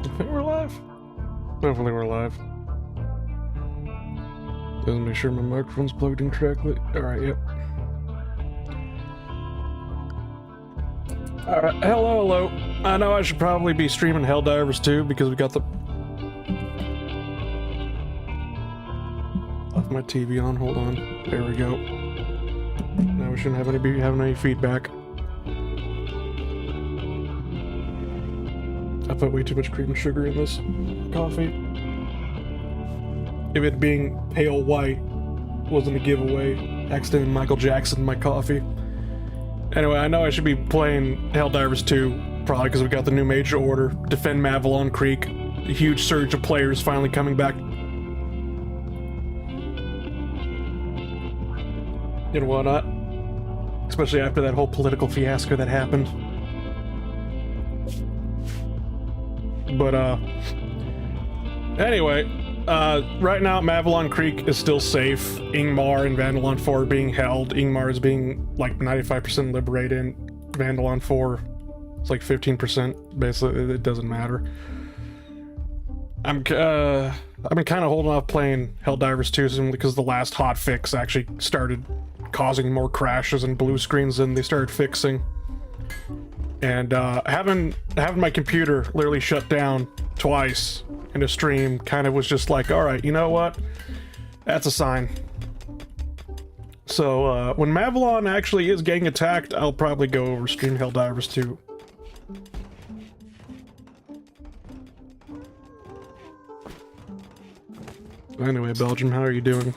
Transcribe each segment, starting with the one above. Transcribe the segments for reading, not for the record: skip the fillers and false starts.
I think we're live? Definitely we're live. Doesn't make sure my microphone's plugged in correctly. Alright, yep. Alright, hello. I know I should probably be streaming Helldivers too, because we got the... Left my TV on, hold on. There we go. Now we shouldn't have any feedback. I put way too much cream and sugar in this coffee. If it being pale white wasn't a giveaway, accidentally Michael Jackson in my coffee. Anyway, I know I should be playing Helldivers 2, probably because we got the new major order, defend Mavalon Creek, a huge surge of players finally coming back. And whatnot. Especially after that whole political fiasco that happened. But, anyway, right now Mavalon Creek is still safe. Ingmar and Vandalon 4 are being held. Ingmar is being, like, 95% liberated. Vandalon 4 is, like, 15%. Basically, it doesn't matter. I've been kind of holding off playing Helldivers 2 simply because the last hotfix actually started causing more crashes and blue screens than they started fixing. And having my computer literally shut down twice in a stream kind of was just like, alright, you know what? That's a sign. So when Mavalon actually is getting attacked, I'll probably go over stream Helldivers 2. Anyway, Belgium, how are you doing?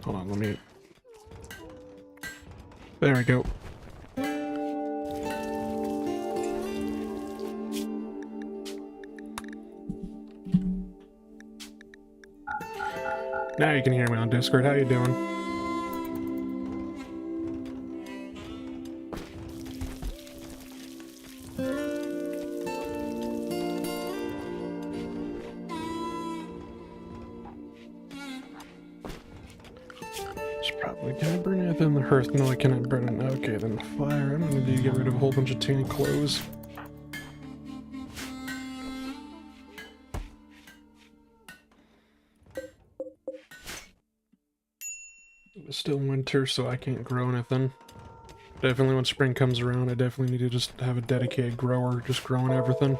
Hold on, let me... There we go. Now you can hear me on Discord. How you doing? Can I burn it in the hearth? No, I cannot burn it. Okay, then fire. I'm gonna need to get rid of a whole bunch of tan clothes. It's still winter, so I can't grow anything. Definitely when spring comes around, I definitely need to just have a dedicated grower just growing everything.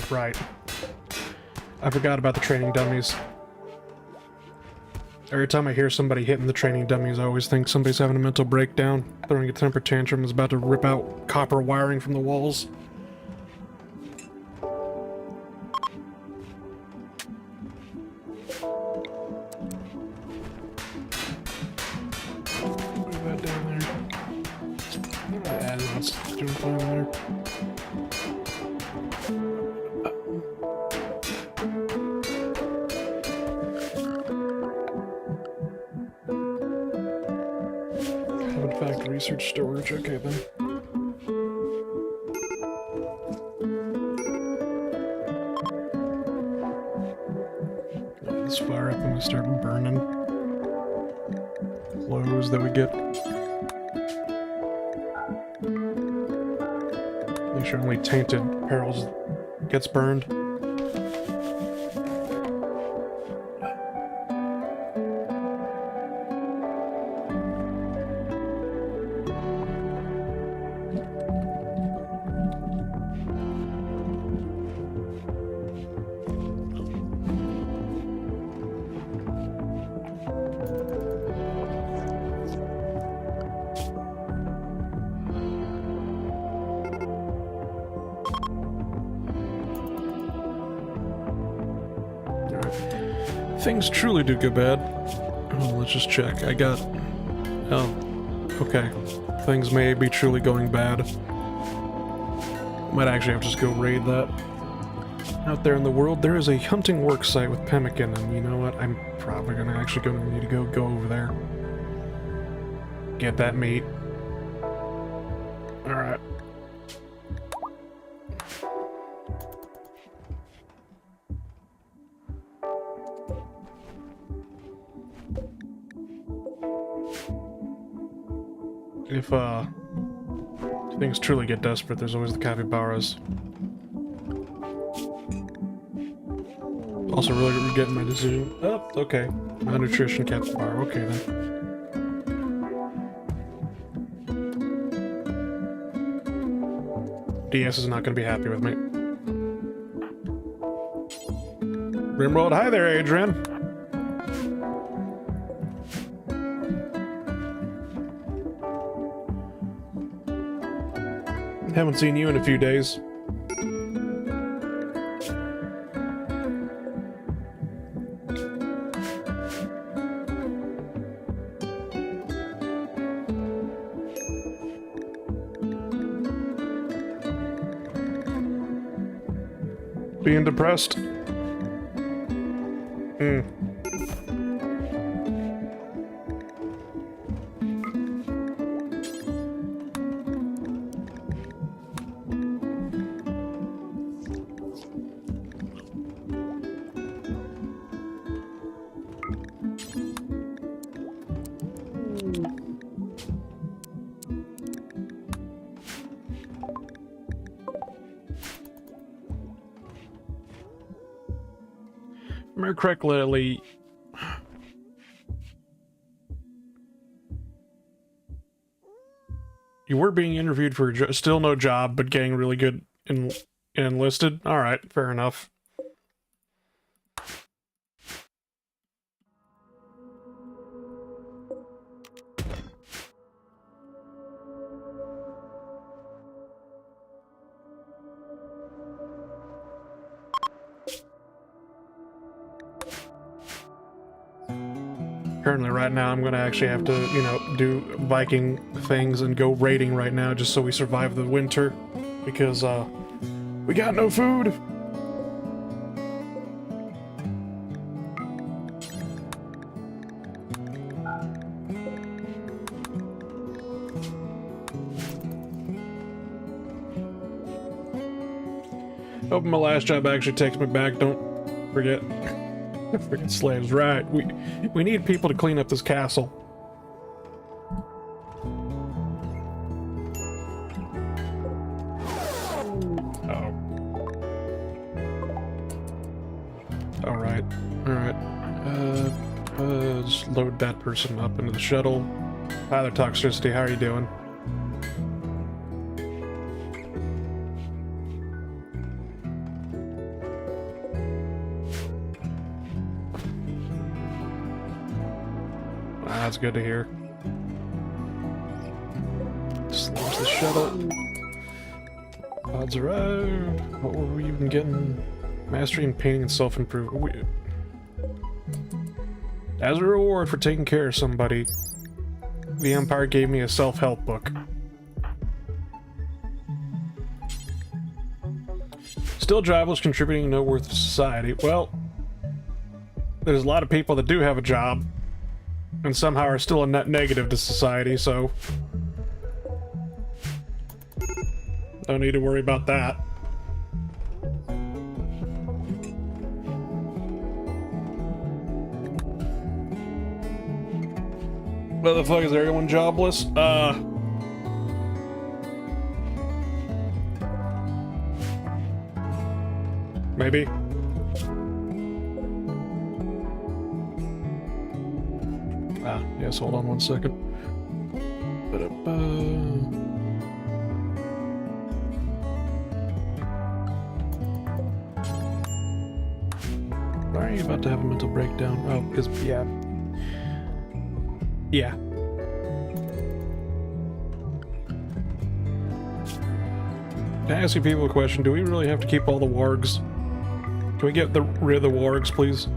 Right. I forgot about the training dummies. Every time I hear somebody hitting the training dummies, I always think somebody's having a mental breakdown, throwing a temper tantrum, is about to rip out copper wiring from the walls. Move that down there. That's doing fine there. Research storage, okay then. Let's fire up and we start burning clothes that we get. Make sure only tainted apparel gets burned. Things truly do go bad. Oh, let's just check. I got... Oh, okay. Things may be truly going bad. Might actually have to just go raid that. Out there in the world, there is a hunting work site with pemmican, and you know what? I'm probably gonna actually need to go over there. Get that meat. Alright. If things truly get desperate, there's always the capybaras. Also really regretting my decision. Oh, okay. Malnutrition capybara, okay then. DS is not going to be happy with me. Rimworld, hi there, Adrian. Haven't seen you in a few days. Being depressed? Remember correctly, you were being interviewed for still no job, but getting really good enlisted? Alright, fair enough. Currently, right now, I'm gonna actually have to, you know, do Viking things and go raiding right now just so we survive the winter. Because, we got no food! Hoping my last job actually takes me back, don't forget. Freaking slaves, right. We need people to clean up this castle. Uh-oh. Alright, alright. Just load that person up into the shuttle. Hi there, Toxicity, how are you doing? That's good to hear. Just launch the shuttle. Odds arrived. What were we even getting? Mastery and painting and self-improvement. As a reward for taking care of somebody, the Empire gave me a self-help book. Still jobless, contributing no worth to society. Well, there's a lot of people that do have a job and somehow are still a net negative to society, so don't need to worry about that. What the fuck, is everyone jobless? Maybe. Yes, hold on one second. Why are you about to have a mental breakdown? Oh, because, yeah. Yeah. Can I ask you people a question? Do we really have to keep all the wargs? Can we get rid of the wargs, please?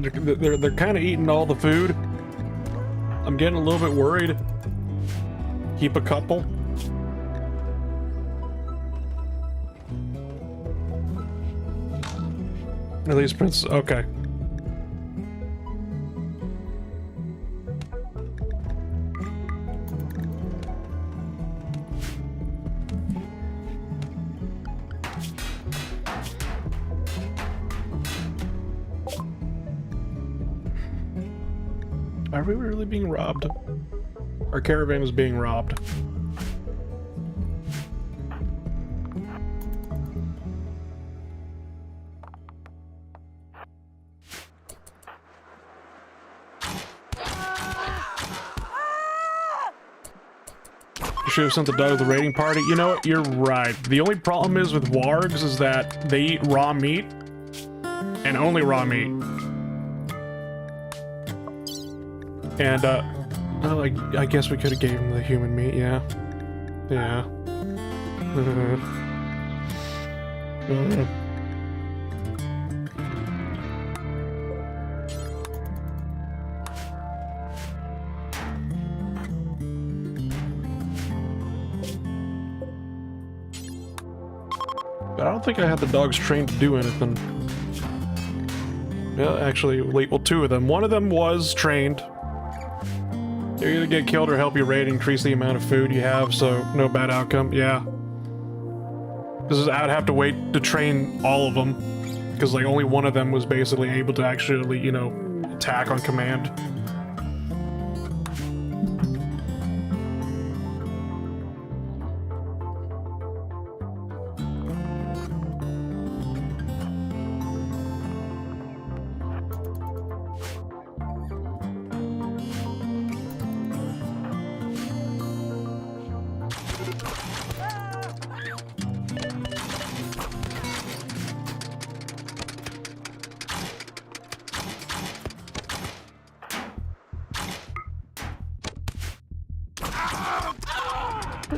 They're kind of eating all the food. I'm getting a little bit worried. Keep a couple. At least Prince. Okay. Are we really being robbed? Our caravan is being robbed. You should have sent the dog to the raiding party. You know what? You're right. The only problem is with wargs is that they eat raw meat. And only raw meat. And, oh, I guess we could have gave him the human meat, yeah. Yeah. But I don't think I had the dogs trained to do anything. Yeah, actually, well, two of them. One of them was trained. You either get killed or help you raid, increase the amount of food you have, so no bad outcome. Yeah. I'd have to wait to train all of them, because like only one of them was basically able to actually, you know, attack on command.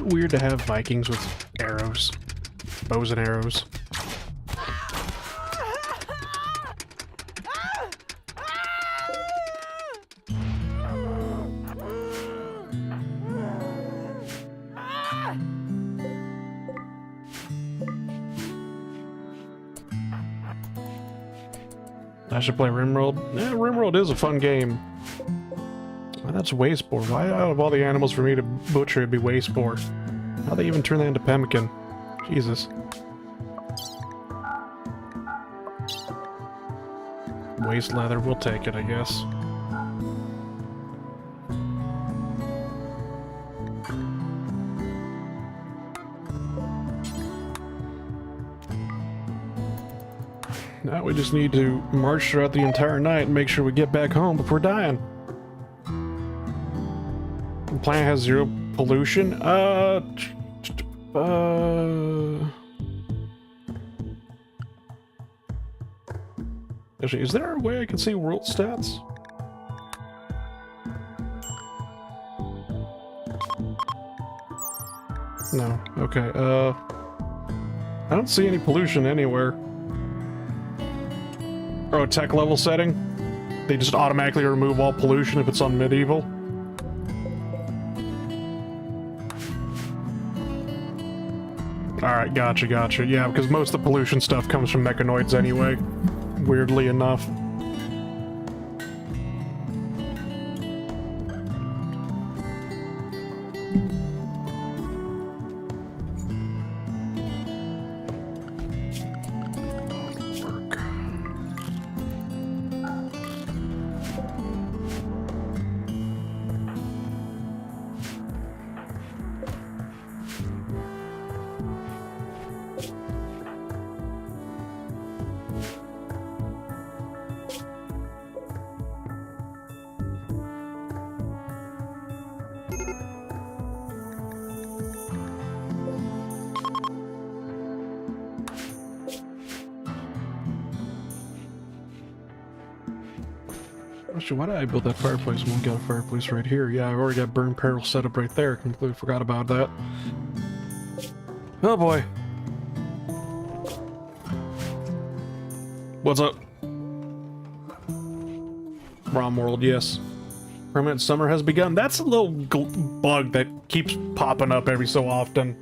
Weird to have Vikings with arrows, bows and arrows. I should play Rimworld. Yeah, Rimworld is a fun game. Well, that's waste boar. Why out of all the animals for me to butcher it'd be waste boar? How'd they even turn that into pemmican? Jesus. Waste leather, we'll take it, I guess. Now we just need to march throughout the entire night and make sure we get back home before dying. The planet has zero pollution. Actually, is there a way I can see world stats? No. Okay. I don't see any pollution anywhere. Oh, tech level setting? They just automatically remove all pollution if it's on medieval? Alright, gotcha. Yeah, because most of the pollution stuff comes from mechanoids anyway, weirdly enough. Actually, why did I build that fireplace when we got a fireplace right here? Yeah, I've already got burn peril set up right there. Completely forgot about that. Oh boy. What's up? Rimworld, yes. Permanent summer has begun. That's a little bug that keeps popping up every so often.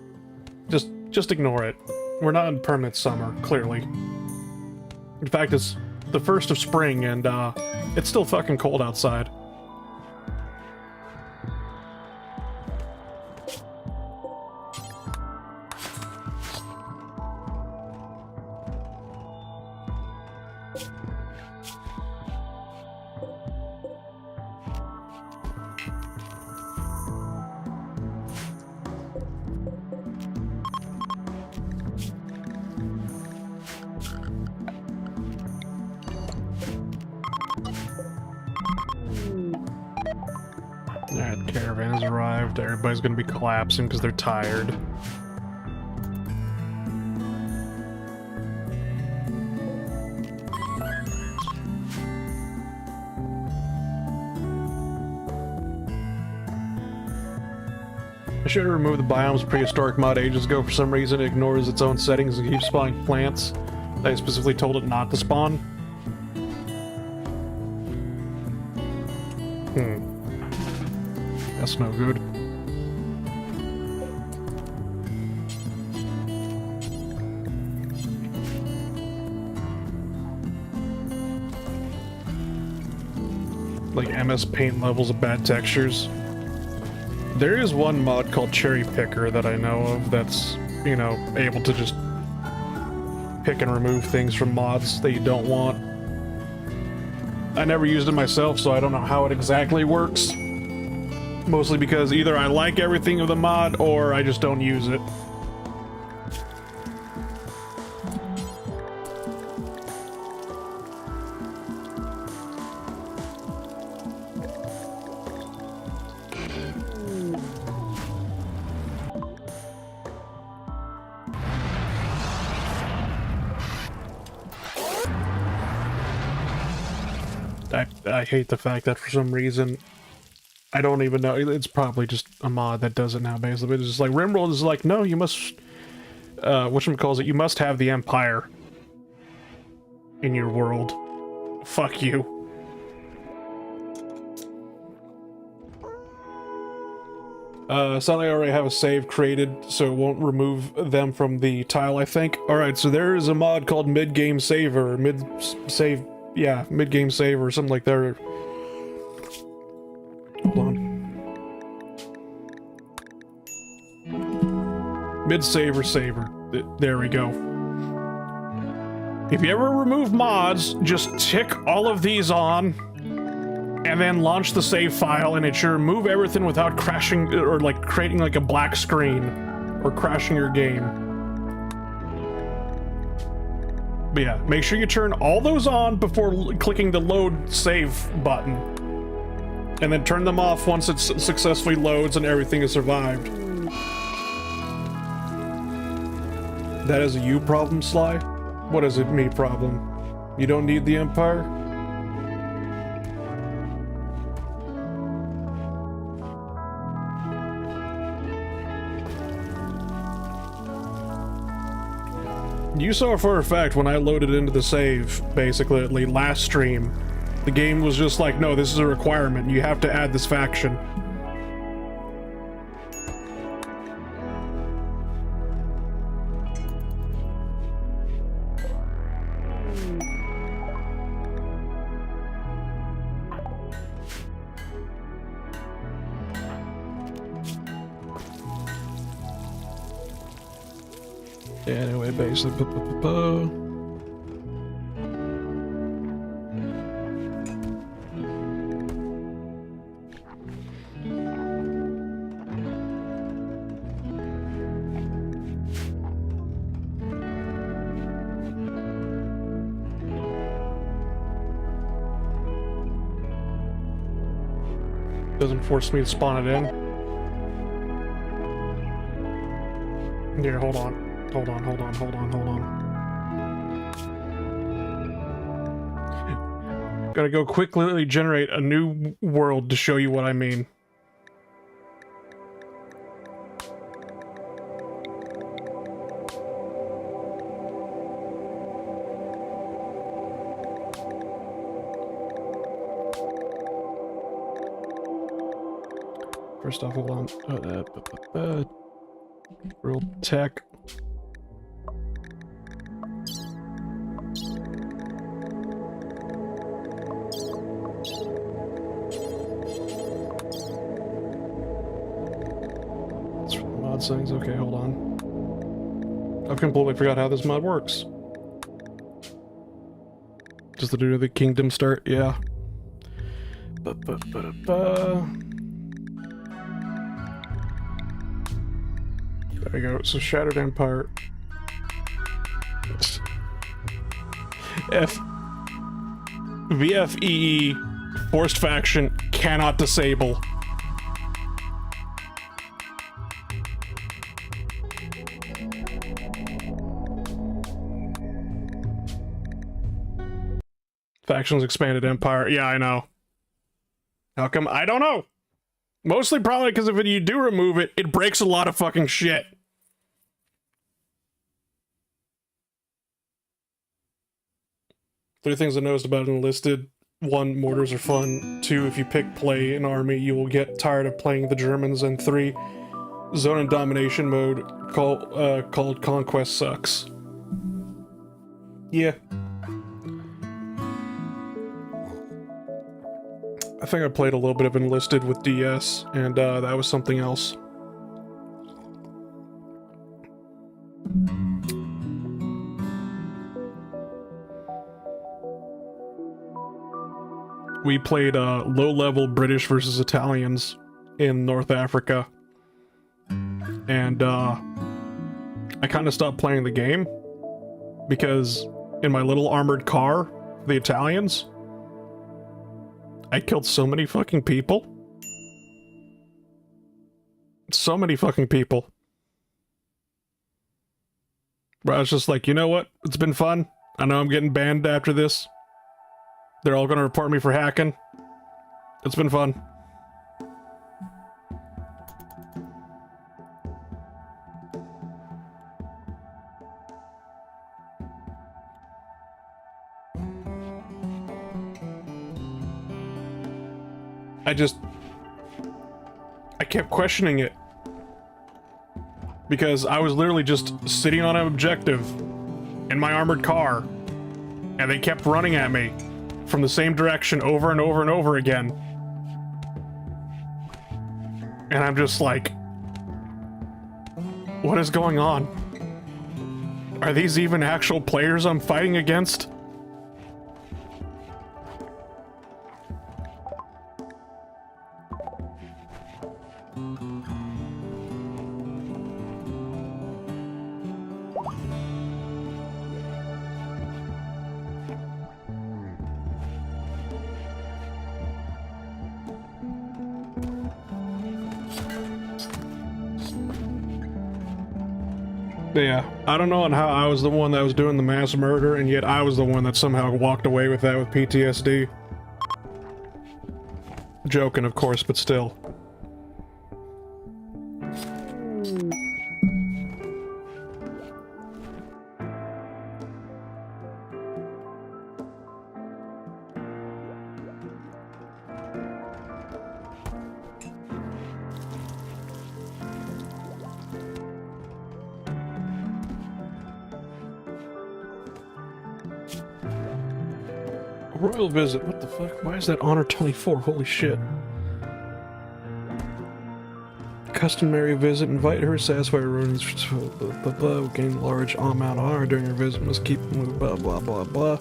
Just ignore it. We're not in permanent summer, clearly. In fact, it's the first of spring, and it's still fucking cold outside. Alright, the caravan has arrived. Everybody's gonna be collapsing because they're tired. I should have removed the biome's prehistoric mod ages ago. For some reason, it ignores its own settings and keeps spawning plants that I specifically told it not to spawn. That's no good. Like MS Paint levels of bad textures. There is one mod called Cherry Picker that I know of that's, you know, able to just pick and remove things from mods that you don't want. I never used it myself, so I don't know how it exactly works. Mostly because either I like everything of the mod, or I just don't use it. I hate the fact that for some reason, I don't even know, it's probably just a mod that does it now, basically. It's just like, Rimworld is like, no, you must, whatchamacallit, you must have the Empire in your world. Fuck you. Suddenly I already have a save created, so it won't remove them from the tile, I think. Alright, so there is a mod called mid-game saver, mid-save, yeah, mid-game save or something like that. Hold on. Mid-saver saver. There we go. If you ever remove mods, just tick all of these on, and then launch the save file, and it should remove everything without crashing, or like creating like a black screen, or crashing your game. But yeah, make sure you turn all those on before clicking the load save button. And then turn them off once it successfully loads and everything has survived. That is a you problem, Sly? What is it, me problem? You don't need the Empire? You saw for a fact when I loaded into the save, basically, last stream, the game was just like, no, this is a requirement. You have to add this faction. Anyway, basically, doesn't force me to spawn it in. Here, hold on. Hold on. Gotta go quickly generate a new world to show you what I mean. First off, hold on. Real tech. That's for the mod settings. Okay, hold on. I've completely forgot how this mod works. Just to do the kingdom start, yeah. There we go. So Shattered Empire. VFEE forced faction cannot disable. Factions expanded empire. Yeah, I know. How come? I don't know. Mostly probably because if you do remove it, it breaks a lot of fucking shit. Three things I noticed about Enlisted. 1, mortars are fun. 2, if you pick play an army, you will get tired of playing the Germans. And 3, zone and domination mode called Conquest sucks. Yeah. I think I played a little bit of Enlisted with DS, and that was something else. We played low-level British versus Italians in North Africa, and I kind of stopped playing the game because in my little armored car, the Italians, I killed so many fucking people. So many fucking people. But I was just like, you know what? It's been fun. I know I'm getting banned after this. They're all gonna report me for hacking. It's been fun. I kept questioning it. Because I was literally just sitting on an objective in my armored car, and they kept running at me from the same direction over and over and over again. And I'm just like, what is going on? Are these even actual players I'm fighting against? Yeah, I don't know on how I was the one that was doing the mass murder, and yet I was the one that somehow walked away with that with PTSD. Joking, of course, but still. Royal visit, what the fuck? Why is that honor 24? Holy shit. Customary visit, invite her, satisfy her ruins, blah, blah, blah, gain large amount of honor during your visit, must keep moving, blah, blah, blah, blah.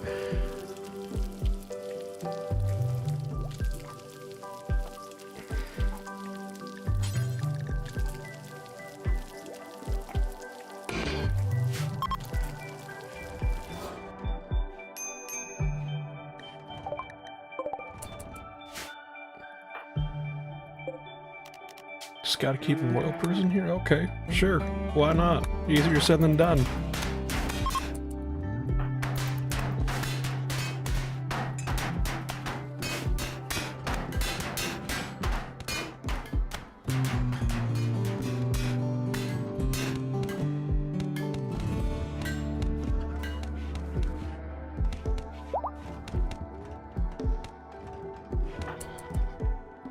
Just gotta keep a royal person here? Okay, sure. Why not? Easier said than done.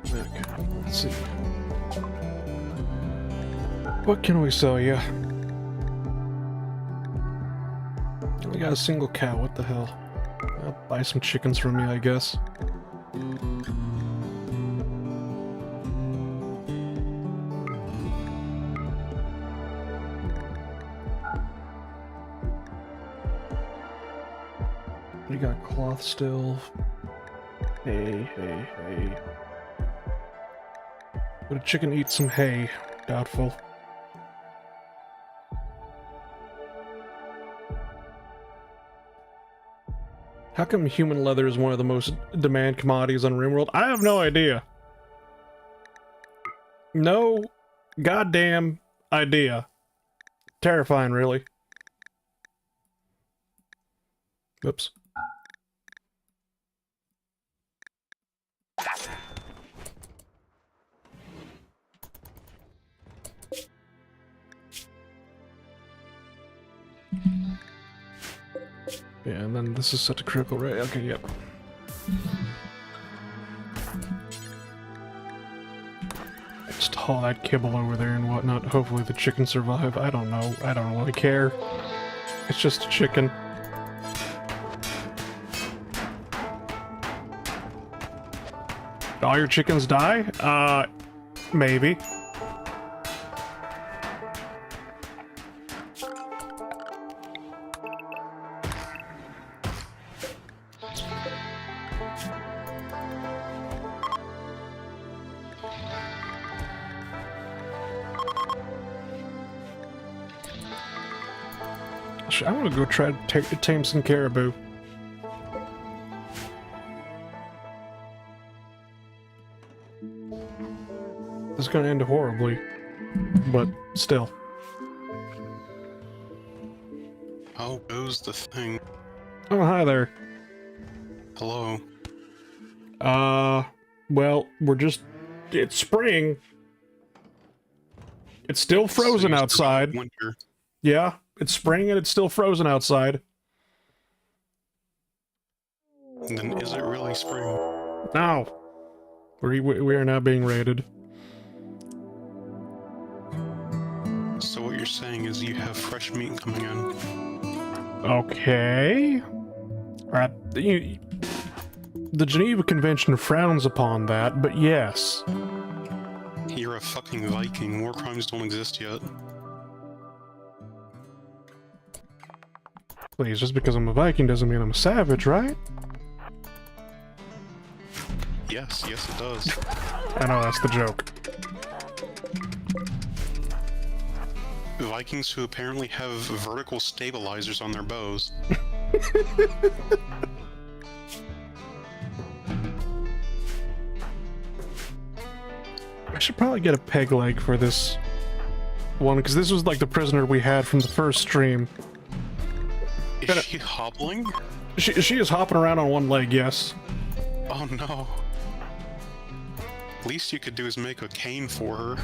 Okay, let's see. what can we sell you? We got a single cow, what the hell? I'll buy some chickens from you, I guess. We got cloth still. Hay. Would a chicken eat some hay? Doubtful. How come human leather is one of the most demand commodities on Rimworld? I have no idea. No goddamn idea. Terrifying, really. Oops. Yeah, and then this is set to critical, right? Okay, yep. Just haul that kibble over there and whatnot. Hopefully the chicken survive. I don't know. I don't really care. It's just a chicken. All your chickens die? Maybe. I'm gonna go try to tame some caribou. This is gonna end horribly, but still. How goes the thing? Oh, hi there. Hello. Well, it's spring. It's still frozen outside. Winter. Yeah, it's spring and it's still frozen outside. Then is it really spring? No. We are now being raided. So what you're saying is you have fresh meat coming in. Okay. Alright, the Geneva Convention frowns upon that, but yes. You're a fucking Viking. War crimes don't exist yet. Please, just because I'm a Viking doesn't mean I'm a savage, right? Yes, it does. I know, that's the joke. Vikings who apparently have vertical stabilizers on their bows. I should probably get a peg leg for this one, because this was like the prisoner we had from the first stream. Is she hobbling? She is hopping around on one leg, yes. Oh no. Least you could do is make a cane for her.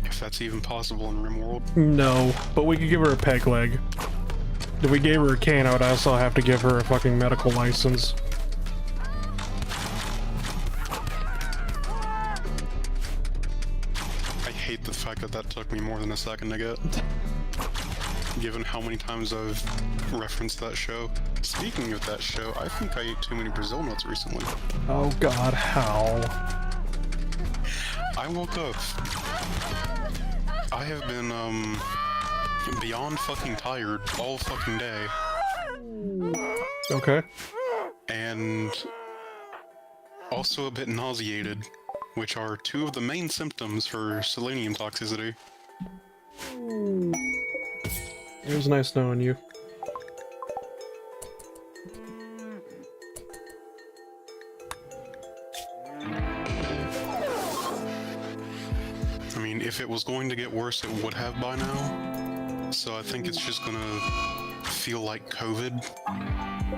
If that's even possible in Rimworld. No, but we could give her a peg leg. If we gave her a cane, I would also have to give her a fucking medical license. I hate the fact that that took me more than a second to get. Given how many times I've referenced that show. Speaking of that show, I think I ate too many Brazil nuts recently. Oh god, how? I woke up. I have been, beyond fucking tired all fucking day. Okay. And also a bit nauseated, which are two of the main symptoms for selenium toxicity. It was nice knowing you. I mean, if it was going to get worse, it would have by now. So I think it's just gonna feel like COVID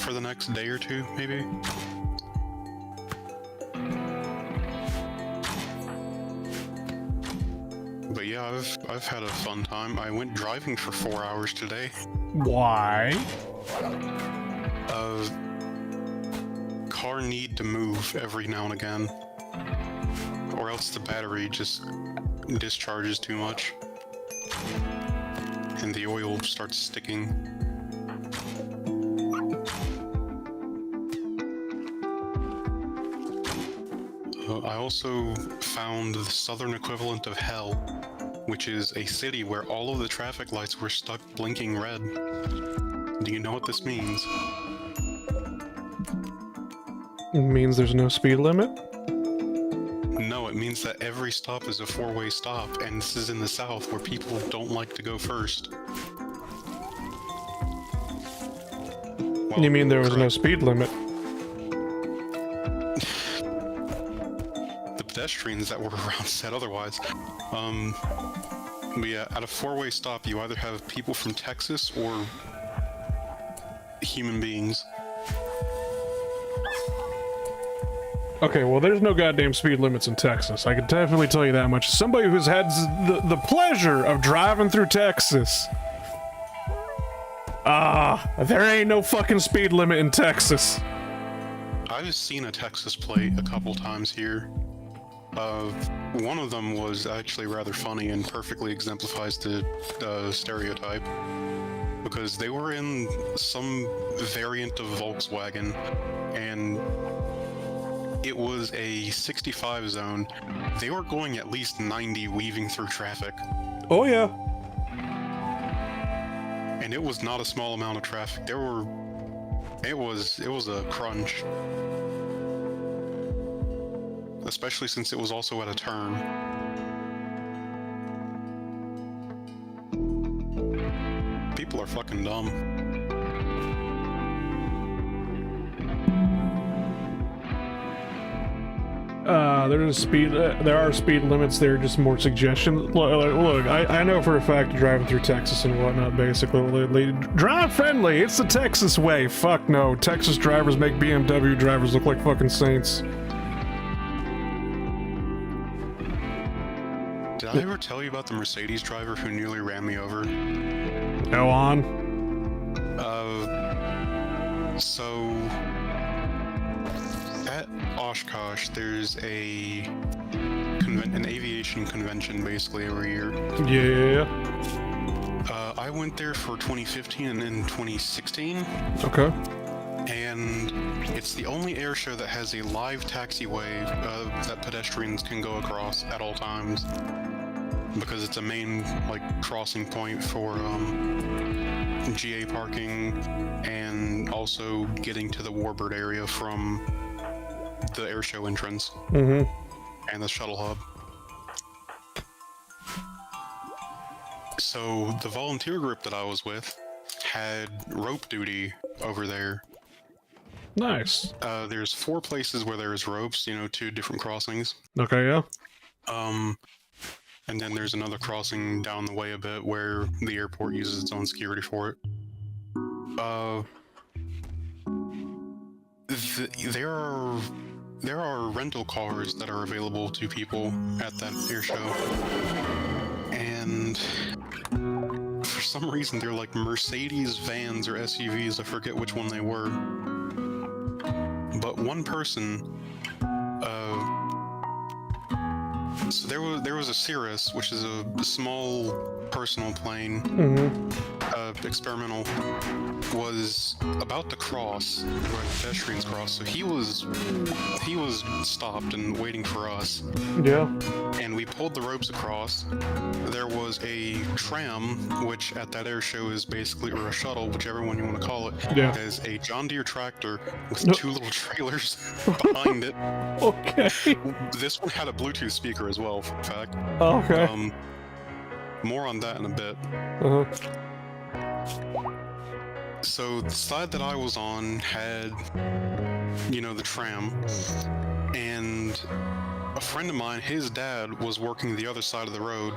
for the next day or two, maybe. But yeah, I've had a fun time. I went driving for 4 hours today. Why? Car need to move every now and again. or else the battery just discharges too much. And the oil starts sticking. I also found the southern equivalent of Hell, which is a city where all of the traffic lights were stuck blinking red. Do you know what this means? It means there's no speed limit? No, it means that every stop is a four-way stop, and this is in the south where people don't like to go first. Well, You mean there was no correct. speed limit? The pedestrians that were around said otherwise. But yeah, at a four-way stop, you either have people from Texas or human beings. Okay, well, there's no goddamn speed limits in Texas. I can definitely tell you that much. As somebody who's had the pleasure of driving through Texas. There ain't no fucking speed limit in Texas. I've seen a Texas plate a couple times here. One of them was actually rather funny and perfectly exemplifies the stereotype. Because they were in some variant of Volkswagen, and it was a 65 zone. They were going at least 90 weaving through traffic. Oh, yeah. And it was not a small amount of traffic. It was a crunch. Especially since it was also at a turn. People are fucking dumb. There are speed limits there, just more suggestions. Look, I know for a fact driving through Texas and whatnot, basically. Drive friendly, it's the Texas way. Fuck no, Texas drivers make BMW drivers look like fucking saints. Did I ever tell you about the Mercedes driver who nearly ran me over? Go on. So at Oshkosh, there's an aviation convention basically every year. Yeah. I went there for 2015 and then 2016, Okay. and it's the only air show that has a live taxiway that pedestrians can go across at all times, because it's a main crossing point for GA parking and also getting to the Warbird area from the airshow entrance and the shuttle hub. So the volunteer group that I was with had rope duty over there. Nice. There's 4 places where there's ropes, 2 different crossings. Okay, yeah. And then there's another crossing down the way a bit where the airport uses its own security for it. There are rental cars that are available to people at that air show, and for some reason they're like Mercedes vans or SUVs. I forget which one they were, but one person. So there was a Cirrus, which is a small personal plane, experimental, was about to cross where the pedestrians cross. So he was stopped and waiting for us. Yeah. And we pulled the ropes across. There was a tram, which at that air show is basically, or a shuttle, whichever one you want to call it. Yeah. Has a John Deere tractor with 2 little trailers behind it. Okay. This one had a Bluetooth speaker as well, in fact. Okay. More on that in a bit. So the side that I was on had, the tram, and a friend of mine, his dad, was working the other side of the road,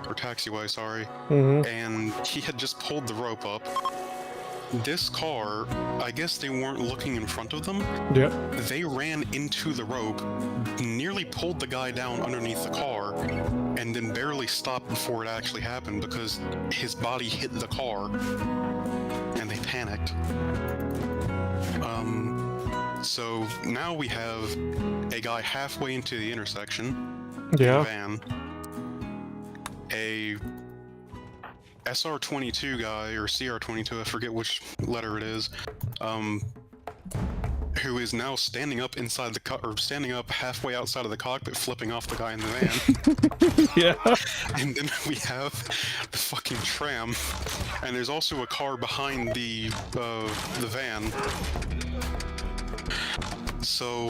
or taxiway, sorry, and he had just pulled the rope up. This car, I guess they weren't looking in front of them. Yeah. They ran into the rope, nearly pulled the guy down underneath the car, and then barely stopped before it actually happened because his body hit the car, and they panicked. So now we have a guy halfway into the intersection, Yeah. van. A SR-22 guy, or CR-22, I forget which letter it is, who is now standing up inside the or standing up halfway outside of the cockpit, flipping off the guy in the van. Yeah. And then we have the fucking tram, and there's also a car behind the van. So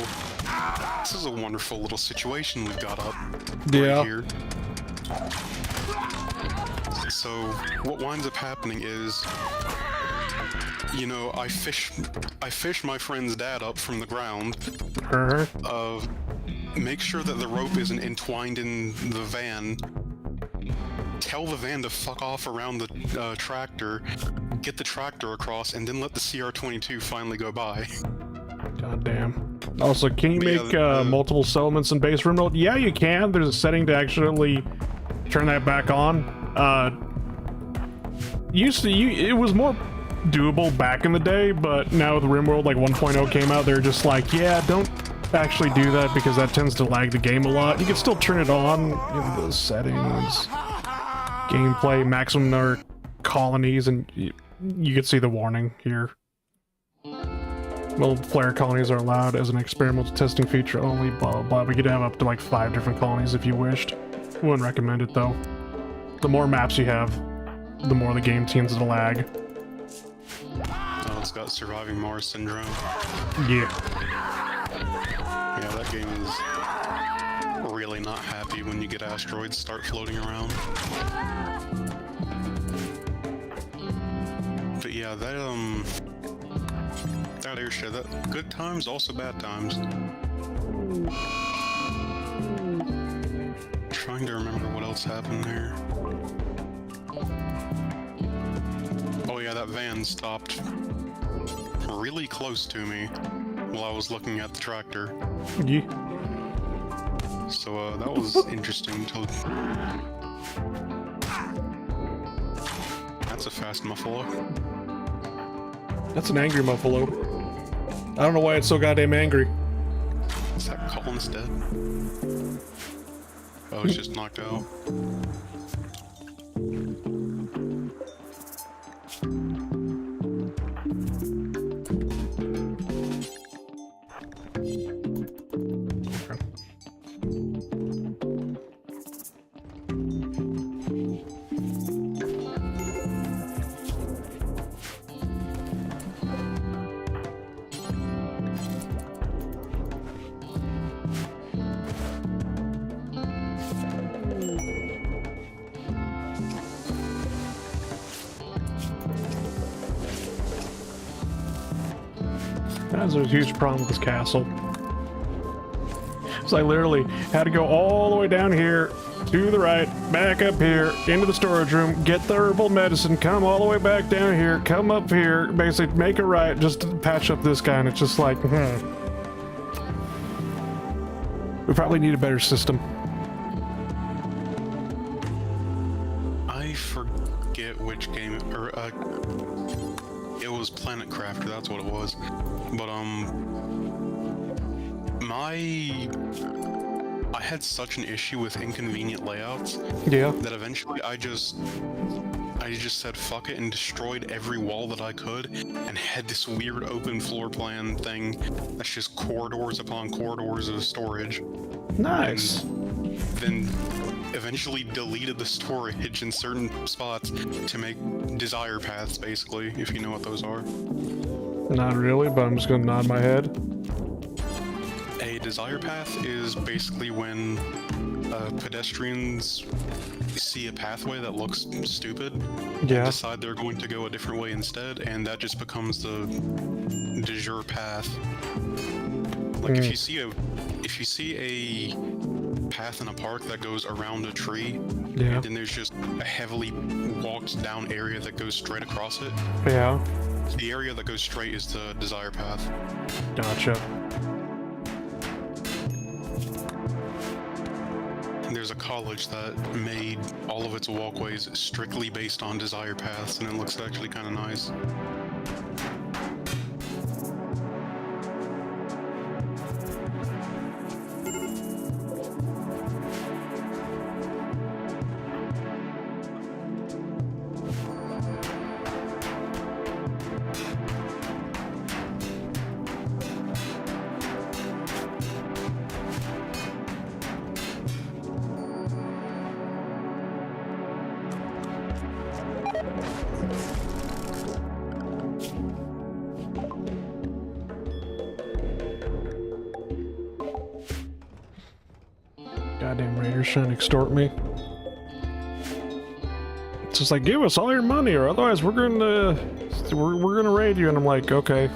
this is a wonderful little situation we've got up right here. So what winds up happening is, you know, I fish my friend's dad up from the ground. Make sure that the rope isn't entwined in the van. Tell the van to fuck off around the tractor. Get the tractor across, and then let the CR-22 finally go by. God damn. Also, can you make multiple settlements in base Rimworld? Yeah, you can. There's a setting to actually turn that back on. It was more doable back in the day, but now with Rimworld like 1.0 came out, they're just like, yeah, don't actually do that because that tends to lag the game a lot. You can still turn it on in the settings, gameplay, maximum number of colonies, and you can see the warning here. Multiplayer colonies are allowed as an experimental testing feature only, blah blah blah. We could have up to like 5 different colonies if you wished. Wouldn't recommend it though. The more maps you have, the more the game tends to lag. Oh, it's got surviving Mars syndrome. Yeah. Yeah, that game is really not happy when you get asteroids start floating around. But yeah, that airship, that good times, also bad times. Trying to remember what else happened there. Oh yeah, that van stopped really close to me while I was looking at the tractor. Yeah. So that was interesting to... That's a fast muffalo. That's an angry muffalo. I don't know why it's so goddamn angry. Is that Colin's dead? Oh, it's just knocked out. That's a huge problem with this castle. So I literally had to go all the way down here, to the right, back up here, into the storage room, get the herbal medicine, come all the way back down here, come up here, basically make a right just to patch up this guy, and it's just like, We probably need a better system. I forget which game, or it was Planet Crafter, that's what it was. But I had such an issue with inconvenient layouts that eventually I just said fuck it and destroyed every wall that I could and had this weird open floor plan thing that's just corridors upon corridors of storage. Nice. And then eventually deleted the storage in certain spots to make desire paths, basically, if you know what those are. Not really, but I'm just gonna nod my head. A desire path is basically when pedestrians see a pathway that looks stupid and decide they're going to go a different way instead, and that just becomes the de jure path. Like if you see a path in a park that goes around a tree, and then there's just a heavily walked down area that goes straight across it. Yeah. The area that goes straight is the desire path. Gotcha. There's a college that made all of its walkways strictly based on desire paths, and it looks actually kind of nice. Goddamn raiders trying to extort me. It's just like, give us all your money, or otherwise we're gonna raid you. And I'm like, okay.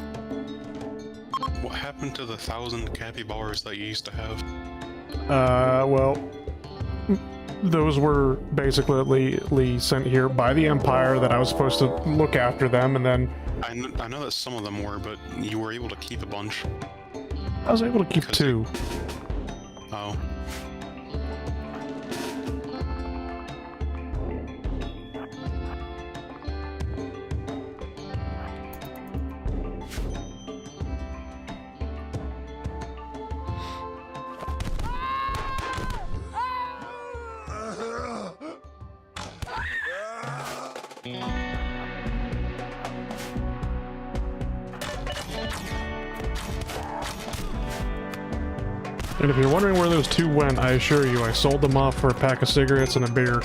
What happened to the 1,000 capybaras that you used to have? Well, those were basically sent here by the Empire that I was supposed to look after them, and then I know that some of them were, but you were able to keep a bunch. I was able to keep 2. Oh. And if you're wondering where those 2 went, I assure you, I sold them off for a pack of cigarettes and a beer.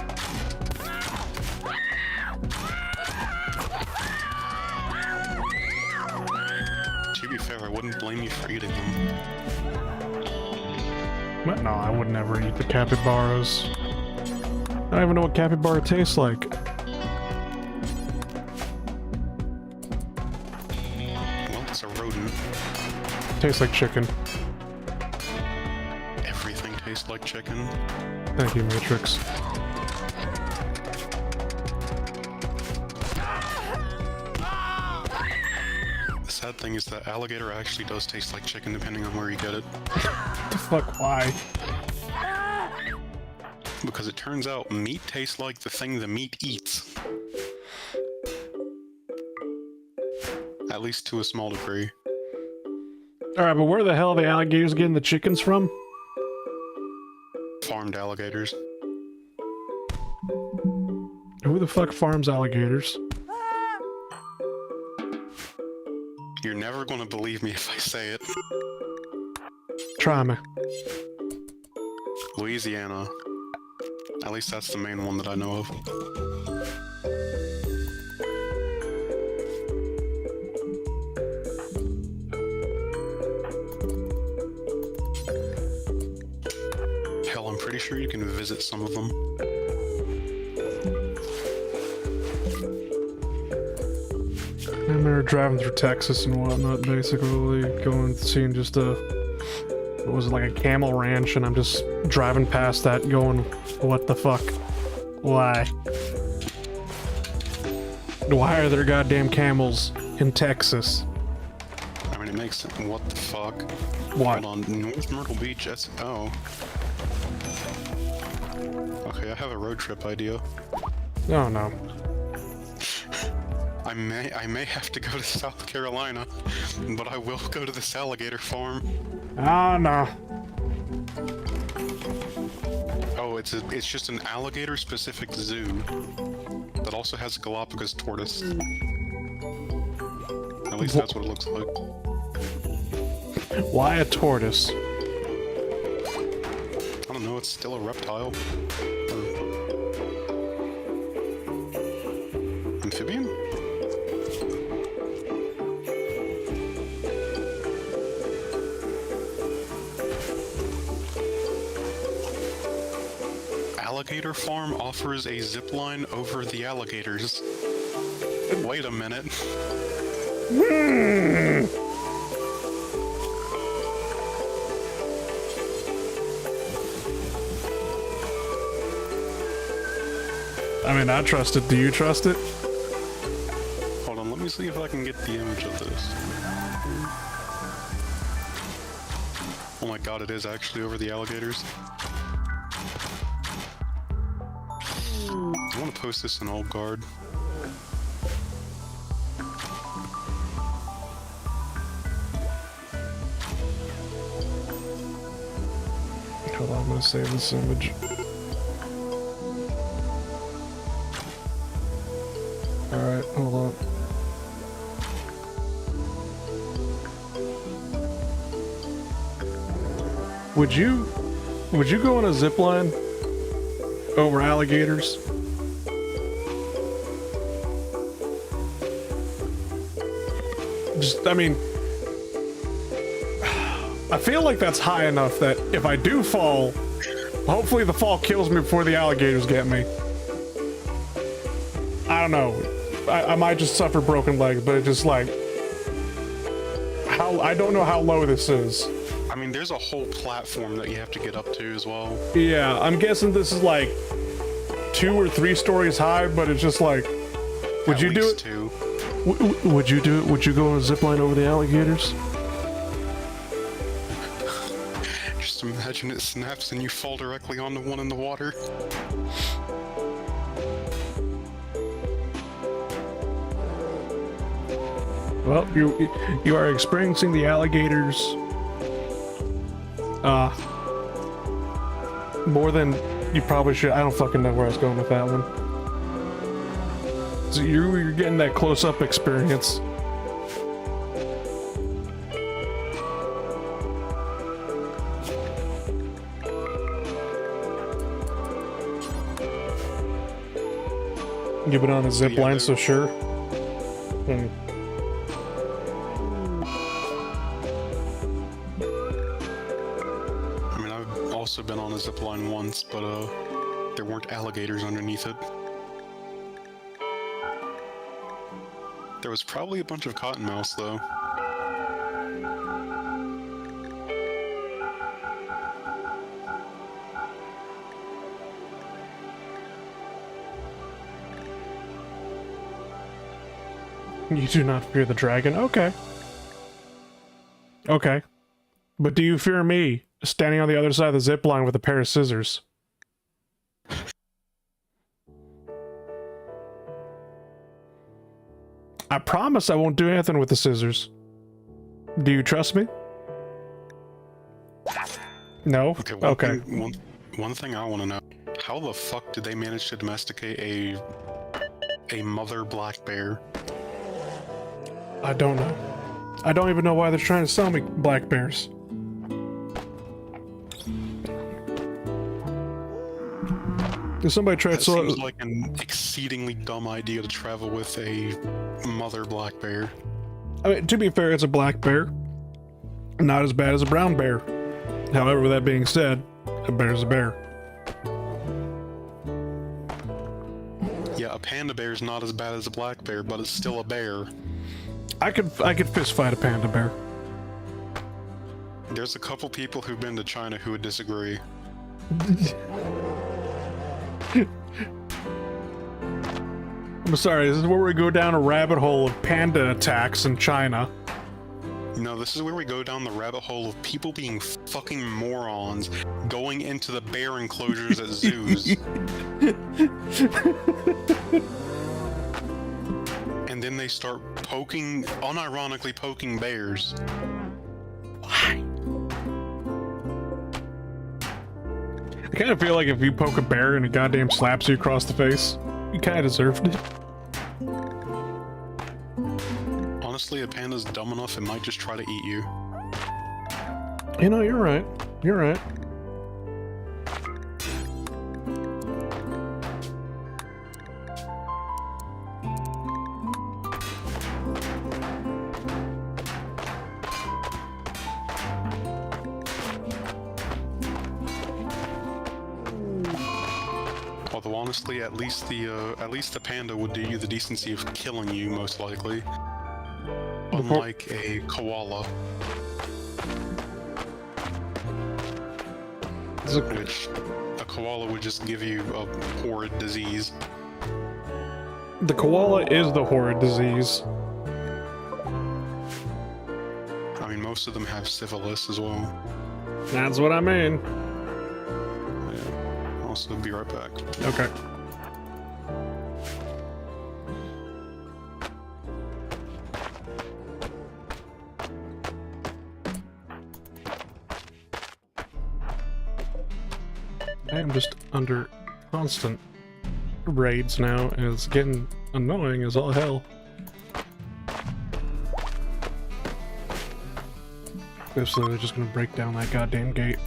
To be fair, I wouldn't blame you for eating them. But no, I would never eat the capybaras. I don't even know what capybara tastes like. Well, it's a rodent. Tastes like chicken. Everything tastes like chicken. Thank you, Matrix. The sad thing is that alligator actually does taste like chicken depending on where you get it. What the fuck, why? Because it turns out meat tastes like the thing the meat eats. At least to a small degree. Alright, but where the hell are the alligators getting the chickens from? Farmed alligators. Who the fuck farms alligators? You're never gonna believe me if I say it. Try me. Louisiana. At least that's the main one that I know of. Hell, I'm pretty sure you can visit some of them. I remember driving through Texas and whatnot, basically going seeing just a, what was it, like a camel ranch, and I'm just driving past that going, what the fuck? Why? Why are there goddamn camels in Texas? I mean, it makes sense. What the fuck? What? Hold on, North Myrtle Beach, oh. Okay, I have a road trip idea. Oh no. I may have to go to South Carolina, but I will go to this alligator farm. Oh no. Oh, it's just an alligator-specific zoo that also has a Galapagos tortoise. At least that's what it looks like. Why a tortoise? I don't know, it's still a reptile. Or amphibian? Alligator farm offers a zip line over the alligators. Wait a minute. I mean, I trust it. Do you trust it? Hold on, let me see if I can get the image of this. Oh my god, it is actually over the alligators. I want to post this in Old Guard. Hold on, I'm gonna save this image. Alright, hold on. Would you go on a zip line over alligators? Just, I mean, I feel like that's high enough that if I do fall, hopefully the fall kills me before the alligators get me. I don't know. I might just suffer broken legs, but it's just like, I don't know how low this is. I mean, there's a whole platform that you have to get up to as well. Yeah, I'm guessing this is like 2 or 3 stories high, but it's just like, would you do it? 2. Would you do it? Would you go on a zip line over the alligators? Just imagine it snaps and you fall directly onto one in the water. Well, you are experiencing the alligators more than you probably should. I don't fucking know where I was going with that one. So you're getting that close-up experience. You've been on a zip line, so sure. Also been on a zip line once, but there weren't alligators underneath it. There was probably a bunch of cottonmouths though. You do not fear the dragon? Okay. Okay. But do you fear me? Standing on the other side of the zip line with a pair of scissors. I promise I won't do anything with the scissors. Do you trust me? No? Okay. One thing I want to know. How the fuck did they manage to domesticate a mother black bear? I don't know. I don't even know why they're trying to sell me black bears. Did somebody try to seems like an exceedingly dumb idea to travel with a mother black bear. I mean, to be fair, it's a black bear. Not as bad as a brown bear. However, with that being said, a bear's a bear. Yeah, a panda bear is not as bad as a black bear, but it's still a bear. I could fist fight a panda bear. There's a couple people who've been to China who would disagree. I'm sorry, this is where we go down a rabbit hole of panda attacks in China. No, this is where we go down the rabbit hole of people being fucking morons going into the bear enclosures at zoos. And then they start unironically poking bears. Why? I kind of feel like if you poke a bear and it goddamn slaps you across the face, you kind of deserved it. Honestly, a panda's dumb enough, it might just try to eat you. You know, you're right. You're right. Although honestly, at least the panda would do you the decency of killing you, most likely. Unlike a koala. Which a koala would just give you a horrid disease. The koala is the horrid disease. I mean, most of them have syphilis as well. That's what I mean. Yeah. I'll also be right back. Okay. I am just under constant raids now, and it's getting annoying as all hell. Basically, they're just gonna break down that goddamn gate.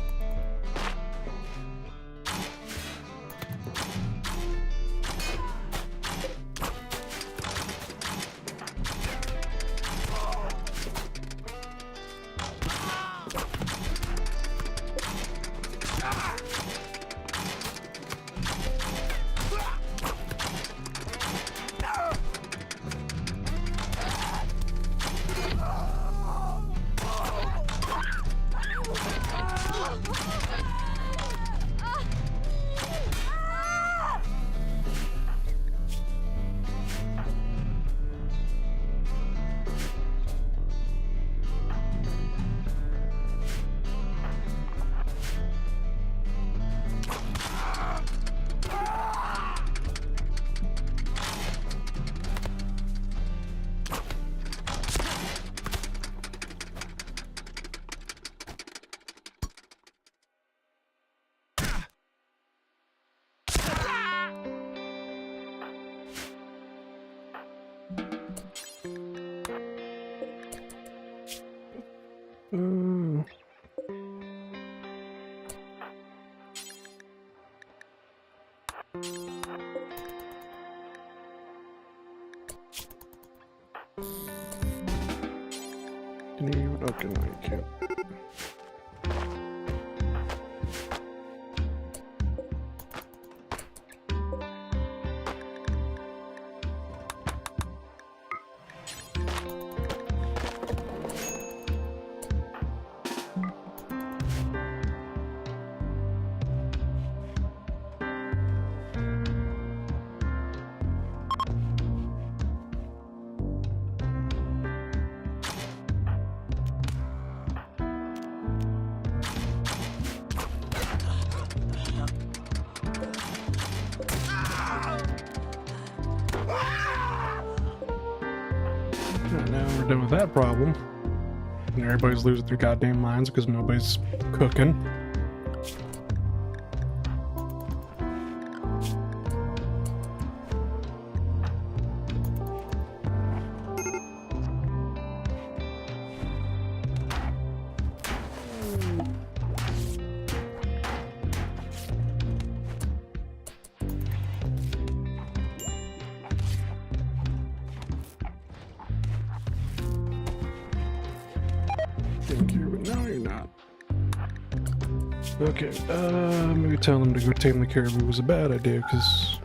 Okay, no, you can't. Now we're done with that problem. And everybody's losing their goddamn minds because nobody's cooking. Thank you, but no, you're not. Okay, maybe telling them to go tame the caribou was a bad idea, because...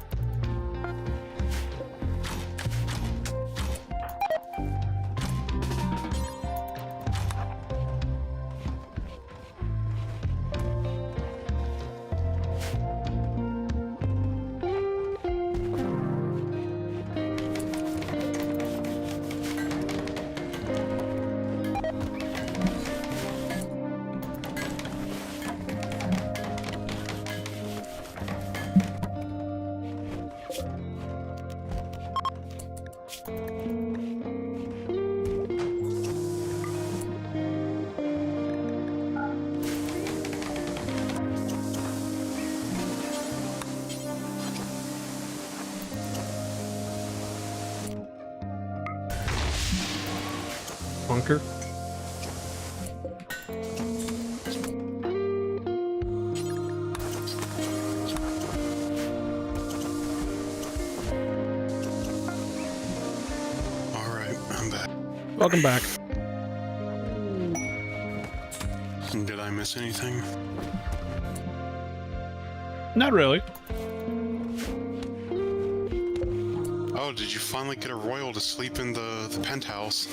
bunker. Alright, I'm back. Welcome back. Did I miss anything? Not really. Oh, did you finally get a royal to sleep in the penthouse?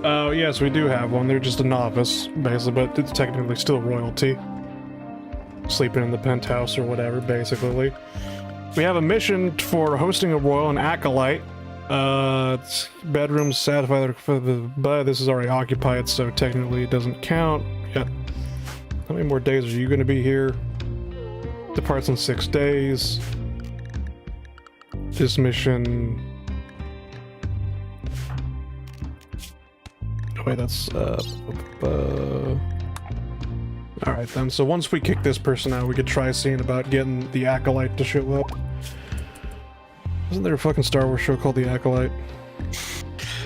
Oh, yes, we do have one. They're just a novice, basically, but it's technically still royalty. Sleeping in the penthouse or whatever, basically. We have a mission for hosting a royal and acolyte. It's bedrooms satisfied, but this is already occupied, so technically it doesn't count. Yeah. How many more days are you going to be here? Departs in 6 days. This mission... Wait, that's, Alright then, so once we kick this person out, we could try seeing about getting the Acolyte to show up. Isn't there a fucking Star Wars show called The Acolyte?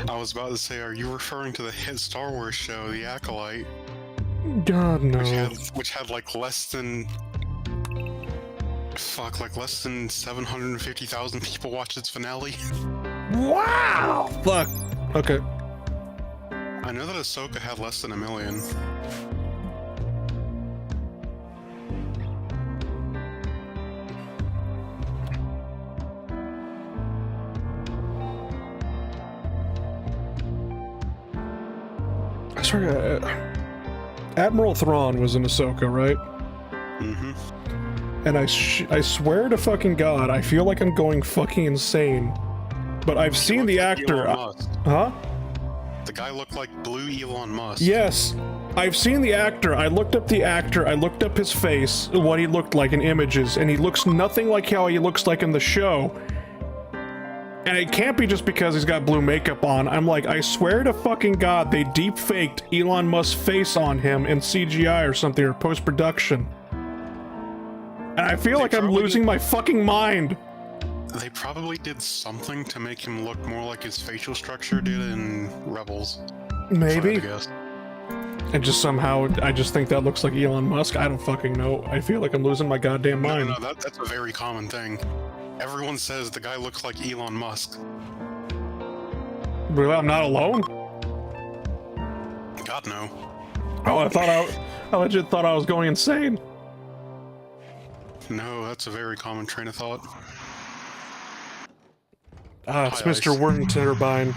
I was about to say, are you referring to the hit Star Wars show, The Acolyte? God, no. Which had like less than... Fuck, like less than 750,000 people watched its finale? Wow! Fuck. Okay. I know that Ahsoka had less than 1 million. I swear, Admiral Thrawn was in Ahsoka, right? Mm-hmm. And I swear to fucking God, I feel like I'm going fucking insane. But I've seen the actor. Huh? The guy looked like blue Elon Musk. Yes. I've seen the actor. I looked up the actor. I looked up his face, what he looked like in images, and he looks nothing like how he looks like in the show. And it can't be just because he's got blue makeup on. I'm like, I swear to fucking God, they deep-faked Elon Musk's face on him in CGI or something, or post-production. And I feel like I'm losing my fucking mind. They probably did something to make him look more like his facial structure did in Rebels. Maybe. I guess. And just somehow, I just think that looks like Elon Musk. I don't fucking know. I feel like I'm losing my goddamn mind. No, that's a very common thing. Everyone says the guy looks like Elon Musk. Really? I'm not alone? God, no. Oh, I legit thought I was going insane. No, that's a very common train of thought. Ah, it's Hi, Mr. Ice. Wharton Turbine.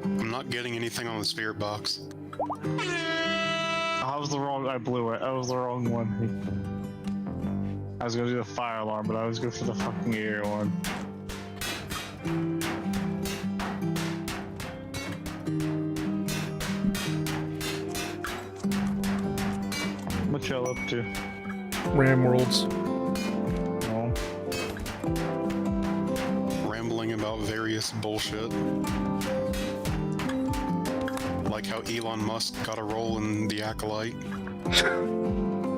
I'm not getting anything on the spirit box. I was the wrong. I blew it. I was the wrong one. I was gonna do the fire alarm, but I was going for the fucking air one. What y'all up to? Rimworlds. Oh. Rambling about various bullshit. Like how Elon Musk got a role in The Acolyte.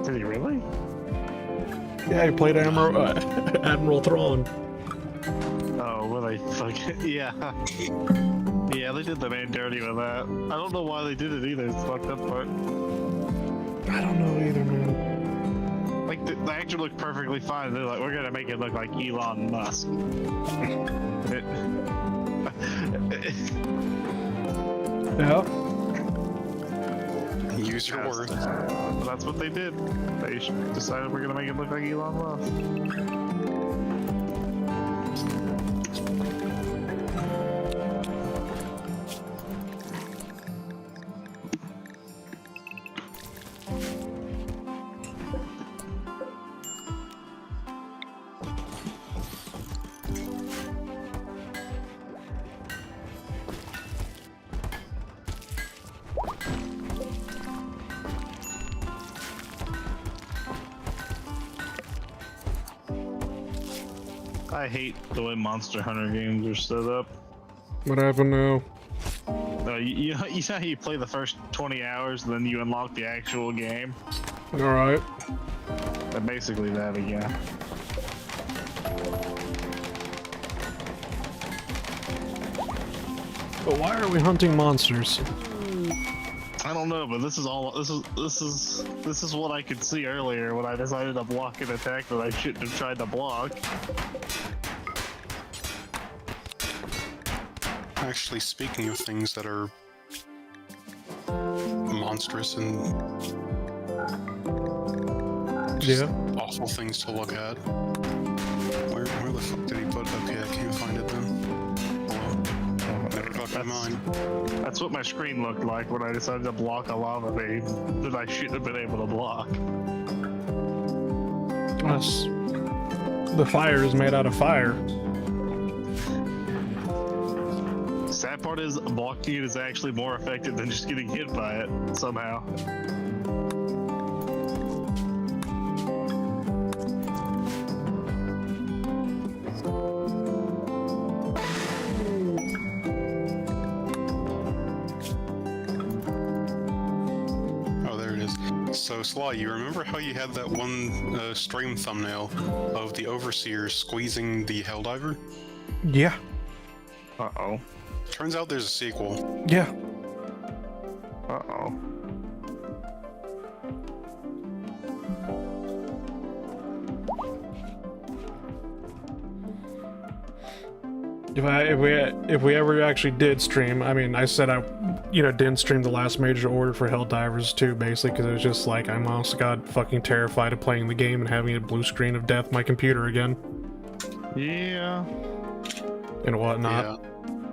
Did he really? Yeah, he played Admiral Thrawn. Oh, well, they fucking yeah. Yeah, they did the man dirty with that. I don't know why they did it either. It's fucked up part. I don't know either, man. Like the actor looked perfectly fine. They're like, we're gonna make it look like Elon Musk. Yeah. Use your words. That's what they did. They decided we're gonna make it look like Elon Musk. I hate the way Monster Hunter games are set up. What happened now? You know how you play the first 20 hours and then you unlock the actual game? Alright. Basically that again. But why are we hunting monsters? I don't know, but this is what I could see earlier when I decided to block an attack that I shouldn't have tried to block. Actually, speaking of things that are monstrous and just awful things to look at. Where the fuck did he put? Okay, I can't find it then. Never fucking mind. That's what my screen looked like when I decided to block a lava beam that I shouldn't have been able to block. The fire is made out of fire. Sad part is blocking it is actually more effective than just getting hit by it somehow. So, Sly, you remember how you had that one stream thumbnail of the Overseer squeezing the Helldiver? Yeah. Uh-oh. Turns out there's a sequel. Yeah. Uh-oh. If we ever actually did stream, I mean, I said I, didn't stream the last major order for Helldivers 2, basically, because it was just like, I'm honestly god fucking terrified of playing the game and having a blue screen of death my computer again. Yeah. And whatnot. Yeah.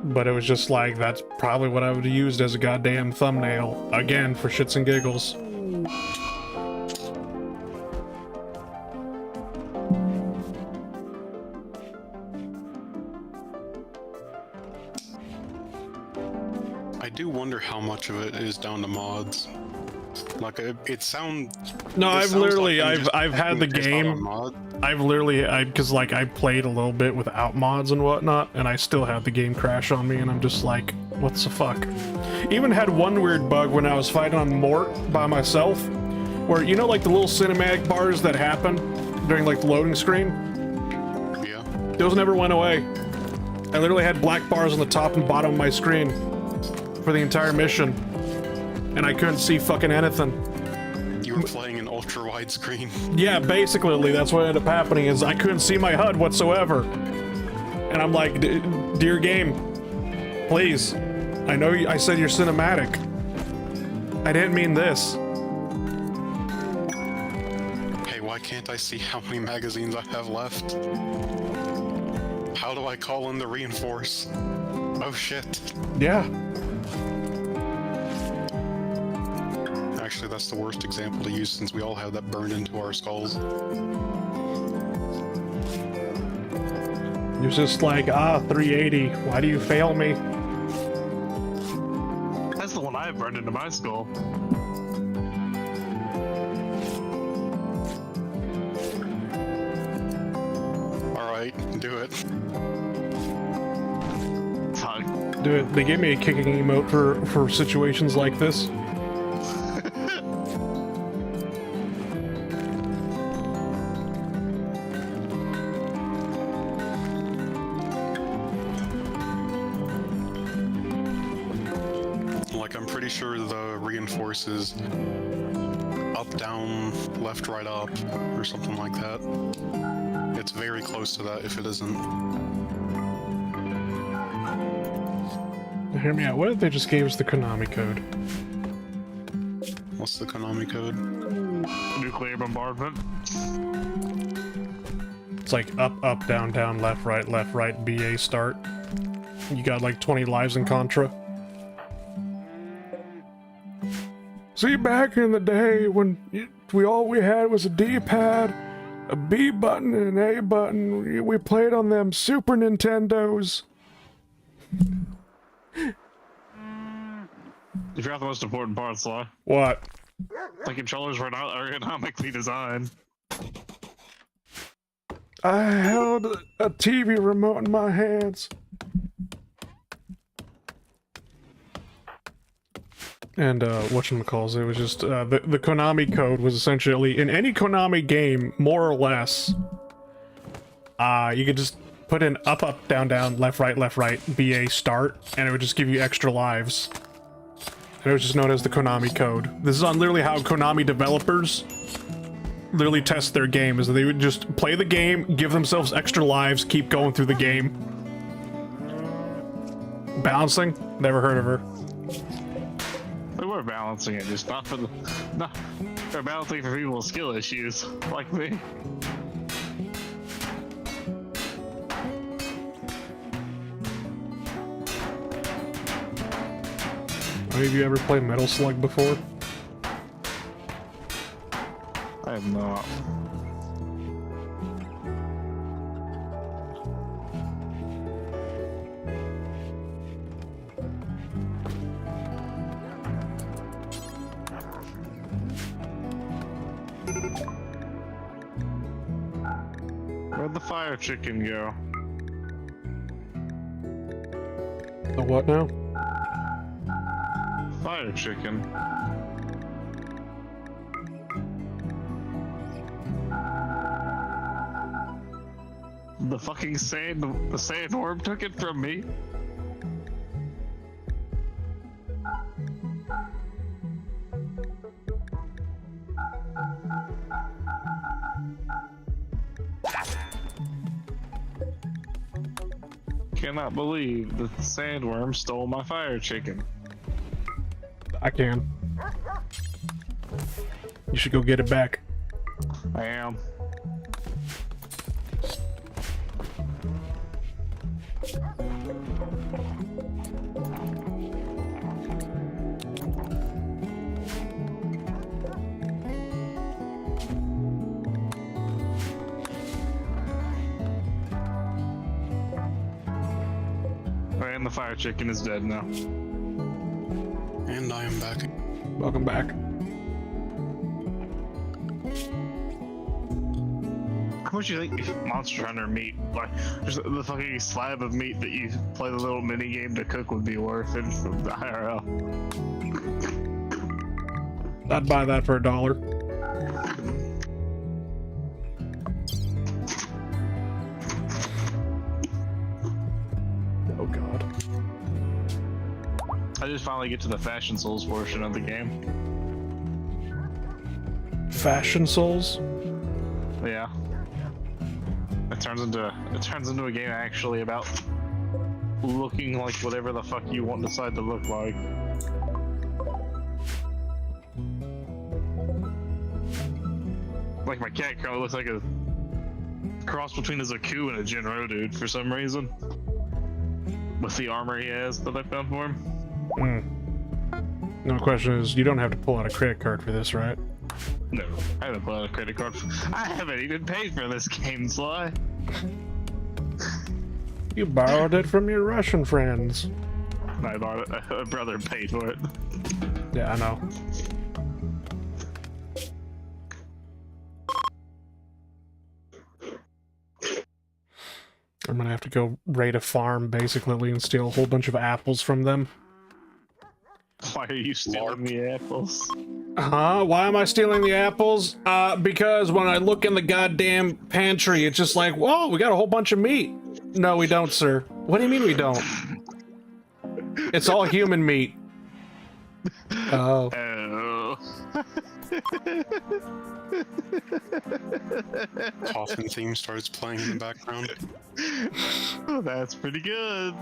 But it was just like, that's probably what I would have used as a goddamn thumbnail, again, for shits and giggles. I do wonder how much of it is down to mods. Like, it sounds... No, I've literally, like I've had the game, I've literally, because like I played a little bit without mods and whatnot, and I still had the game crash on me, and I'm just like, what the fuck? Even had one weird bug when I was fighting on Mort by myself, where, like the little cinematic bars that happen during like the loading screen? Yeah. Those never went away. I literally had black bars on the top and bottom of my screen for the entire mission, and I couldn't see fucking anything. You You were playing in ultra widescreen. Yeah, basically, that's what ended up happening is I couldn't see my HUD whatsoever. And I'm like, dear game, please. I know I said you're cinematic. I didn't mean this. Hey, why can't I see how many magazines I have left? How do I call in the reinforce? Oh shit. Yeah. Actually, that's the worst example to use since we all have that burned into our skulls. You're just like, 380. Why do you fail me? That's the one I have burned into my skull. Alright, do it. Fuck. Do it. They gave me a kicking emote for situations like this. Like, I'm pretty sure the reinforce is up, down, left, right, up, or something like that. It's very close to that if it isn't. Hear me out. What if they just gave us the Konami code? What's the Konami code? Nuclear bombardment. It's like up, down, down, left, right, BA start. You got like 20 lives in Contra. See, back in the day when all we had was a D-pad, a B button, and an A button. We played on them Super Nintendos. You forgot the most important part, Sly. What? The controllers were not ergonomically designed. I held a TV remote in my hands. And, whatchamacalls, it was just, the Konami code was essentially, in any Konami game, more or less, you could just put in up, down, down, left, right, BA start, and it would just give you extra lives. And it was just known as the Konami code. This is on literally how Konami developers literally test their game, is that they would just play the game, give themselves extra lives, keep going through the game. Balancing? Never heard of her. We were balancing it, just not for the... No, we're balancing for people with skill issues, like me. Have you ever played Metal Slug before? I have not. Where'd the fire chicken go? The what now? Fire chicken. The fucking sandworm took it from me. Cannot believe the sandworm stole my fire chicken. I can. You should go get it back. I am. And the fire chicken is dead now. And I am back. Welcome back. How much do you think Monster Hunter meat, like just the fucking slab of meat that you play the little mini game to cook, would be worth it from the IRL? I'd buy that for $1. Oh god. I just finally get to the Fashion Souls portion of the game. Fashion Souls. Yeah. It turns into a game actually about looking like whatever the fuck you want decide to look like. Like my cat currently looks like a cross between a Zaku and a Jinro dude for some reason. With the armor he has that I found for him. No, question is, you don't have to pull out a credit card for this, right? No, I haven't pulled out a credit card. I haven't even paid for this game, Sly. You borrowed it from your Russian friends. I bought it. My brother paid for it. Yeah, I know. I'm gonna have to go raid a farm, basically, and steal a whole bunch of apples from them. Why are you stealing the apples? Why am I stealing the apples? Because when I look in the goddamn pantry, it's just like, whoa, we got a whole bunch of meat. No, we don't, sir. What do you mean we don't? It's all human meat. Oh. Oh. Coffin theme starts playing in the background. Oh, that's pretty good.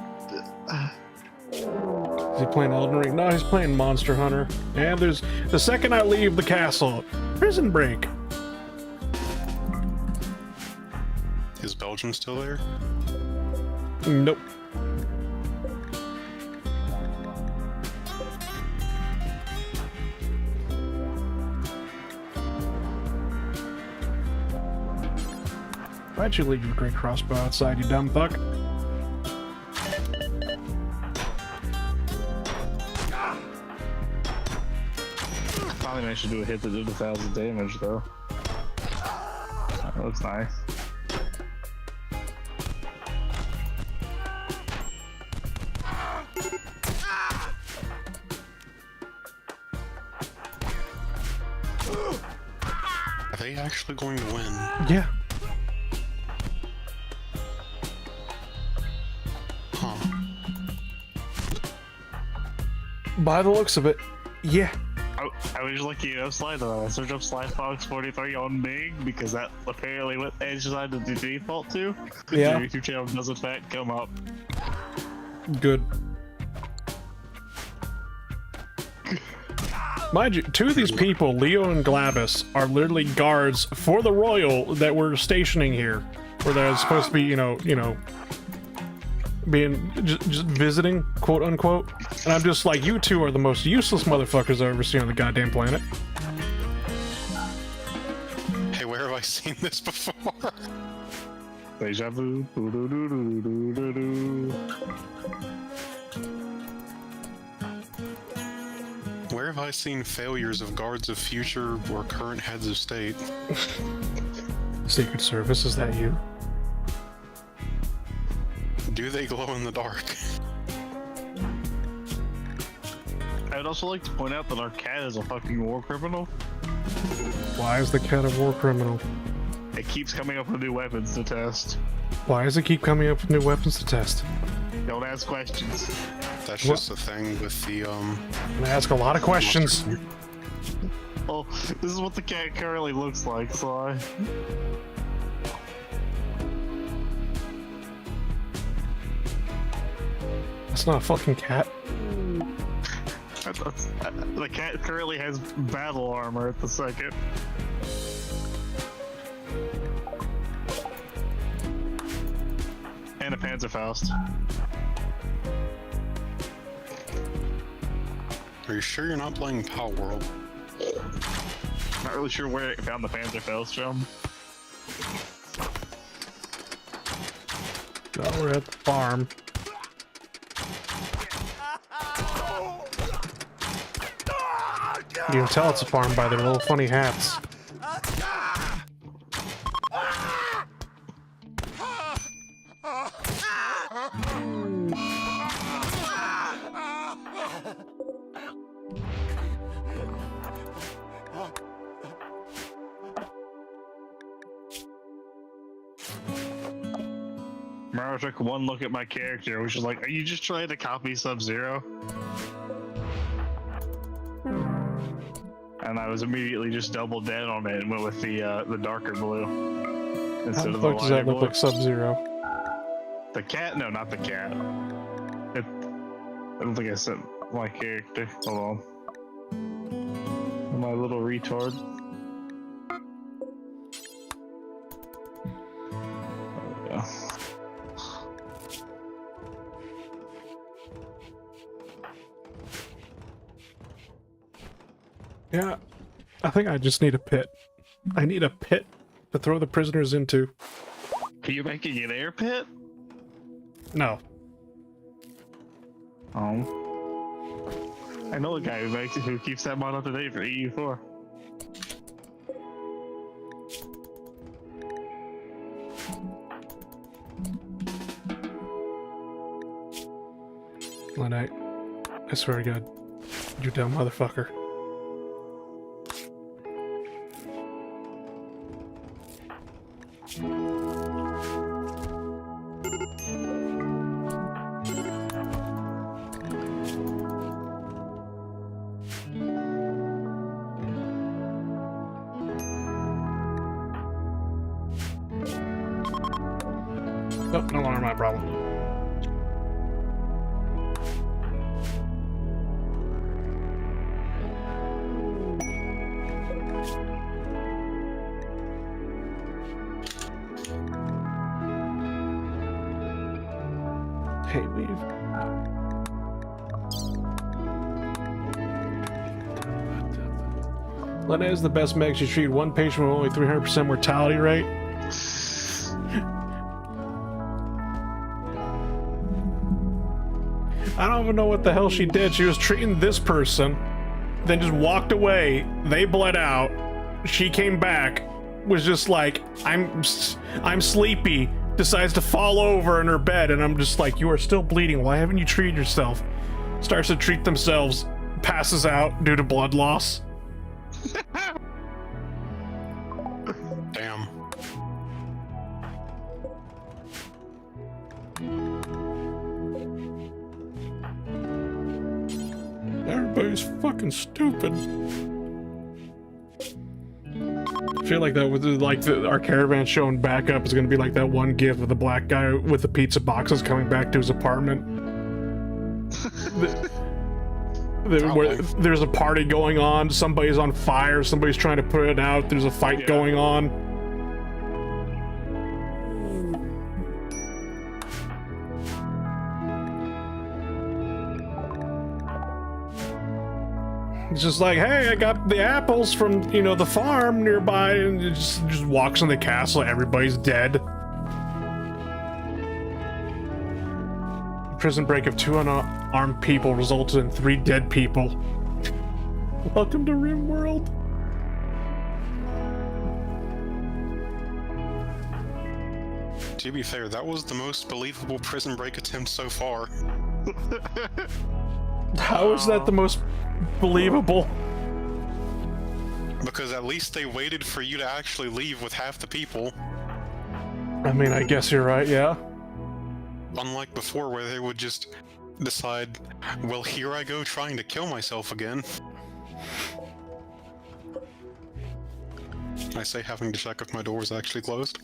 Is he playing Elden Ring? No, he's playing Monster Hunter. And there's the second I leave the castle, prison break. Is Belgium still there? Nope. Why'd you leave your great crossbow outside, you dumb fuck? Finally managed to do a hit that did 1,000 damage, though. That looks nice. Are they actually going to win? Yeah. Huh. By the looks of it, yeah. I was lucky enough, Slide, though. I searched up Slide Fox 43 on Bing because that's apparently what Edge decided to default to. Yeah. Your YouTube channel does in fact come up. Good. Mind you, two of these people, Leo and Glabus, are literally guards for the Royal that we're stationing here. Where they're supposed to be, you know, being just visiting, quote unquote. And I'm just like, you two are the most useless motherfuckers I've ever seen on the goddamn planet. Hey, where have I seen this before? Deja vu. Where have I seen failures of guards of future or current heads of state? Secret Service, is that you? Do they glow in the dark? I would also like to point out that our cat is a fucking war criminal. Why is the cat a war criminal? It keeps coming up with new weapons to test. Why does it keep coming up with new weapons to test? Don't ask questions. That's just a thing with the, I'm gonna ask a lot of questions. Well, this is what the cat currently looks like, Sly. That's not a fucking cat. The cat currently has battle armor at the second. And a Panzerfaust. Are you sure you're not playing Pow World? Not really sure where it found the Panzerfaust from. Oh, we're at the farm. You can tell it's a farm by their little funny hats. Mara took one look at my character, which was like, are you just trying to copy Sub-Zero? and I was immediately just double dead on it and went with the darker blue How instead the of the fuck does lighter that look blue. like Sub-Zero? The cat? No, not the cat. I don't think I set my character. Hold on. My little retard. Yeah. Yeah, I think I just need a pit. I need a pit to throw the prisoners into. Are you making an air pit? No. I know a guy who makes it, who keeps that mod up to date for EU4. Lenite, I swear to God, you dumb motherfucker. Nope, no longer my problem. Hey, we've... Lena is the best meg. She treated one patient with only 300% mortality rate. I don't even know what the hell she did. She was treating this person, then just walked away. They bled out. She came back, was just like, I'm sleepy. Decides to fall over in her bed, and I'm just like, you are still bleeding. Why haven't you treated yourself? Starts to treat themselves, passes out due to blood loss. Damn. Everybody's fucking stupid. I feel like that with our caravan showing back up is gonna be like that one gif of the black guy with the pizza boxes coming back to his apartment. Where there's a party going on, somebody's on fire, somebody's trying to put it out, there's a fight going on. It's just like, hey, I got the apples from, you know, the farm nearby, and it just walks in the castle, everybody's dead. Prison break of 2 unarmed people resulted in 3 dead people. Welcome to Rimworld. To be fair, that was the most believable prison break attempt so far. How is that the most believable? Because at least they waited for you to actually leave with half the people. I mean, I guess you're right, yeah. Unlike before, where they would just decide, well, here I go trying to kill myself again. I say having to check if my door was actually closed.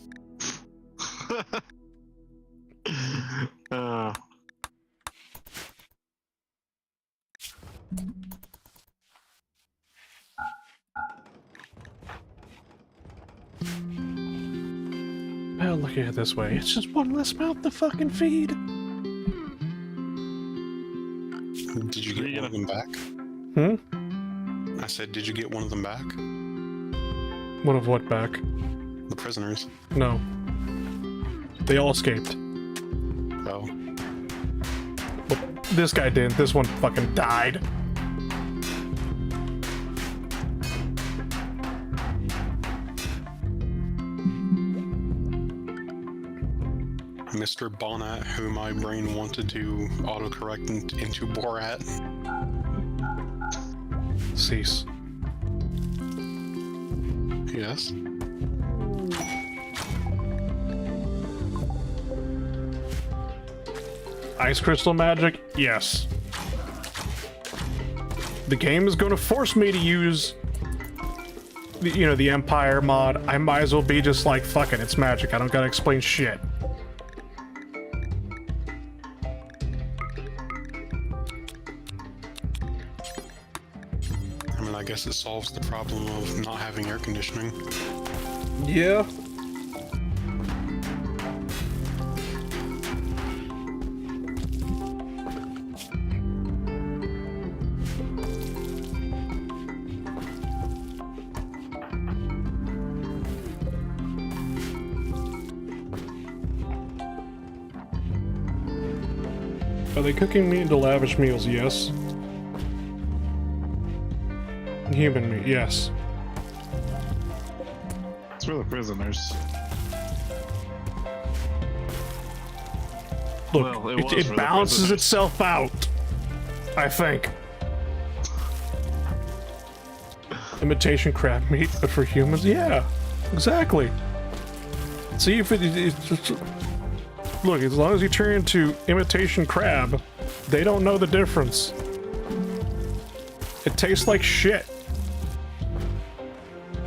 Well, look at it this way. It's just one less mouth to fucking feed. Did you get one of them back? Hmm? I said, did you get one of them back? One of what back? The prisoners. No. They all escaped. Oh. Well, this guy didn't. This one fucking died. Mr. Bonnet, who my brain wanted to autocorrect into Borat. Cease. Yes. Ice crystal magic? Yes. The game is going to force me to use the Empire mod, I might as well be just like, fuck it, it's magic. I don't gotta explain shit. I mean, I guess it solves the problem of not having air conditioning. Yeah. Are they cooking meat into lavish meals? Yes. Human meat, yes. It's for the prisoners. Look, Well, it was it for the balances prisoners. itself out, I think. Imitation crab meat, but for humans? Yeah, exactly. See if it's just... Look, as long as you turn into imitation crab, they don't know the difference. It tastes like shit.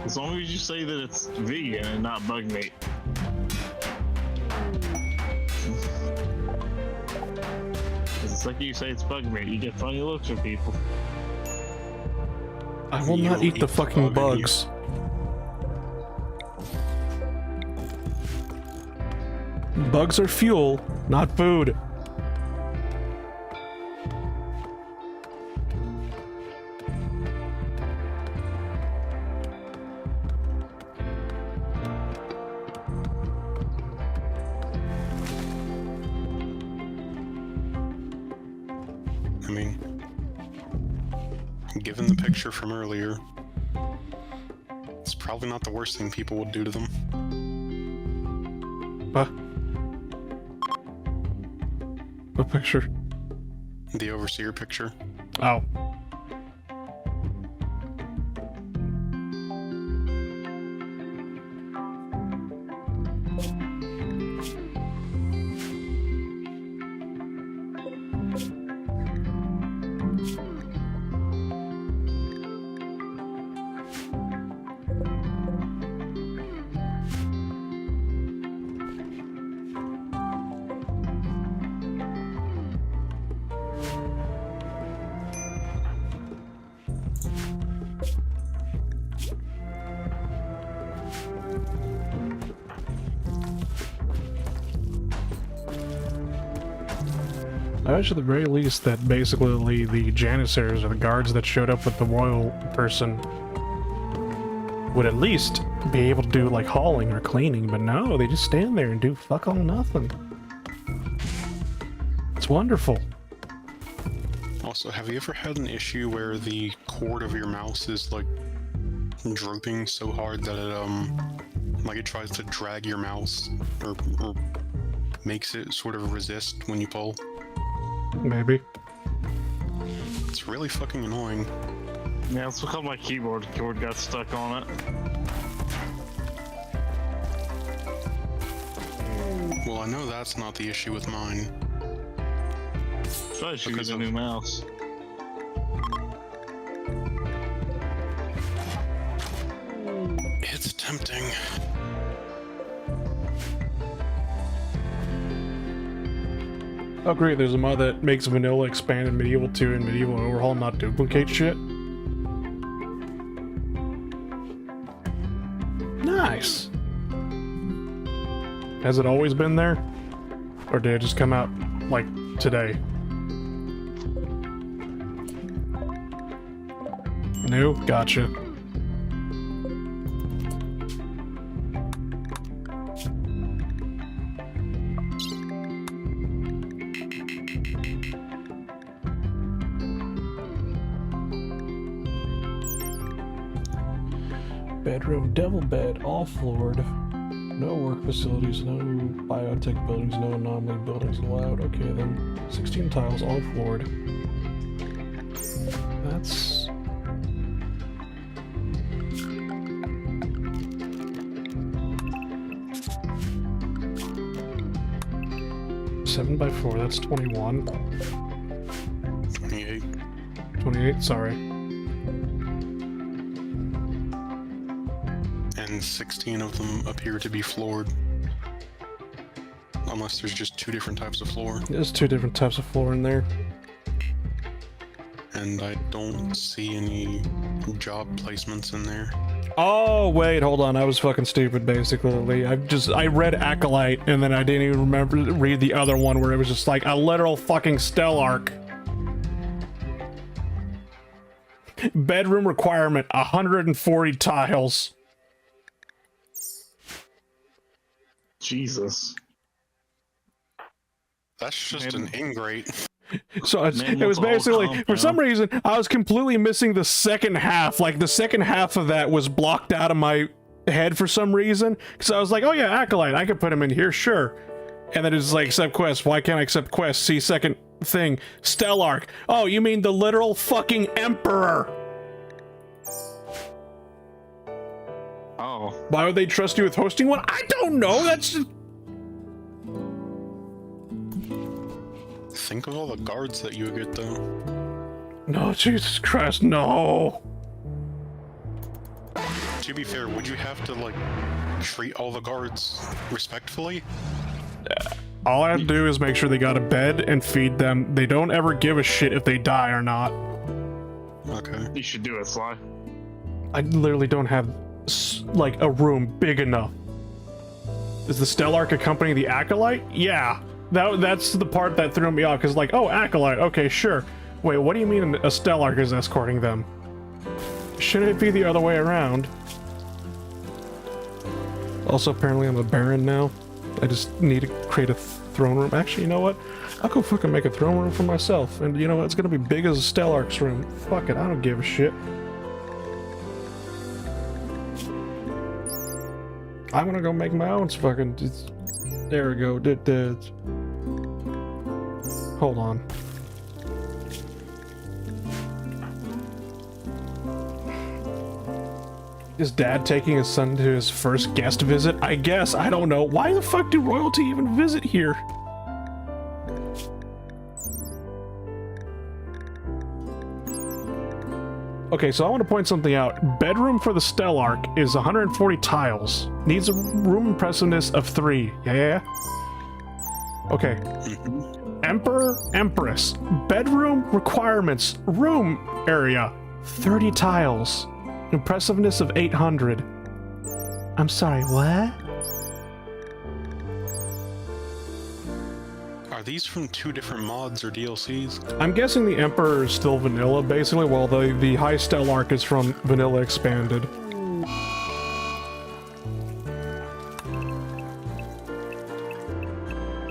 As long as you say that it's vegan and not bug meat. It's the second you say it's bug meat, you get funny looks from people. I will You not don't eat the eat the fucking bug in you. bugs. Bugs are fuel, not food. I mean, given the picture from earlier, it's probably not the worst thing people would do to them. Huh? What picture? The overseer picture. Oh. I wish at the very least that basically the janissaries or the guards that showed up with the royal person would at least be able to do like hauling or cleaning, but no, they just stand there and do fuck all nothing. It's wonderful. Also, have you ever had an issue where the cord of your mouse is like drooping so hard that it like it tries to drag your mouse or makes it sort of resist when you pull? Maybe. It's really fucking annoying. Yeah, that's because my keyboard cord got stuck on it. Well, I know that's not the issue with mine. I should Because use a of- new mouse. It's tempting. Oh great, there's a mod that makes vanilla expand in Medieval 2 and Medieval Overhaul not duplicate shit. Nice! Has it always been there? Or did it just come out, like, today? New? Gotcha. Bedroom, devil bed, all floored. No work facilities, no biotech buildings, no anomaly buildings allowed. Okay then, 16 tiles, all floored. That's... Seven by 4, that's 21. 28. 28, sorry. and 16 of them appear to be floored. Unless there's just 2 different types of floor. There's 2 different types of floor in there. And I don't see any job placements in there. Oh, wait, hold on. I was fucking stupid, basically. I read Acolyte, and then I didn't even remember to read the other one where it was just like a literal fucking Stellark. Bedroom requirement, 140 tiles. Jesus. That's just an ingrate. So it was basically, for some reason, I was completely missing the second half. Like, the second half of that was blocked out of my head for some reason. Because I was like, oh yeah, Acolyte, I could put him in here, sure. And then it's like, accept quest. Why can't I accept quest? See, second thing, Stellark. Oh, you mean the literal fucking Emperor? Oh. Why would they trust you with hosting one? I don't know, that's just... Think of all the guards that you would get, though. No, Jesus Christ, no. To be fair, would you have to, like, treat all the guards respectfully? All I have to do is make sure they got a bed and feed them. They don't ever give a shit if they die or not. Okay. You should do it, Sly. I literally don't have, like, a room big enough. Is the Stellark accompanying the Acolyte? Yeah. That's the part that threw me off, because like, oh, Acolyte, okay, sure. Wait, what do you mean a Stellark is escorting them? Shouldn't it be the other way around? Also, apparently I'm a Baron now. I just need to create a throne room. Actually, you know what? I'll go fucking make a throne room for myself. And you know what? It's gonna be big as a Stellark's room. Fuck it, I don't give a shit. I wanna go make my own fucking... There we go. Hold on. Is Dad taking his son to his first guest visit? I guess. I don't know. Why the fuck do royalty even visit here? Okay, so I want to point something out. Bedroom for the Stellark is 140 tiles. Needs a room impressiveness of 3. Yeah? Okay. Emperor, Empress. Bedroom requirements. Room area. 30 tiles. Impressiveness of 800. I'm sorry, what? Are these from 2 different mods or DLCs? I'm guessing the Emperor is still vanilla, basically, while the High Stellark is from vanilla expanded.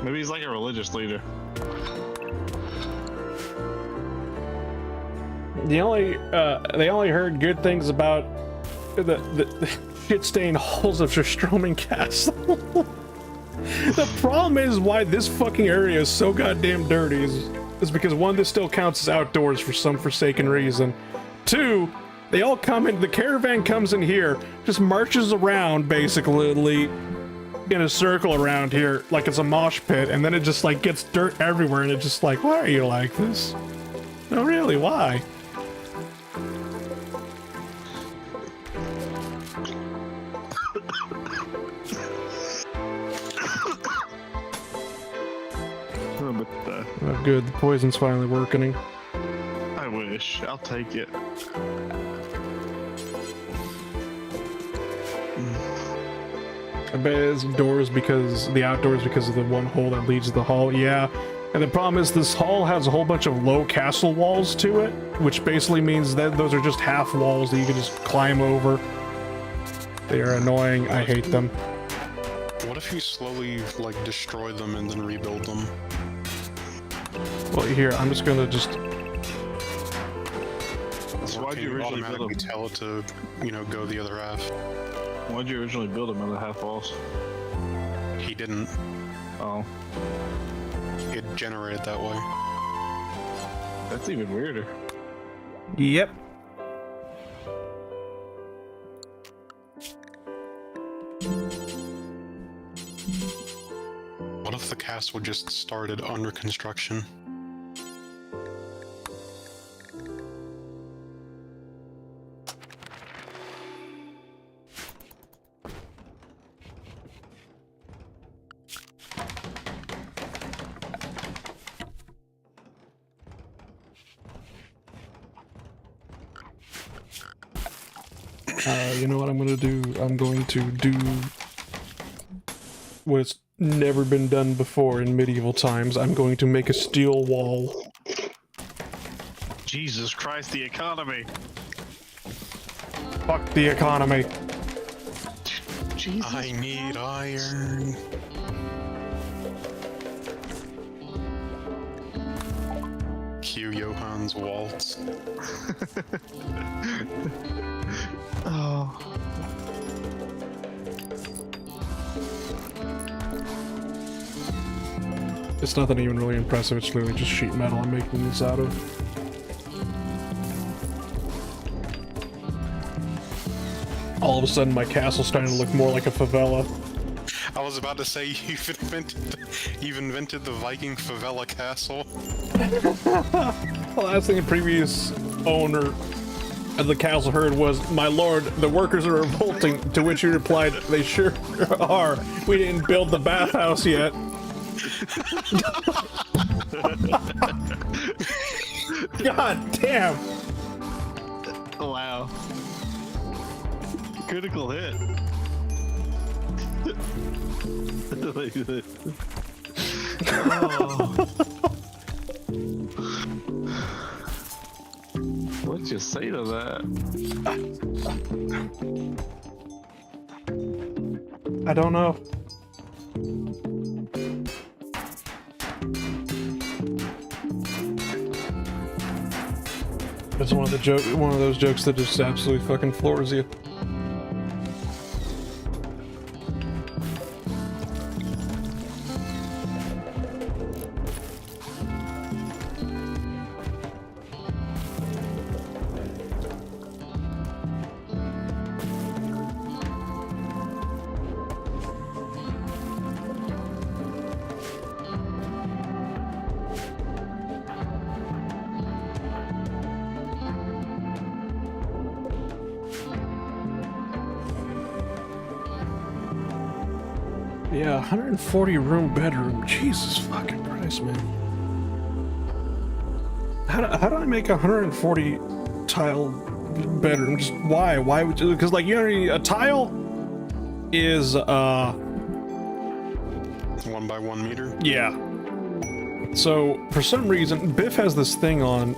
Maybe he's like a religious leader. They only heard good things about the shit-stained halls of Stroming Castle. The problem is why this fucking area is so goddamn dirty is because 1, this still counts as outdoors for some forsaken reason. 2, they all come in, the caravan comes in here, just marches around basically in a circle around here like it's a mosh pit, and then it just like gets dirt everywhere, and it's just like, why are you like this? No, really, why? Oh, good, the poison's finally working. I wish. I'll take it. I bet it's doors because the outdoors because of the one hole that leads to the hall. Yeah, and the problem is this hall has a whole bunch of low castle walls to it, which basically means that those are just half walls that you can just climb over. They are annoying. I hate them. What if you slowly, like, destroy them and then rebuild them? Well, here, I'm just gonna just... So why'd you originally build them? Tell it to, you know, go the other half. Why'd you originally build them in the half walls? He didn't. Oh. It generated that way. That's even weirder. Yep. What if the castle just started under construction? You know what I'm gonna do? I'm going to do what's never been done before in medieval times. I'm going to make a steel wall. Jesus Christ, the economy. Fuck the economy. Jesus. I need iron. Cue Johann's waltz. Oh. It's nothing even really impressive, it's literally just sheet metal I'm making this out of. All of a sudden my castle's starting to look more like a favela. I was about to say you've invented the Viking favela castle. The last thing the previous owner of the castle heard was, "My lord, the workers are revolting," to which he replied, "They sure are. We didn't build the bathhouse yet." God damn! Wow. Critical hit. Like this. Oh. What'd you say to that? I don't know. It's one of those jokes that just absolutely fucking floors you. Yeah, 140 room bedroom. Jesus fucking Christ, man. How do I make a 140 tile bedroom? Just why? Why would you? Because like you know, a tile is 1 by 1 meter. yeah. So for some reason, Biff has this thing on.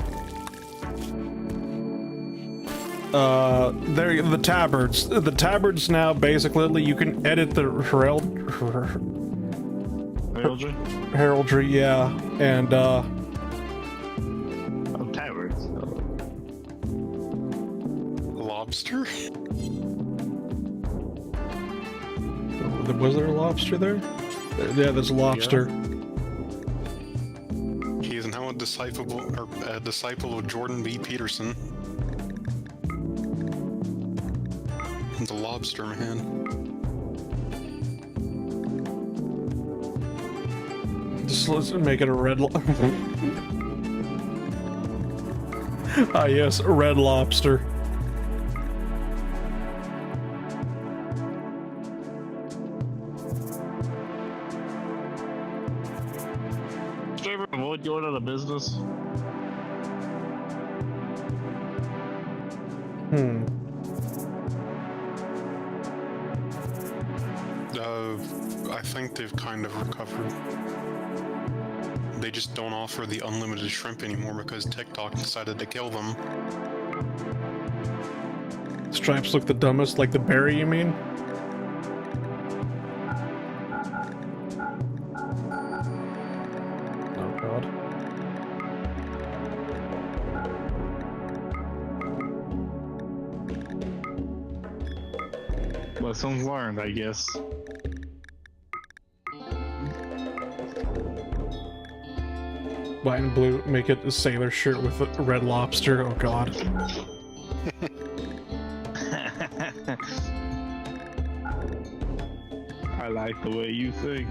The tabards. The tabards now basically you can edit the heraldry, yeah, and Oh, tabards. Lobster? was there a lobster there? Yeah, there's a lobster. He is now a disciple of Jordan B. Peterson. The lobster man. Just let's make it a red ah yes, a red lobster. Did you ever avoid going out of business? I think they've kind of recovered. They just don't offer the unlimited shrimp anymore because TikTok decided to kill them. Stripes look the dumbest, like the berry, you mean? Oh god. Lessons learned, I guess. White and blue, make it a sailor shirt with a red lobster. Oh god. I like the way you think.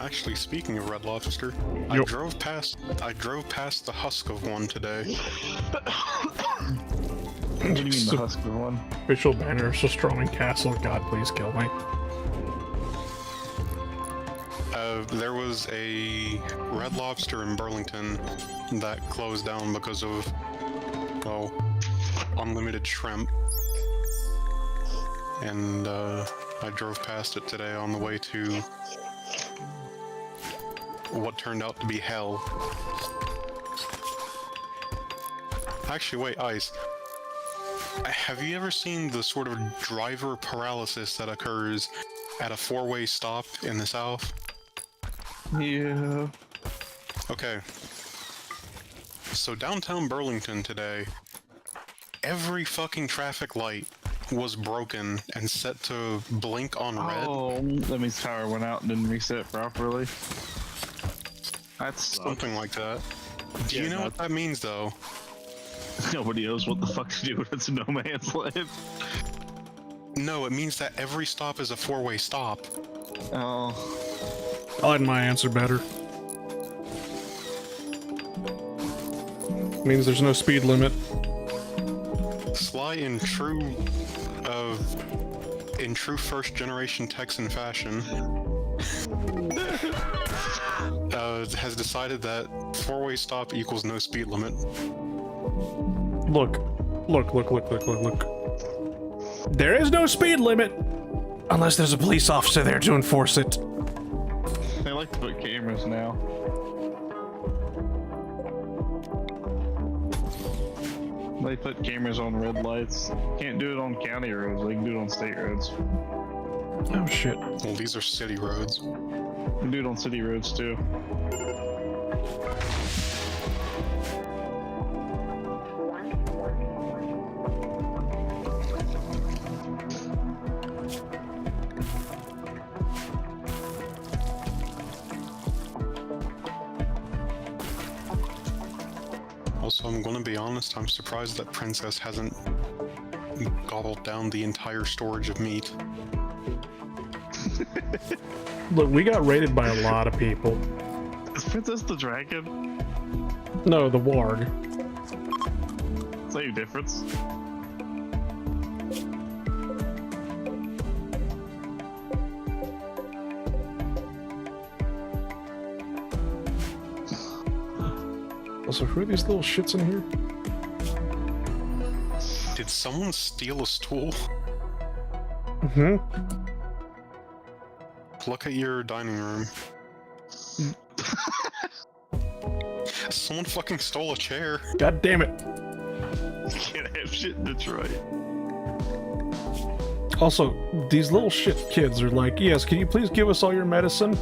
Actually, speaking of red lobster, I Yup. drove past the husk of one today. What do you mean the Husker one? Official banner, so storming castle. God, please kill me. There was a Red Lobster in Burlington that closed down because of, well, unlimited shrimp. And I drove past it today on the way to what turned out to be hell. Actually, wait, Ice. Have you ever seen the sort of driver paralysis that occurs at a four-way stop in the South? Yeah. Okay. So downtown Burlington today, every fucking traffic light was broken and set to blink on red. Oh, that means power went out and didn't reset properly. That's Something like that. Do Yeah, you know what that means, though? Nobody knows what the fuck to do when it's a no man's land. No, it means that every stop is a four-way stop. Oh. I like my answer better. Means there's no speed limit. Sly in true first-generation Texan fashion, has decided that four-way stop equals no speed limit. Look. There is no speed limit unless there's a police officer there to enforce it. They like to put cameras now. They put cameras on red lights. Can't do it on county roads. They can do it on state roads. Oh shit. Well, these are city roads. They can do it on city roads too. Also, I'm gonna be honest, I'm surprised that Princess hasn't gobbled down the entire storage of meat. Look, we got raided by a lot of people. Is Princess the dragon? No, the warg. Same difference. Also, who are these little shits in here? Did someone steal a stool? Mm-hmm. Look at your dining room. Someone fucking stole a chair. God damn it. Can't have shit in Detroit. Also, these little shit kids are like, yes, can you please give us all your medicine?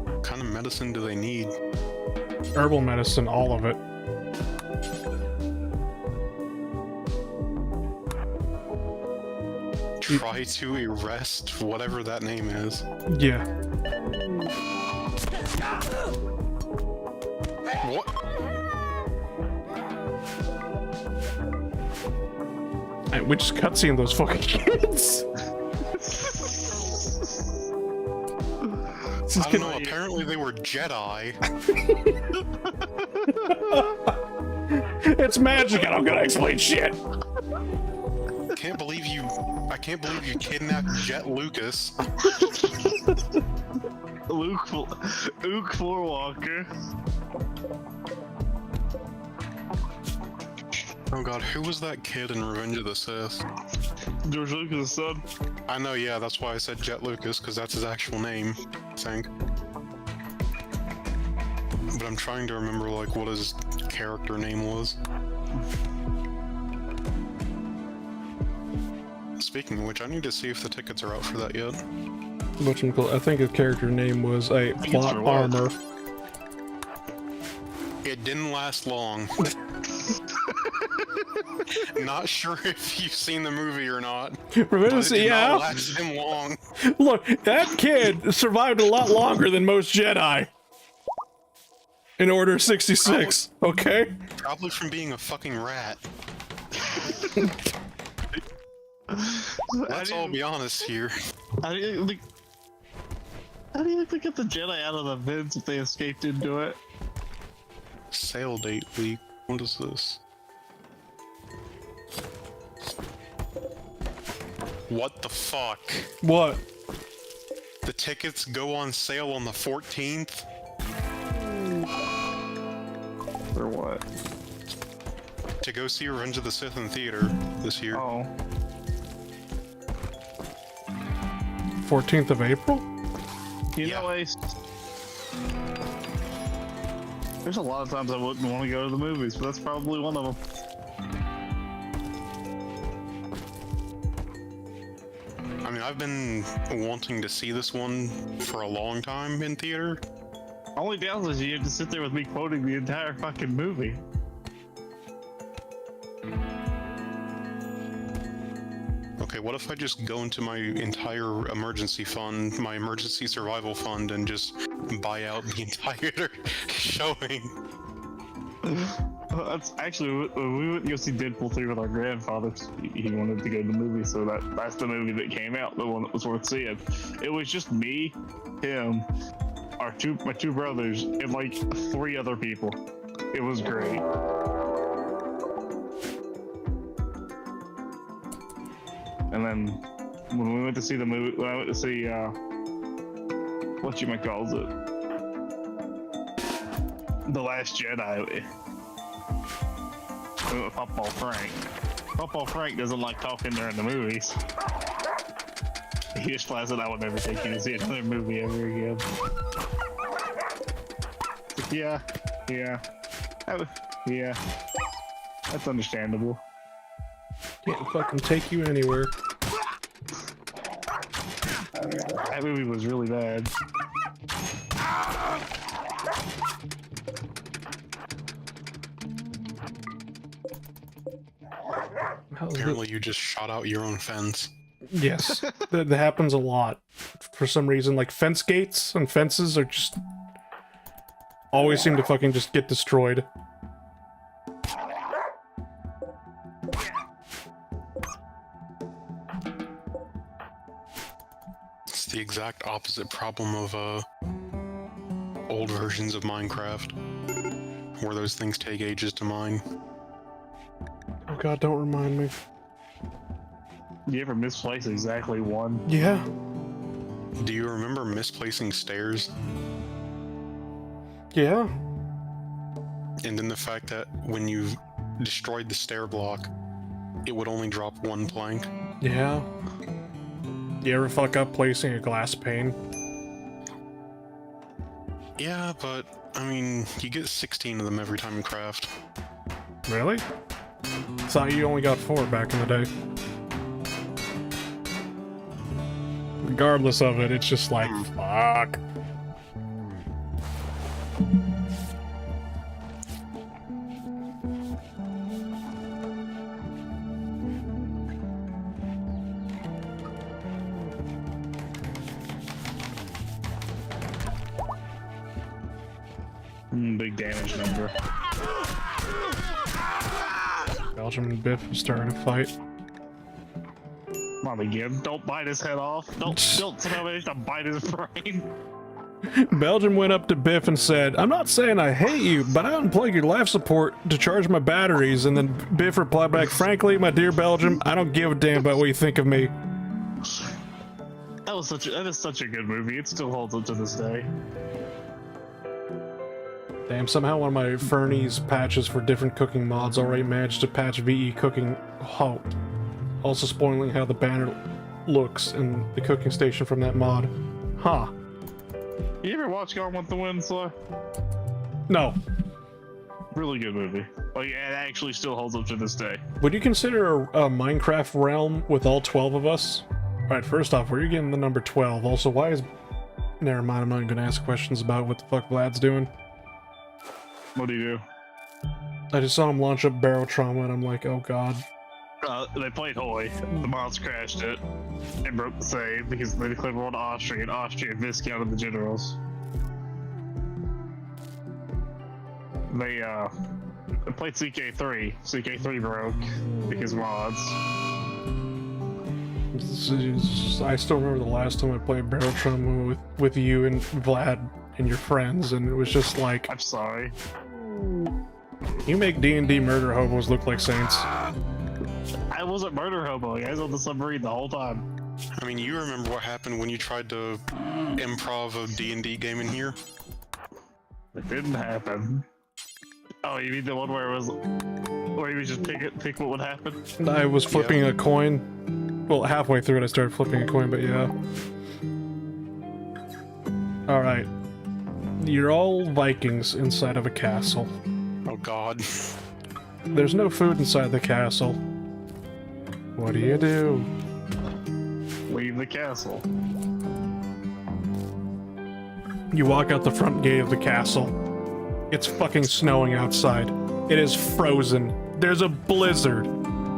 What kind of medicine do they need? Herbal medicine, all of it. Try to arrest whatever that name is. Yeah. What? And we just cutscene those fucking kids. I don't know, apparently they were Jedi. It's magic, and I'm gonna explain shit. I can't believe you kidnapped Jet Lucas. Luke Floorwalker. Oh god, who was that kid in Revenge of the Sith? George Lucas' son. I know, yeah, that's why I said Jet Lucas, because that's his actual name, I think. But I'm trying to remember, like, what his character name was. Speaking of which, I need to see if the tickets are out for that yet. I think his character name was a plot armor. It didn't last long. Not sure if you've seen the movie or not. Revenge of the It did yeah. not last him long. Look, that kid survived a lot longer than most Jedi. In Order 66, okay? Probably from being a fucking rat. Let's all be honest here. How do you think? How do you think they get the Jedi out of the vents if they escaped into it? Sale date week. What is this? What the fuck? What? The tickets go on sale on the 14th? For what? To go see Revenge of the Sith in theater this year. Oh. 14th of April? You Yeah. know, Ace, there's a lot of times I wouldn't want to go to the movies, but that's probably one of them. I mean, I've been wanting to see this one for a long time in theater. Only downside is you have to sit there with me quoting the entire fucking movie. Okay, what if I just go into my entire emergency fund, my emergency survival fund, and just buy out the entire showing? That's actually, when we went to go see Deadpool 3 with our grandfathers, he wanted to go to the movie, so that's the movie that came out, the one that was worth seeing. It was just me, him, my two brothers, and like 3 other people. It was great. And then when we went to see the movie, when I went to see whatchamacalls it, The Last Jedi, we went with Papa Frank. Papa Frank doesn't like talking during the movies. He just flies it. I would never take you to see another movie ever again. Yeah, that's understandable. Can't fucking take you anywhere. That movie was really bad. Apparently you just shot out your own fence. Yes, that happens a lot. For some reason, like fence gates and fences are just always seem to fucking just get destroyed. It's the exact opposite problem of old versions of Minecraft, where those things take ages to mine. Oh god, don't remind me. You ever misplace exactly one? Yeah. Do you remember misplacing stairs? Yeah. And then the fact that when you destroyed the stair block, it would only drop 1 plank? Yeah. You ever fuck up placing a glass pane? Yeah, but, I mean, you get 16 of them every time you craft. Really? Thought you only got 4 back in the day. Regardless of it, it's just like, fuck. Big damage number. Belgium and Biff are starting to fight. Not again. Don't bite his head off. Don't somehow manage to bite his brain. Belgium went up to Biff and said, "I'm not saying I hate you, but I unplugged your life support to charge my batteries." And then Biff replied back, "Frankly, my dear Belgium, I don't give a damn about what you think of me." That is such a good movie. It still holds up to this day. Damn, somehow one of my Fernie's patches for different cooking mods already managed to patch VE cooking. Oh, also spoiling how the banner looks and the cooking station from that mod. Huh. You ever watch Gone with the Wind, Slow? No. Really good movie. Like, it actually still holds up to this day. Would you consider a Minecraft realm with all 12 of us? Alright, first off, where are you getting the number 12? Also, why is... Never mind, I'm not even gonna ask questions about what the fuck Vlad's doing. What do you do? I just saw him launch up Barrel Trauma and I'm like, oh god. They played Hoy. The mods crashed it and broke the save because they declared war to Austria, and Austria discounted the generals. They played CK3. CK3 broke because mods. I still remember the last time I played Barrel Trauma with you and Vlad and your friends, and it was just like, I'm sorry. you make D&D murder hobos look like saints. I wasn't murder hobo. I was on the submarine the whole time. I mean, you remember what happened when you tried to improv a D&D game in here? It didn't happen. Oh, you mean the one where you would just pick what would happen? I was flipping a coin. Well, halfway through it, I started flipping a coin, but yeah. Alright. You're all Vikings inside of a castle. Oh god. There's no food inside the castle. What do you do? Leave the castle. You walk out the front gate of the castle. It's fucking snowing outside. It is frozen. There's a blizzard.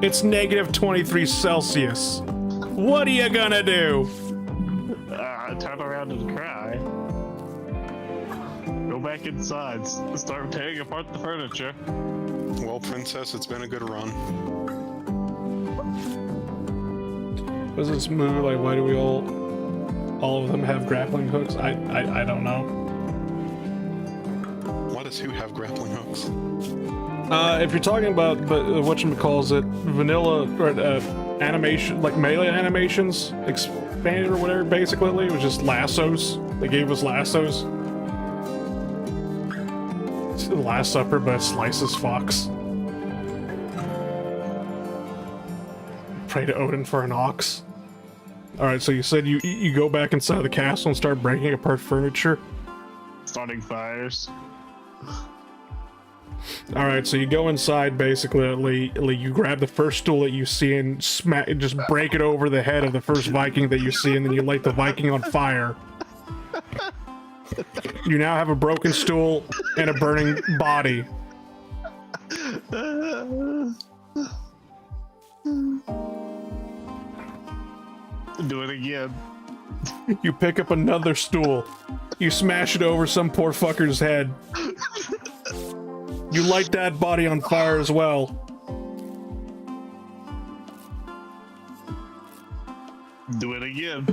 It's negative 23 Celsius. What are you gonna do? Turn around and cry. Go back inside. Start tearing apart the furniture. Well, princess, it's been a good run. Was this movie like, why do we all of them have grappling hooks? I don't know. Why does who have grappling hooks? If you're talking about whatchamacallit, vanilla or animation, like melee animations, expanded or whatever, basically, it was just lassos. They gave us lassos. It's the Last Supper, but slices fox. Pray to Odin for an ox. Alright, so you said you go back inside the castle and start breaking apart furniture? Starting fires. Alright, so you go inside, basically, you grab the first stool that you see and just break it over the head of the first Viking that you see, and then you light the Viking on fire. You now have a broken stool and a burning body. Do it again. You pick up another stool. You smash it over some poor fucker's head. You light that body on fire as well. Do it again.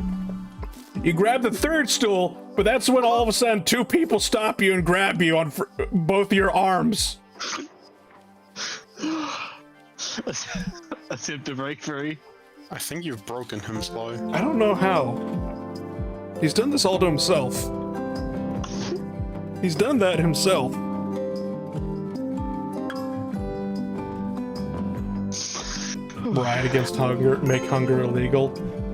You grab the third stool, but that's when all of a sudden two people stop you and grab you on both your arms. Attempt to break free. I think you've broken him, Sly. I don't know how. He's done this all to himself. He's done that himself. Riot against hunger, make hunger illegal.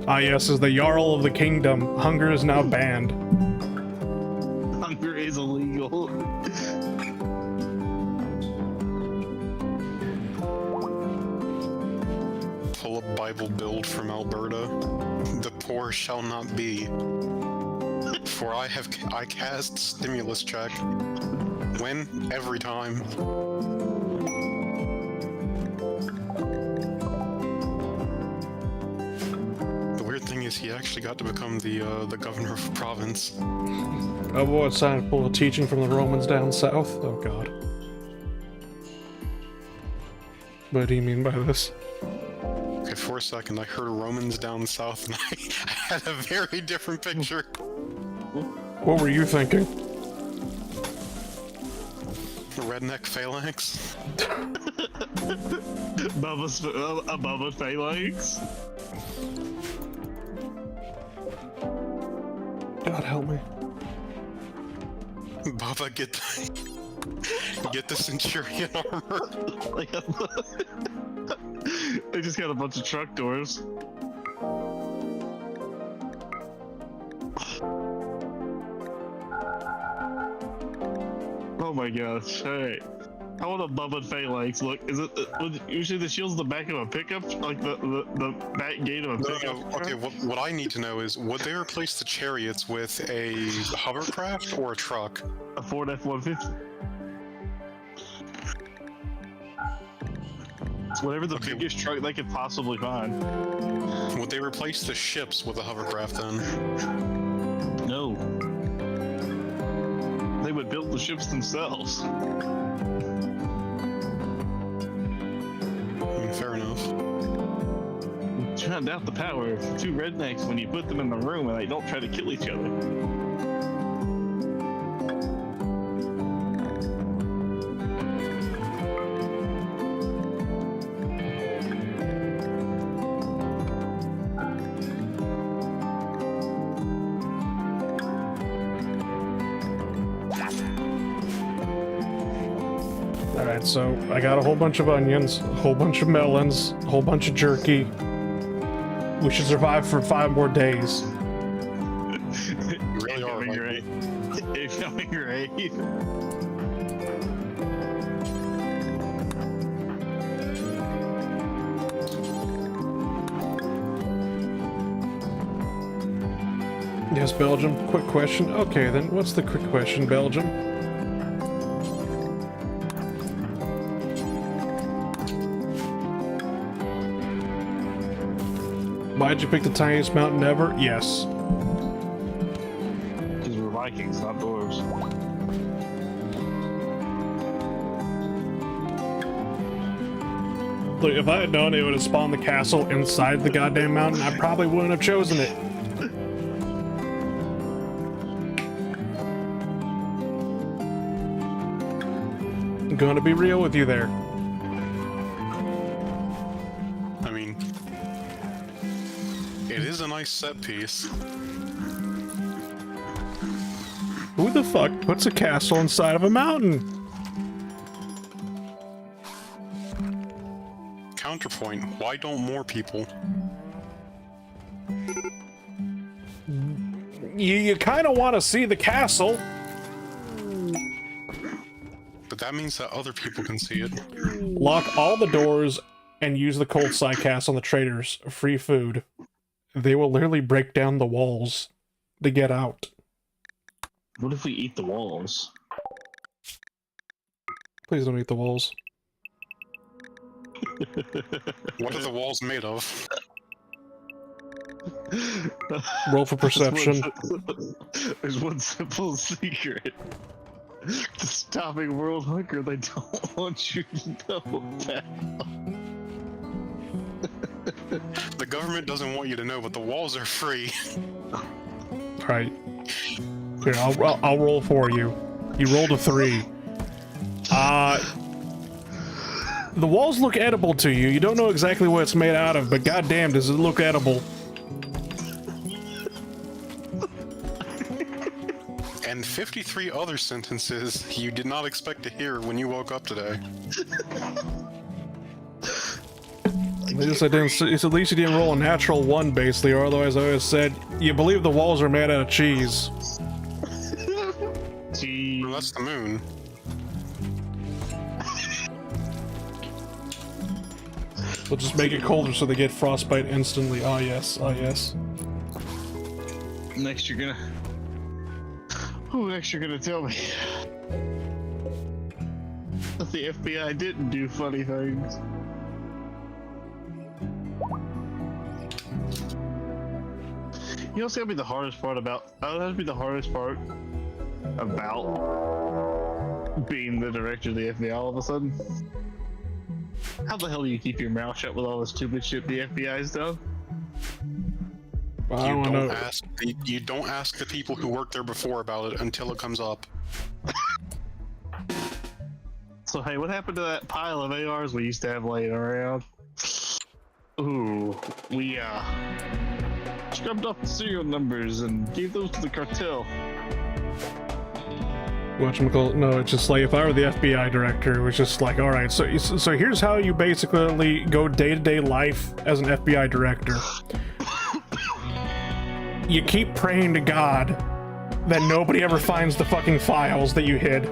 Ah yes, as the Jarl of the kingdom, hunger is now banned. Hunger is illegal. Pull a Bible build from Alberta. The poor shall not be. For I cast stimulus check. When? Every time. The weird thing is he actually got to become the governor of a province. Oh boy, it's time to pull a teaching from the Romans down south. Oh god. What do you mean by this? Okay, for a second I heard Romans down south and I had a very different picture. What were you thinking? Redneck phalanx? Bubba phalanx? God help me. Bubba, get the Centurion armor. They just got a bunch of truck doors. Oh my gosh! All right, how would a Bubba phalanx look? Is it usually the shield's the back of a pickup, like the back gate of a pickup? No, okay, what I need to know is, would they replace the chariots with a hovercraft or a truck? A Ford F-150. It's whatever the biggest truck they could possibly find. Would they replace the ships with a hovercraft then? No. They would build the ships themselves. I mean, fair enough. drowned out the power of two rednecks when you put them in the room and they don't try to kill each other. Alright, so I got a whole bunch of onions, a whole bunch of melons, a whole bunch of jerky. We should survive for 5 more days. You really are. Incoming raid. Yes, Belgium. Quick question. Okay, then what's the quick question, Belgium? Why'd you pick the tiniest mountain ever? Yes. Because we're Vikings, not dwarves. Look, if I had known it would have spawned the castle inside the goddamn mountain, I probably wouldn't have chosen it. I'm gonna be real with you there. I mean, it is a nice set piece. Who the fuck puts a castle inside of a mountain? Counterpoint, why don't more people? You kind of want to see the castle. But that means that other people can see it. Lock all the doors and use the cold side cast on the traders. Free food. They will literally break down the walls to get out. What if we eat the walls? Please don't eat the walls. What are the walls made of? Roll for perception. There's one simple secret. To stopping world hunger, they don't want you to know that. The government doesn't want you to know, but the walls are free. Right. Here, I'll roll for you. You rolled a 3. The walls look edible to you. You don't know exactly what it's made out of, but goddamn, does it look edible. And 53 other sentences you did not expect to hear when you woke up today. At least at least you didn't roll a natural 1, basically, or otherwise I always said, you believe the walls are made out of cheese. Well, that's the moon. We'll just make it colder so they get frostbite instantly. Ah yes, ah yes. Next you're gonna... Who next you're gonna tell me that the FBI didn't do funny things? You know what's gonna be the hardest part about... that'd be the hardest part about being the director of the FBI all of a sudden. How the hell do you keep your mouth shut with all the stupid shit the FBI's done? Well, I don't know. You don't ask the people who worked there before about it until it comes up. So hey, what happened to that pile of ARs we used to have laying around? Ooh, we scrubbed off the serial numbers and gave those to the cartel. Whatchamacallit? No, it's just like if I were the FBI director, it was just like, all right, so here's how you basically go day-to-day life as an FBI director. You keep praying to God that nobody ever finds the fucking files that you hid.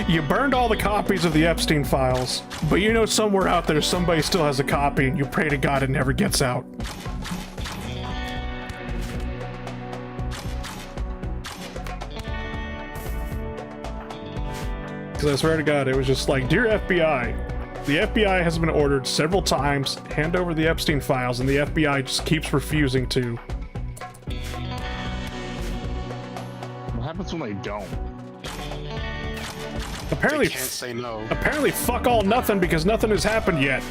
You burned all the copies of the Epstein files, but you know somewhere out there somebody still has a copy and you pray to God it never gets out. Because I swear to God, it was just like, dear FBI, the FBI has been ordered several times, hand over the Epstein files, and the FBI just keeps refusing to. What happens when they don't? Apparently, They can't say no. apparently fuck all nothing because nothing has happened yet.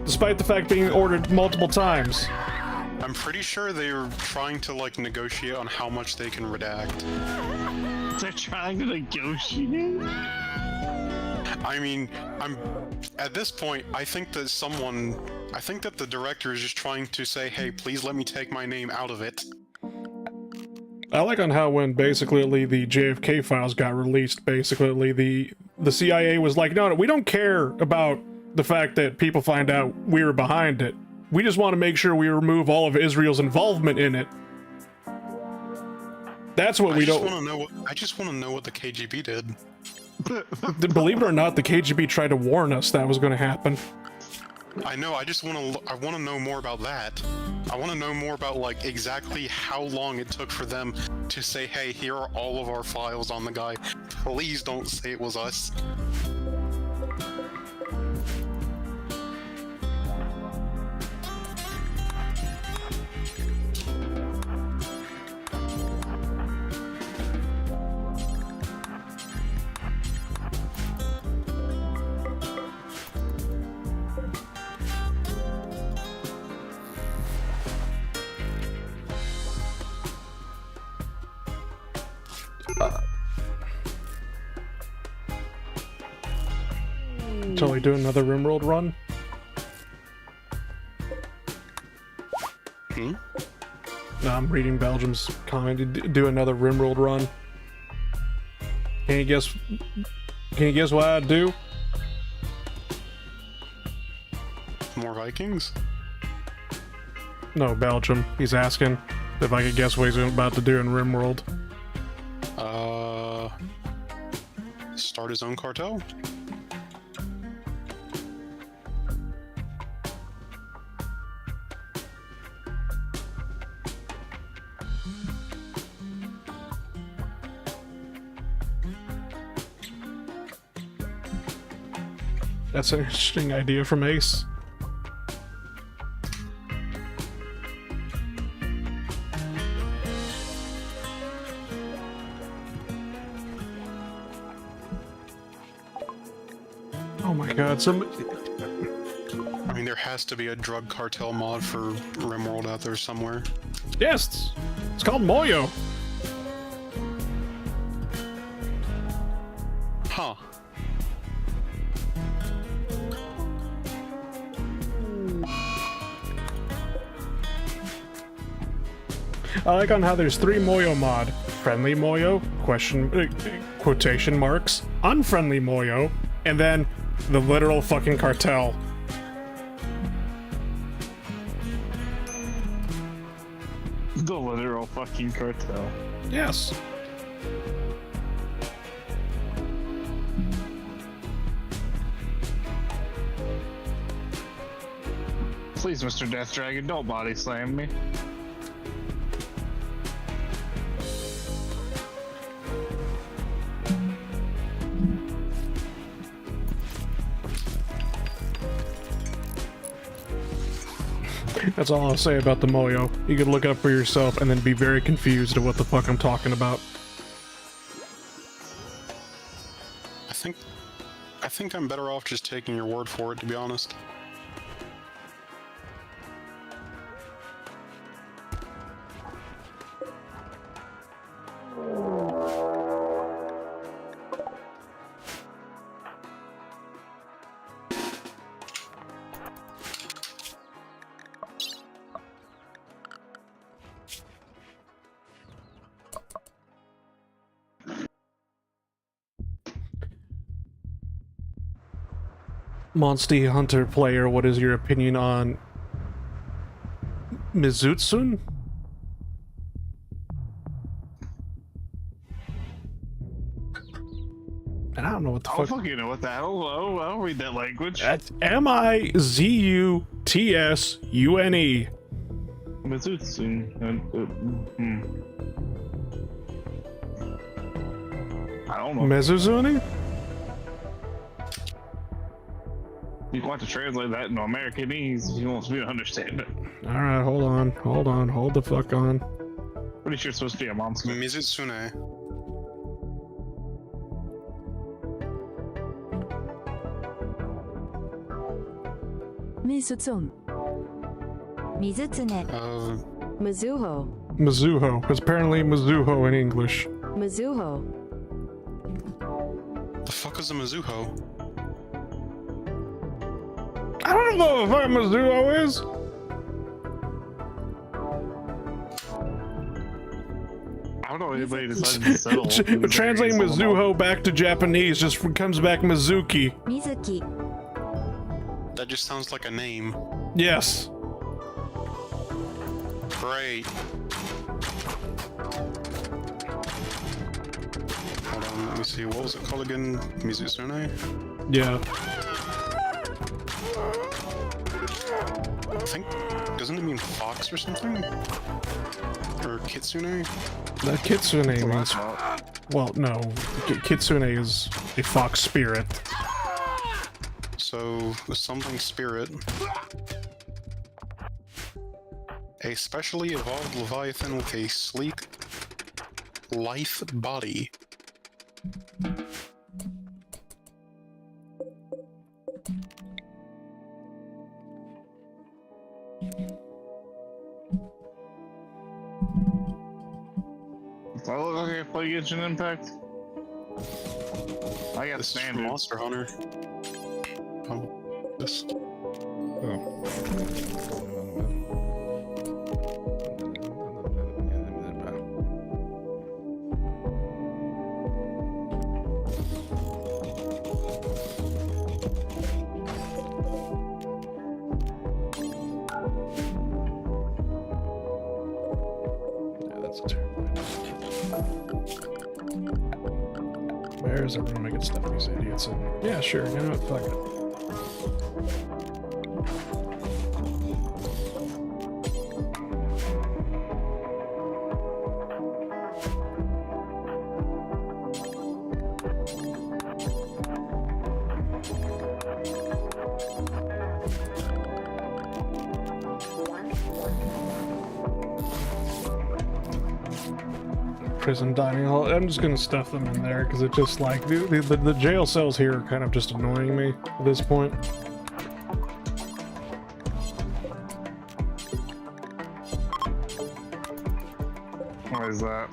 despite the fact being ordered multiple times. I'm pretty sure they were trying to like negotiate on how much they can redact. They're trying to negotiate. I mean, at this point, I think that the director is just trying to say, hey, please let me take my name out of it. I like on how when basically the JFK files got released, basically the CIA was like, no, we don't care about the fact that people find out we were behind it. We just want to make sure we remove all of Israel's involvement in it. That's what we don't. I just want to know what the KGB did. Believe it or not, the KGB tried to warn us that was going to happen. I know. I want to know more about that. I want to know more about like exactly how long it took for them to say, "Hey, here are all of our files on the guy. Please don't say it was us." Shall we do another Rimworld run? No, I'm reading Belgium's comment. Do another Rimworld run. Can you guess what I'd do? More Vikings? No, Belgium. He's asking if I could guess what he's about to do in Rimworld. Start his own cartel? That's an interesting idea from Ace. Oh my god, I mean, there has to be a drug cartel mod for Rimworld out there somewhere. Yes! It's called Moyo! Huh. I like on how there's 3 Moyo mod. Friendly Moyo, quotation marks, unfriendly Moyo, and then the literal fucking cartel. The literal fucking cartel. Yes. Please, Mr. Death Dragon, don't body slam me. That's all I'll say about the Moyo. You can look it up for yourself and then be very confused at what the fuck I'm talking about. I think I'm better off just taking your word for it, to be honest. Monster Hunter player, what is your opinion on Mizutsun? And I don't know what the I fuck. don't fucking know what the hell. I'll read that language. That's Mizutsun. Mizutsun. I don't know. Mezuzuni? You want to translate that into Americanese if you want me to understand it. Alright, hold the fuck on. Pretty sure it's supposed to be a monster. Mizitsune. 미수촌 미즈츠네. Mizuho Mizuho. It's apparently Mizuho in English. Mizuho The fuck is a Mizuho? I don't know if what Mizuho is. I don't know anybody decided to settle. Translating Mizuho back to Japanese just comes back Mizuki. Mizuki. That just sounds like a name. Yes. Great. Hold on, let me see. What was it called again? Mizusune? Yeah. I think. Doesn't it mean fox or something? Or kitsune? That kitsune means. Well, no. Kitsune is a fox spirit. So, something spirit. A specially evolved leviathan with a sleek, lithe body. Do I look like I play Genshin Impact? I got This is from standard. Monster Hunter. Oh, this. Yeah, that's a terrible idea. Where's the room I can stuff these idiots in? Yeah, sure. You know what? Fuck it. Prison dining hall. I'm just gonna stuff them in there because it's just like the jail cells here are kind of just annoying me at this point. Why is that?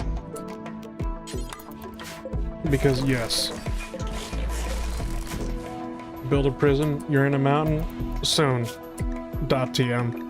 Because yes, build a prison. You're in a mountain. Soon. .tm.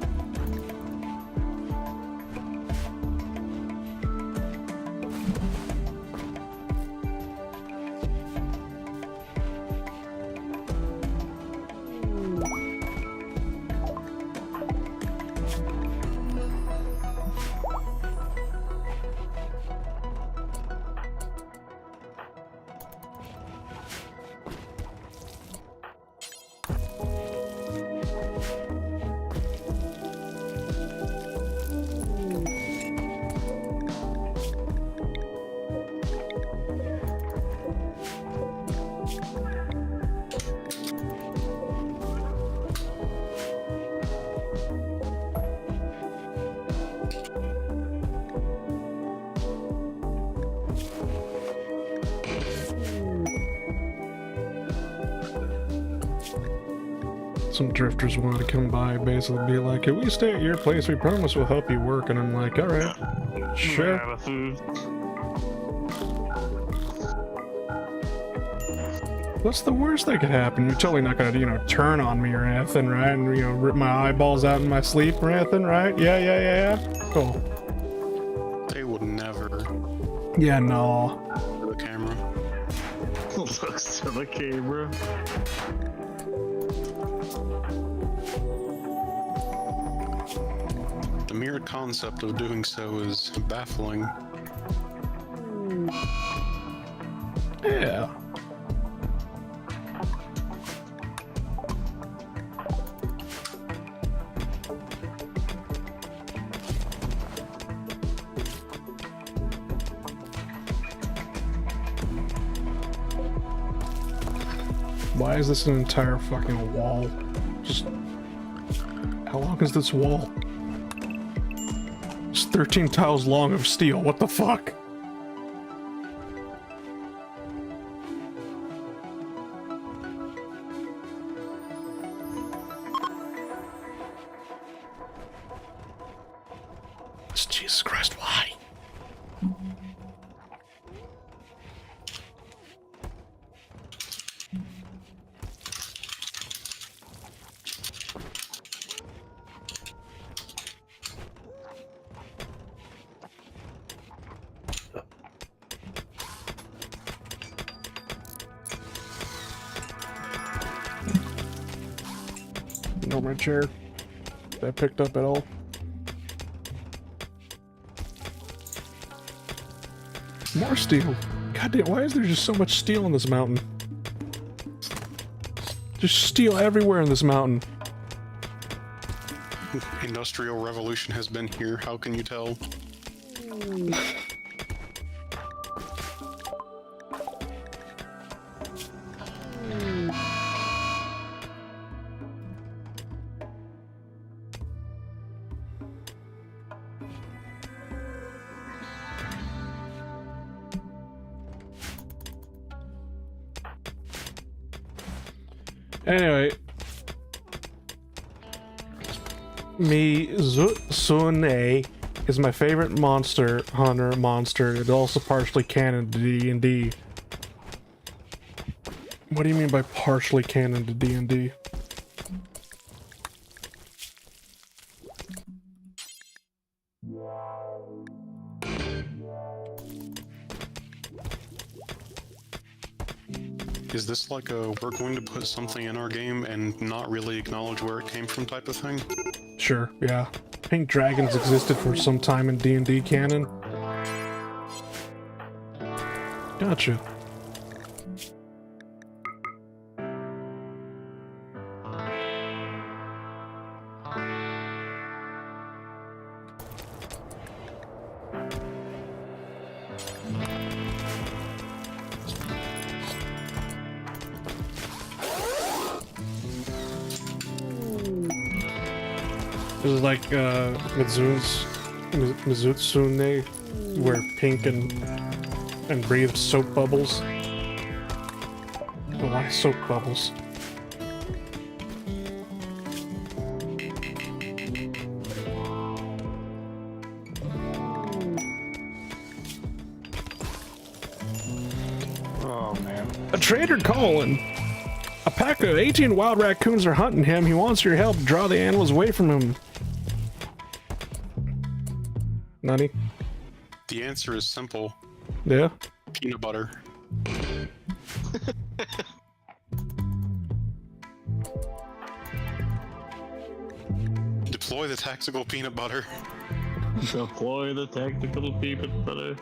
Some drifters wanted to come by, basically be like, "If we stay at your place, we promise we'll help you work." And I'm like, "All right, sure." Out of food. What's the worst that could happen? You're totally not gonna, turn on me or anything, right? And rip my eyeballs out in my sleep or anything, right? Yeah. Cool. They would never. Yeah, no. To the camera. Looks to the camera. The mere concept of doing so is baffling. Yeah. Why is this an entire fucking wall? Just... How long is this wall? It's 13 tiles long of steel, what the fuck? Jesus Christ, why? No, my chair. That picked up at all? More steel. God damn, why is there just so much steel in this mountain? There's steel everywhere in this mountain. Industrial revolution has been here. How can you tell? Anyway, Mizune is my favorite monster hunter monster. It's also partially canon to D&D. What do you mean by partially canon to D&D? Is this like a we're going to put something in our game and not really acknowledge where it came from type of thing? Sure, yeah. I think dragons existed for some time in D&D canon. Gotcha. This is like Mizutsune, where pink and breathed soap bubbles. Oh, why soap bubbles? Oh man. A trader calling! A pack of 18 wild raccoons are hunting him. He wants your help to draw the animals away from him. Nani? The answer is simple. Yeah? Peanut butter. Deploy the tactical peanut butter. Deploy the tactical peanut butter.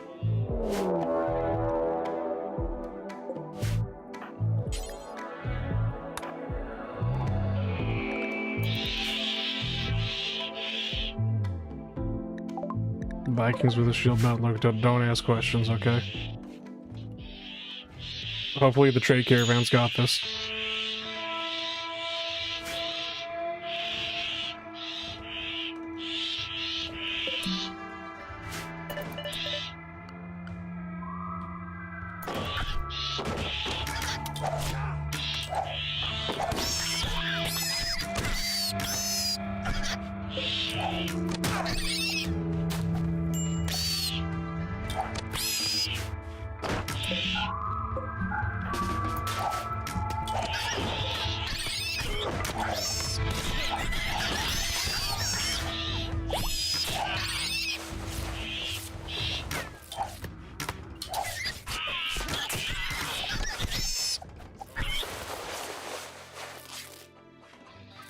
Vikings with a shield belt. Look, don't ask questions, okay? Hopefully the trade caravan's got this.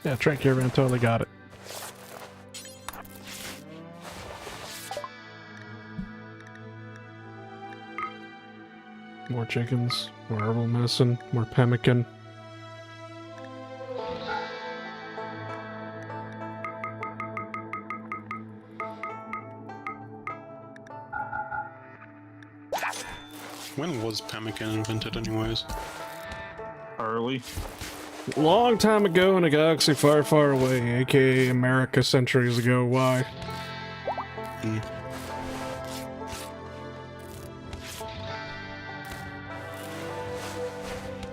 Yeah, trade caravan totally got it. More chickens, more herbal medicine, more pemmican. When was pemmican invented anyways? Early. Long time ago in a galaxy far, far away, aka America centuries ago. Why?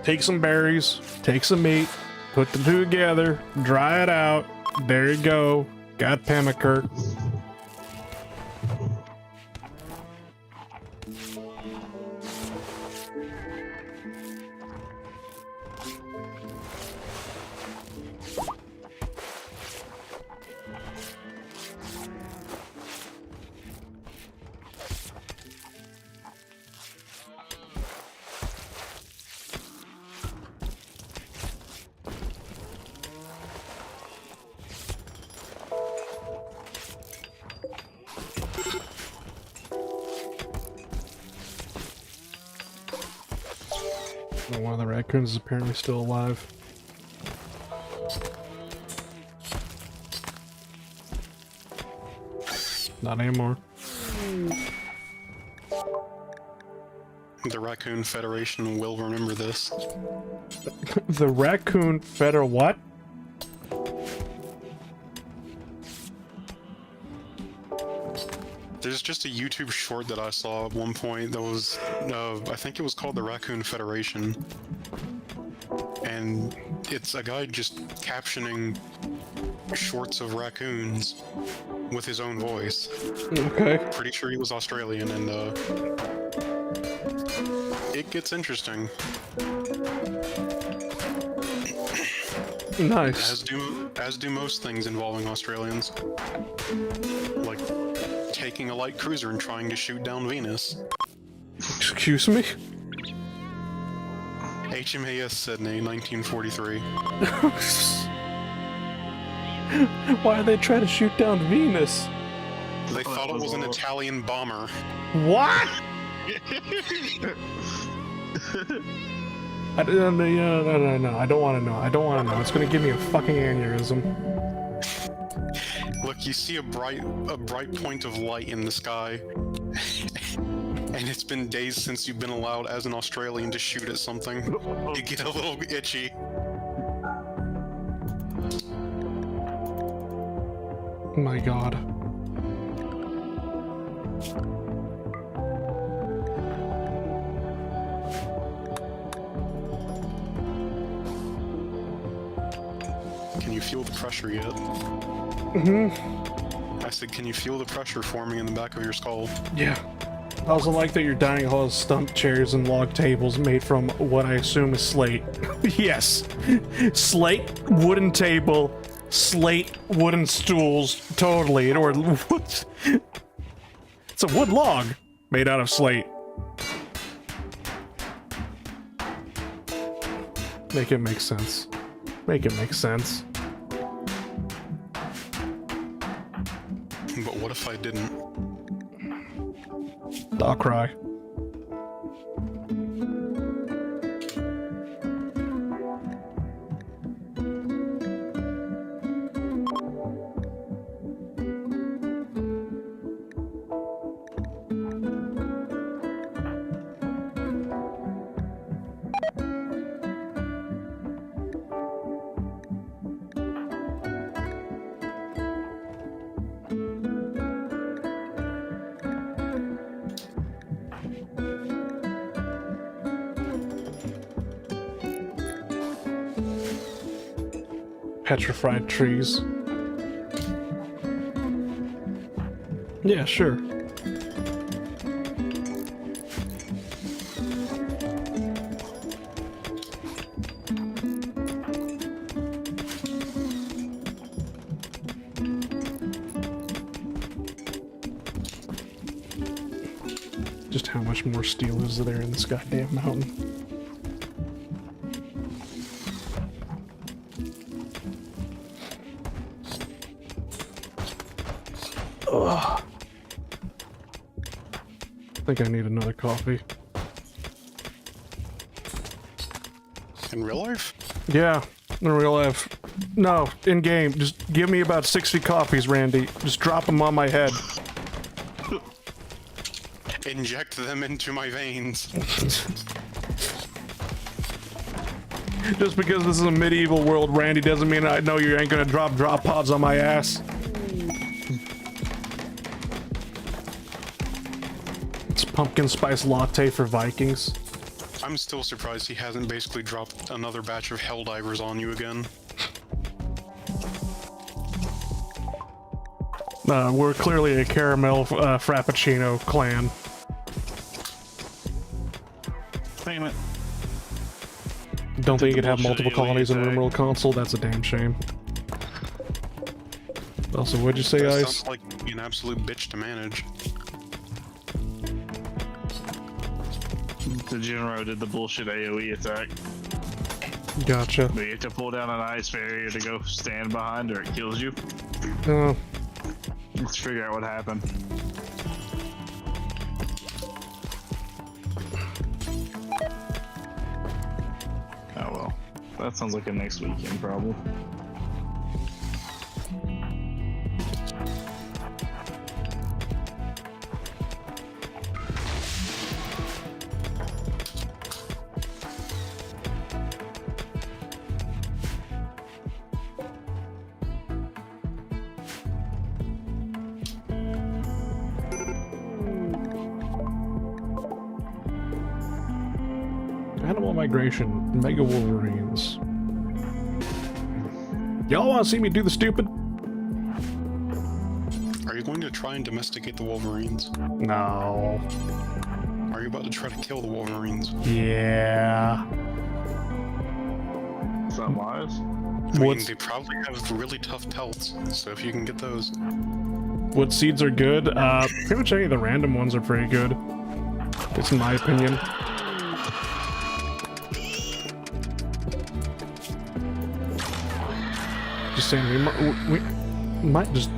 Take some berries, take some meat, put the two together, dry it out. There you go. Got pemmican. One of the raccoons is apparently still alive. Not anymore. The Raccoon Federation will remember this. The Raccoon Feder what? There's just a YouTube short that I saw at one point that was, I think it was called the Raccoon Federation. And it's a guy just captioning shorts of raccoons with his own voice. Okay. Pretty sure he was Australian, and it gets interesting. Nice. As do most things involving Australians. Like taking a light cruiser and trying to shoot down Venus. Excuse me? HMAS Sydney, 1943. Why are they trying to shoot down Venus? They thought it was an Italian bomber. What? No. I don't want to know. I don't want to know. It's gonna give me a fucking aneurysm. Look, you see a bright point of light in the sky, and it's been days since you've been allowed as an Australian to shoot at something. You get a little itchy. My God. Can you feel the pressure yet? Mm-hmm. I said, can you feel the pressure forming in the back of your skull? Yeah. I also like that your dining hall has stump chairs and log tables made from what I assume is slate. Yes. Slate, wooden table, slate, wooden stools, totally. Or what? It's a wood log made out of slate. Make it make sense. Make it make sense. But what if I didn't? I'll cry. Petrified trees. Yeah, sure. Just how much more steel is there in this goddamn mountain? Ugh. I think I need another coffee. In real life? Yeah, in real life. No, in game. Just give me about 60 coffees, Randy. Just drop them on my head. Inject them into my veins. Just because this is a medieval world, Randy, doesn't mean I know you ain't gonna drop pods on my ass. It's pumpkin spice latte for Vikings. I'm still surprised he hasn't basically dropped another batch of Helldivers on you again. We're clearly a caramel frappuccino clan. damn it. Don't think you could have bullshit multiple AoE colonies in attack. Rimworld console? That's a damn shame. Also, what'd you say, That Ice? sounds like an absolute bitch to manage. The Genro did the bullshit AoE attack. Gotcha. But you have to pull down an ice barrier to go stand behind or it kills you. Oh, Let's figure out what happened. Oh well. That sounds like a next weekend problem. Animal migration, Mega Wolverines. Y'all want to see me do the stupid? Are you going to try and domesticate the Wolverines? No. Are you about to try to kill the Wolverines? Yeah. Is that lies? I mean, What's they probably have really tough pelts, so if you can get those. what seeds are good? Pretty much any of the random ones are pretty good. It's in my opinion. Just saying, we might just.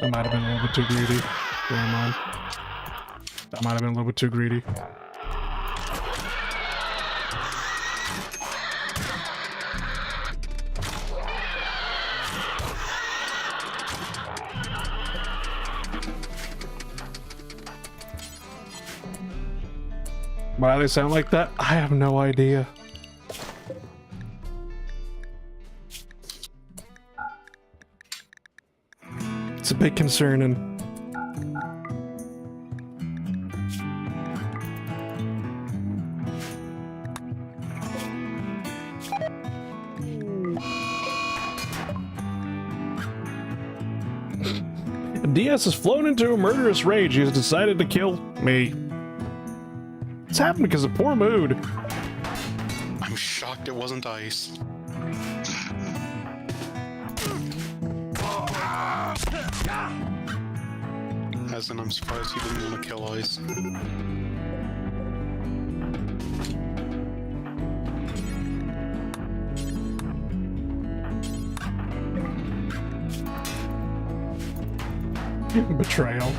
I might have been a little bit too greedy. Never mind. That might have been a little bit too greedy. Why do they sound like that? I have no idea. It's a bit concerning. DS has flown into a murderous rage. He has decided to kill me. It's happened because of poor mood. I'm shocked it wasn't ice. As in, I'm surprised he didn't want to kill ice. Betrayal.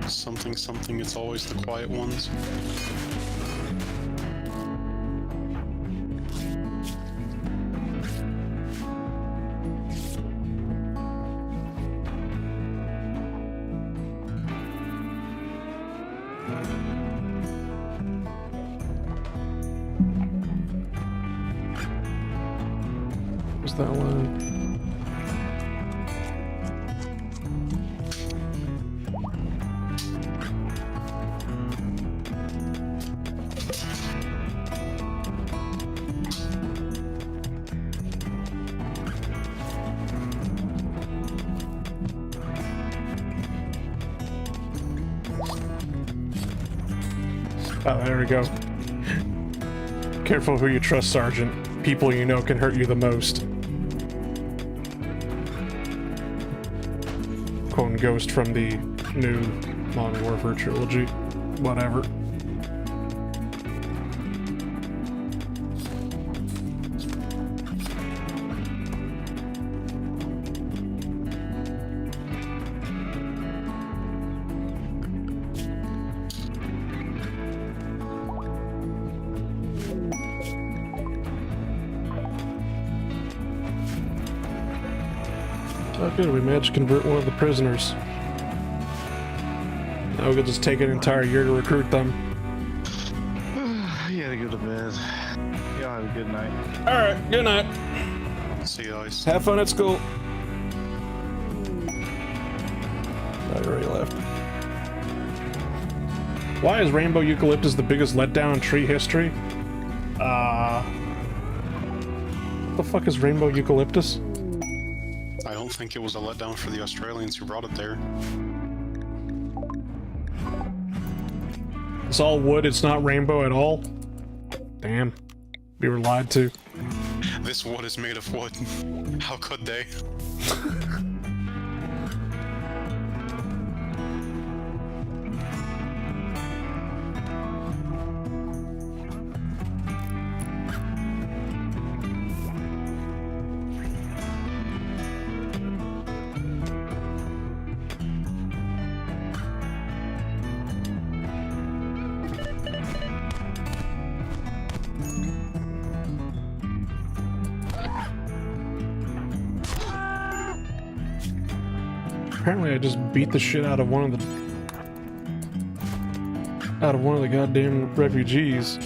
Something, something, it's always the quiet ones. What's that one? Oh, there we go. Careful who you trust, Sergeant. People you know can hurt you the most. Quoting Ghost from the new Modern Warfare trilogy. Whatever. Oh good, we managed to convert one of the prisoners. Oh, we'll just take an entire year to recruit them. You gotta go to bed. Y'all have a good night. Alright, good night. See you guys. Have fun at school. I already left. Why is rainbow eucalyptus the biggest letdown in tree history? What the fuck is rainbow eucalyptus? I don't think it was a letdown for the Australians who brought it there. It's all wood, it's not rainbow at all? Damn. We were lied to. This wood is made of wood. How could they? Apparently I just beat the shit out of one of the goddamn refugees.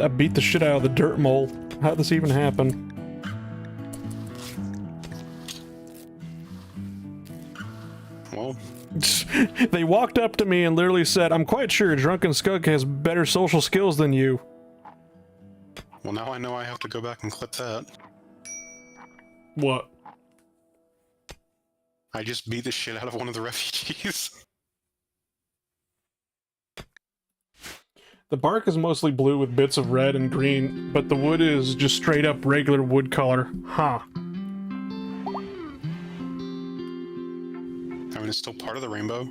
I beat the shit out of the dirt mole. How'd this even happen? Well, They walked up to me and literally said, "I'm quite sure Drunken Skunk has better social skills than you." well, now I know I have to go back and clip that. What? I just beat the shit out of one of the refugees. The bark is mostly blue with bits of red and green, but the wood is just straight up regular wood color. Huh. I mean, it's still part of the rainbow.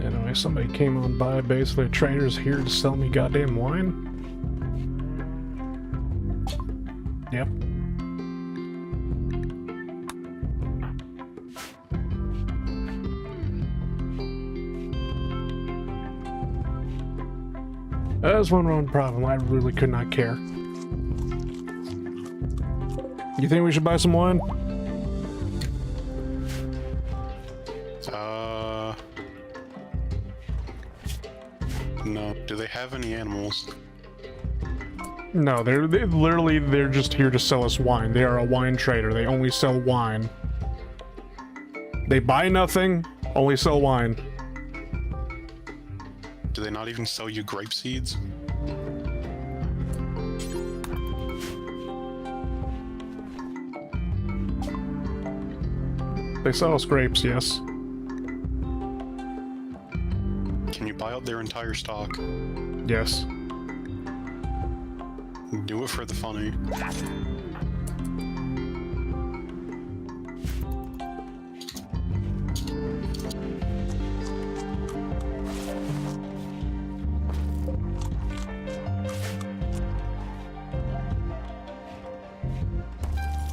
Anyway, somebody came on by, basically a trader's here to sell me goddamn wine. Yep. There's one problem, I really could not care. You think we should buy some wine? No. Do they have any animals? No, they're just here to sell us wine. They are a wine trader. They only sell wine. They buy nothing, only sell wine. Do they not even sell you grape seeds? They sell us grapes, yes. Can you buy out their entire stock? Yes. Do it for the funny.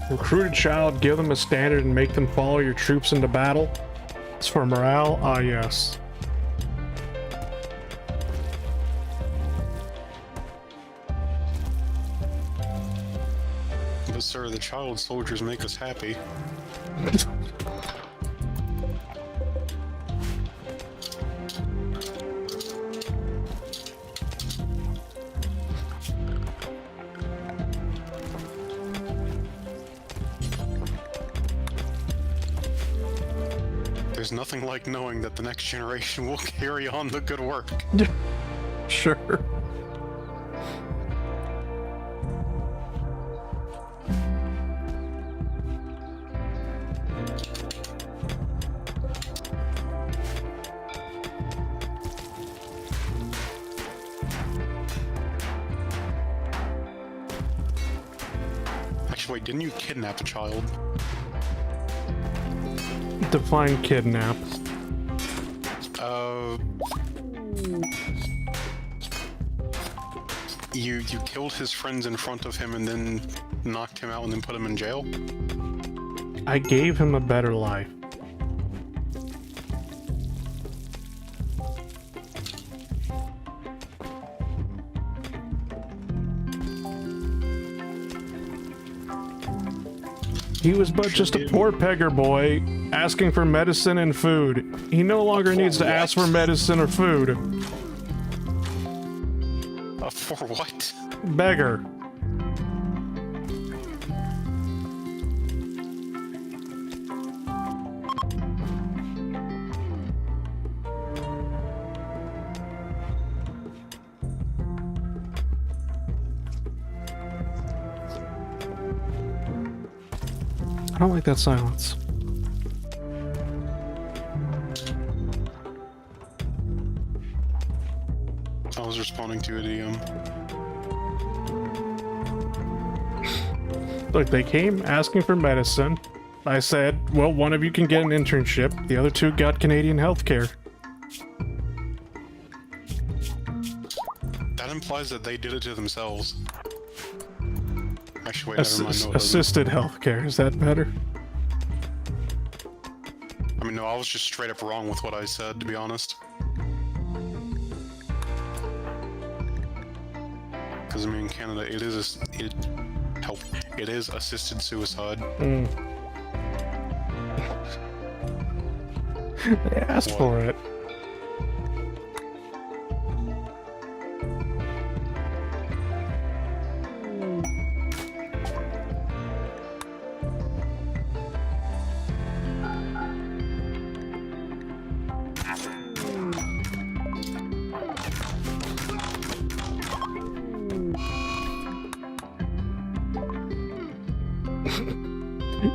Recruit a child, give them a standard, and make them follow your troops into battle. It's for morale? Ah, yes. But sir, the child soldiers make us happy. There's nothing like knowing that the next generation will carry on the good work. Sure. Actually, wait, didn't you kidnap a child? Define kidnap. You killed his friends in front of him and then knocked him out and then put him in jail? I gave him a better life. He was but just a poor beggar boy, asking for medicine and food. He no longer needs to ask for medicine or food. For what? Beggar. I don't like that silence. I was responding to a DM. Look, they came asking for medicine. I said, well, one of you can get an internship. The other two got Canadian healthcare. That implies that they did it to themselves. Actually, wait, never mind. No, it doesn't. Assisted healthcare. Is that better? I mean, no, I was just straight up wrong with what I said, to be honest. Because I mean, in Canada, it is it is assisted suicide. Mm. They asked for it.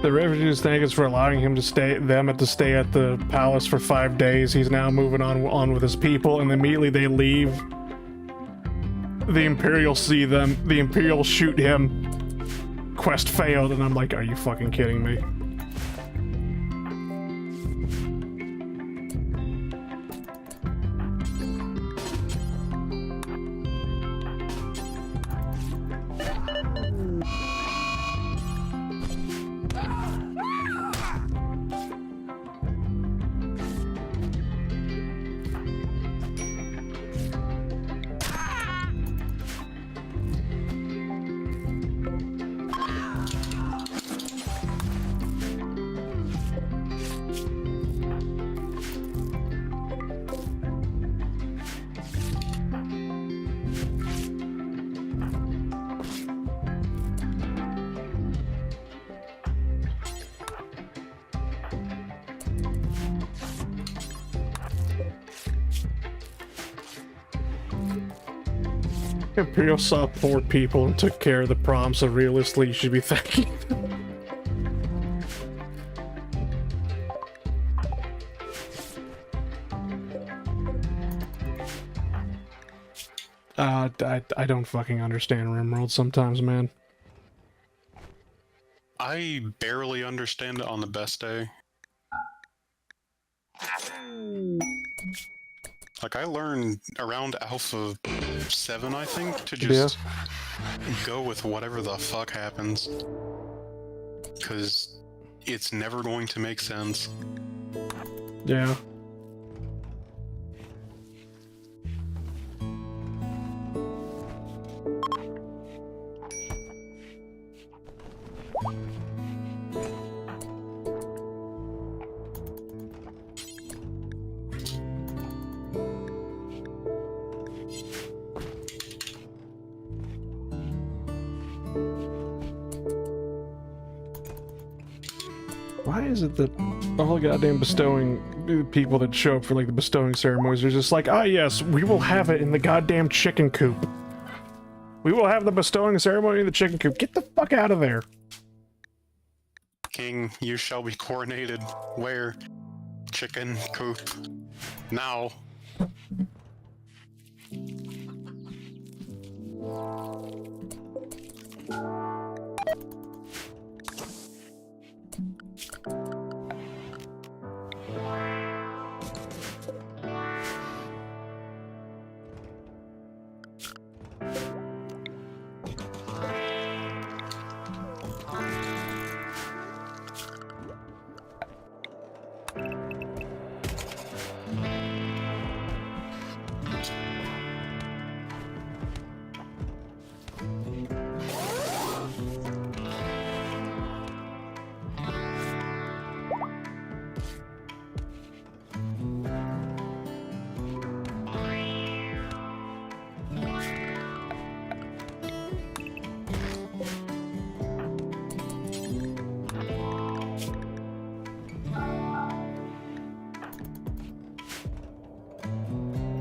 The refugees thank us for allowing him to stay at the palace for 5 days. He's now moving on with his people, and immediately they leave. The Imperial see them. The Imperial shoot him. Quest failed, and I'm like, are you fucking kidding me? Imperial saw poor people and took care of the problem, so realistically you should be thanking them. I don't fucking understand Rimworld sometimes, man. I barely understand it on the best day. Like, I learned around Alpha 7, I think, to just go with whatever the fuck happens. Because it's never going to make sense. Yeah. Why is it that all goddamn bestowing people that show up for like the bestowing ceremonies are just like, ah yes, we will have it in the goddamn chicken coop. We will have the bestowing ceremony in the chicken coop. Get the fuck out of there. King, you shall be coronated. Where? Chicken coop. Now.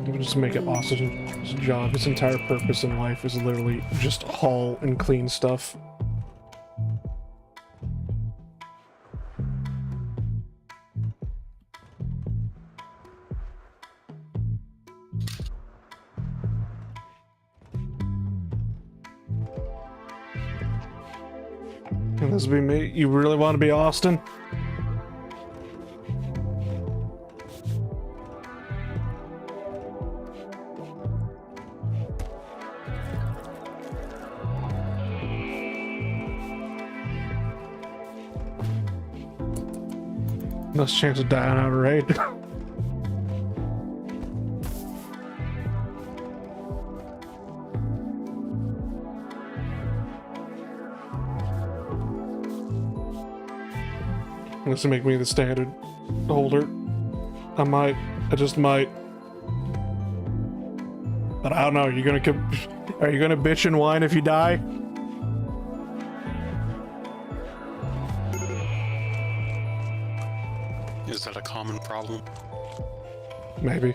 We'll just make it Austin's job. His entire purpose in life is literally just haul and clean stuff. And this will be me. You really want to be Austin? Less chance of dying out of raid. Unless they make me the standard holder. I just might. But I don't know, are you gonna bitch and whine if you die? Is that a common problem? Maybe.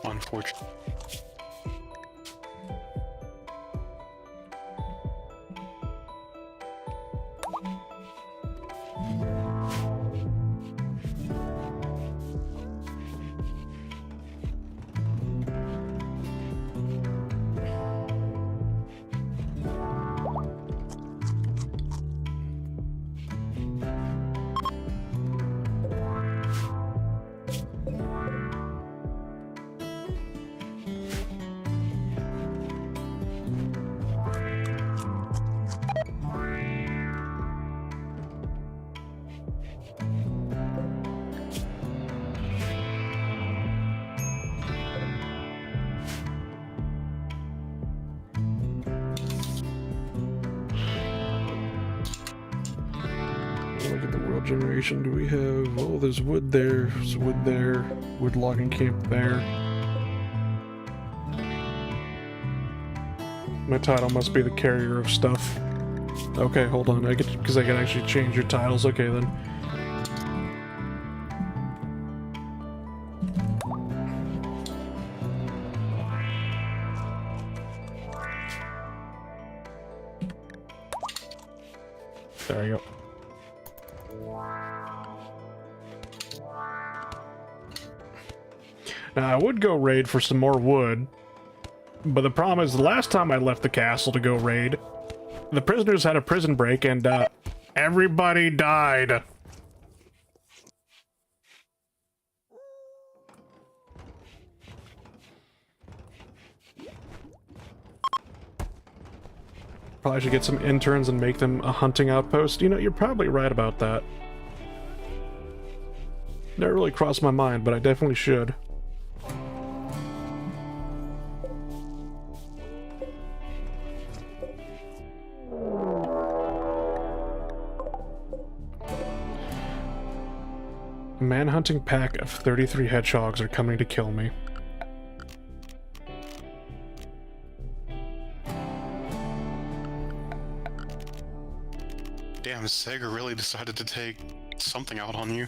Unfortunately. Look at the world generation. Do we have... Oh, there's wood there. There's wood there. Wood logging camp there. My title must be the carrier of stuff. Okay, hold on. Because I can actually change your titles. Okay, then. There you go. Now, I would go raid for some more wood, but the problem is the last time I left the castle to go raid, the prisoners had a prison break and everybody died. Probably should get some interns and make them a hunting outpost. You know, you're probably right about that. Never really crossed my mind, but I definitely should. A man-hunting pack of 33 hedgehogs are coming to kill me. Damn, Sega really decided to take something out on you.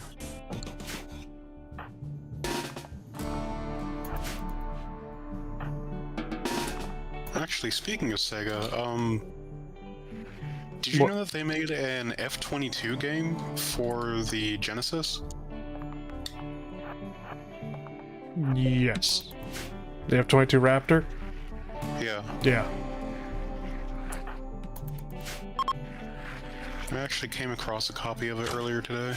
Actually, speaking of Sega, did you know that they made an F-22 game for the Genesis? Yes. The F-22 Raptor? Yeah. Yeah. I actually came across a copy of it earlier today.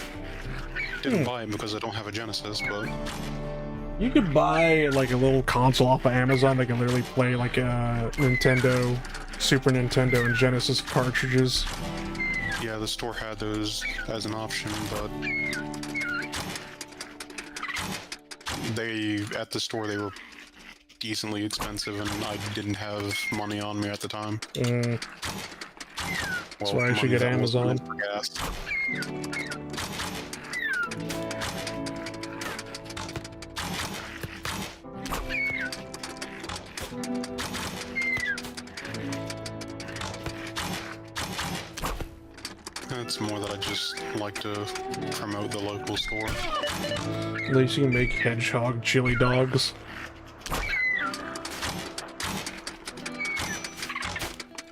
Didn't buy it because I don't have a Genesis, but... You could buy, like, a little console off of Amazon that can literally play, like, Nintendo, Super Nintendo, and Genesis cartridges. Yeah, the store had those as an option, but... at the store, they were decently expensive, and I didn't have money on me at the time. That's why I should get Amazon. It's more that I just like to promote the local store. At least you can make hedgehog chili dogs.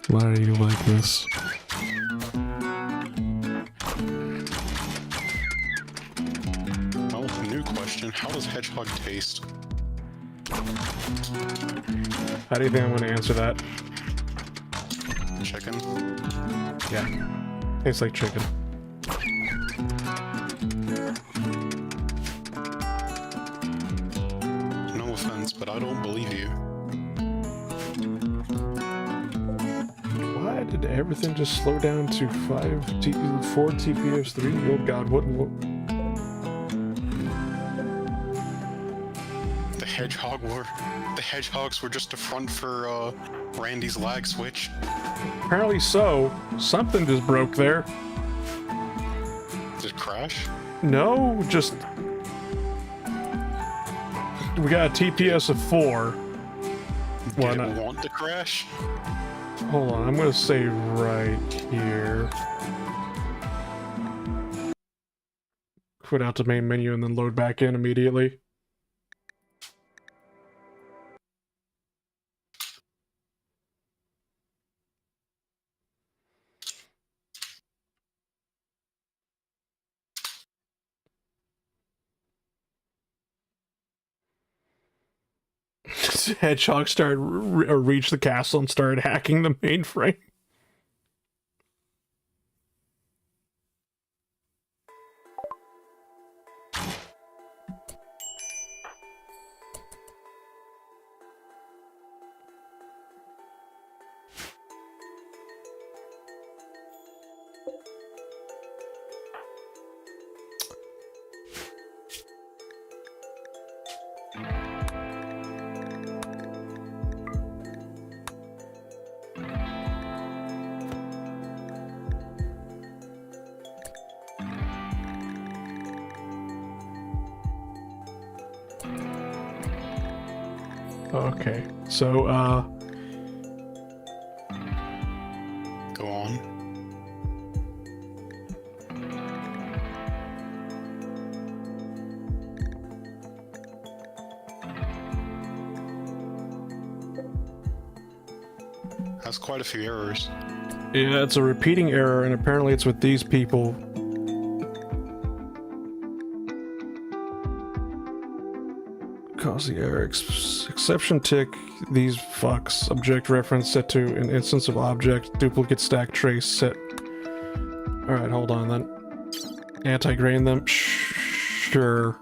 Why do you like this? Oh, new question. How does hedgehog taste? How do you think I'm going to answer that? Chicken? Yeah. Tastes like chicken. No offense, but I don't believe you. Why did everything just slow down to 4 TPS 3? Oh god, what? The hedgehogs were just a front for Randy's lag switch. Apparently so. Something just broke there. Did it crash? No, just... We got a TPS of 4. Why Did not? it want to crash? Hold on, I'm gonna say right here. Quit out the main menu and then load back in immediately. Hedgehog started reached the castle and started hacking the mainframe. Okay, so, Go on. Has quite a few errors. yeah, it's a repeating error, and apparently it's with these people. Cause the error. Exception tick, these fucks. Object reference set to an instance of object. Duplicate stack trace set. Alright, hold on then. Anti-grain them? Sure.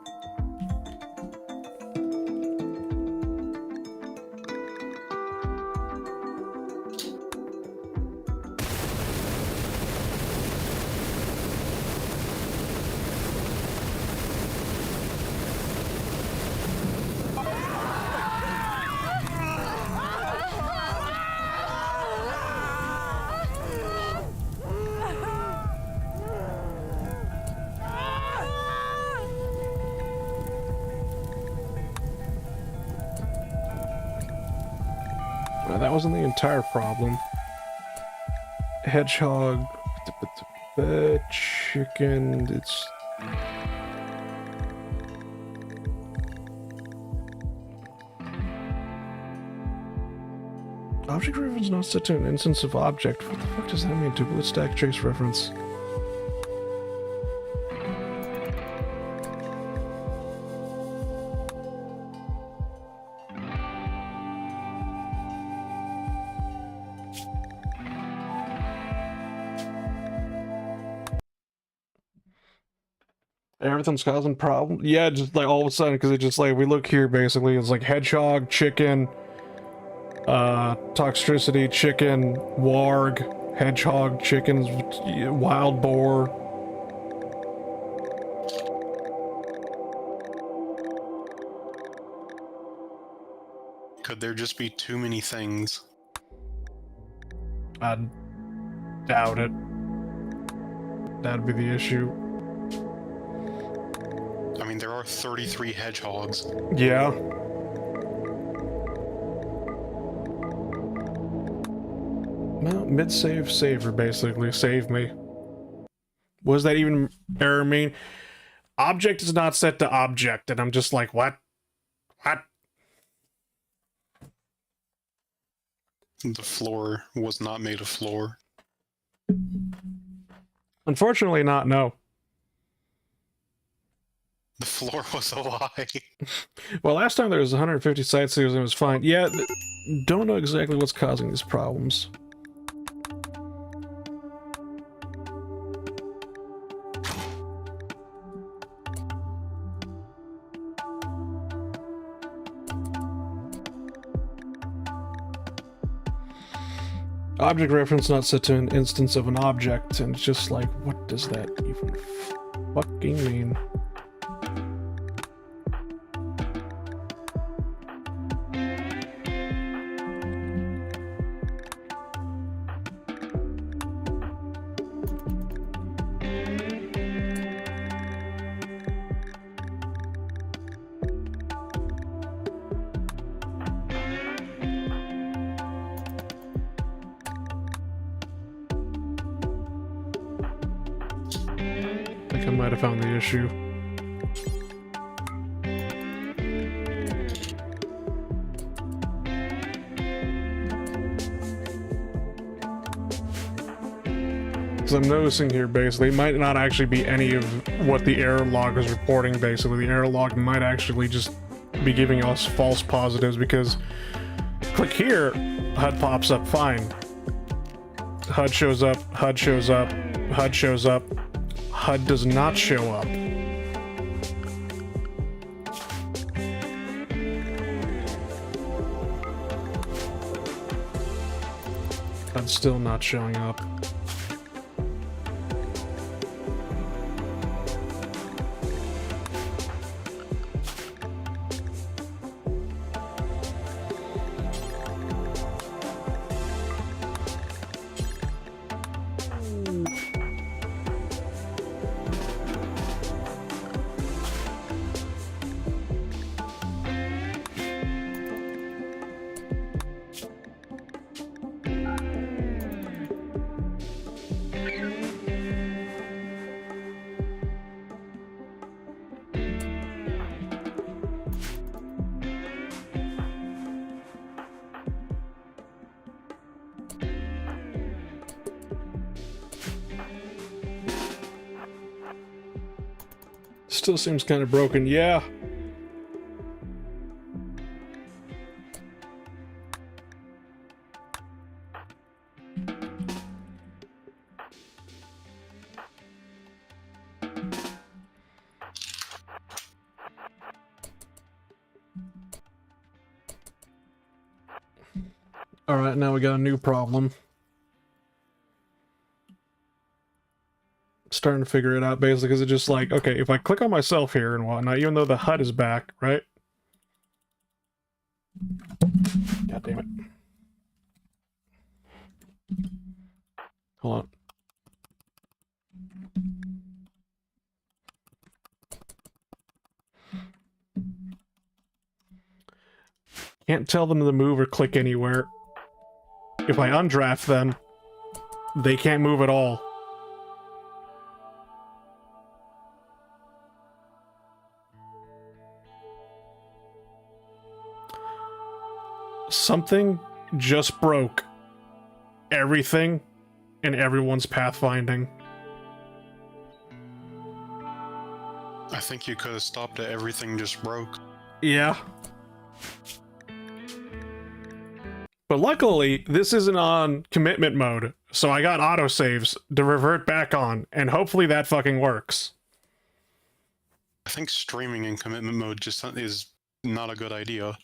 Well, that wasn't the entire problem. Hedgehog, chicken, it's... Object reference not set to an instance of object. What the fuck does that mean? Duplicate stack trace reference. Everything's causing problems. Yeah, just like all of a sudden, because it just like, we look here basically, it's like hedgehog, chicken, toxicity, chicken, warg, hedgehog, chickens, wild boar. Could there just be too many things? I doubt it. That'd be the issue. I mean, there are 33 hedgehogs. Yeah. Well, mid-save saver, basically. Save me. What does that even error mean? Object is not set to object, and I'm just like, what? What? The floor was not made of floor. Unfortunately not, no. The floor was a lie. Well, last time there was 150 sightseers and it was fine. Yeah, don't know exactly what's causing these problems. Object reference not set to an instance of an object, and it's just like, what does that even fucking mean? I think I might have found the issue. Because I'm noticing here, basically, it might not actually be any of what the error log is reporting, basically. The error log might actually just be giving us false positives, because click here, HUD pops up fine. HUD shows up, HUD shows up, HUD shows up. HUD does not show up. HUD's still not showing up. Still seems kind of broken, yeah. Alright, now we got a new problem. Starting to figure it out, basically, because it's just like, okay, if I click on myself here and whatnot, even though the HUD is back, right? God damn it. Hold on. Can't tell them to move or click anywhere. If I undraft them, they can't move at all. Something just broke everything in everyone's pathfinding. I think you could have stopped it. Everything just broke. Yeah. But luckily, this isn't on commitment mode, so I got autosaves to revert back on, and hopefully that fucking works. I think streaming in commitment mode just is not a good idea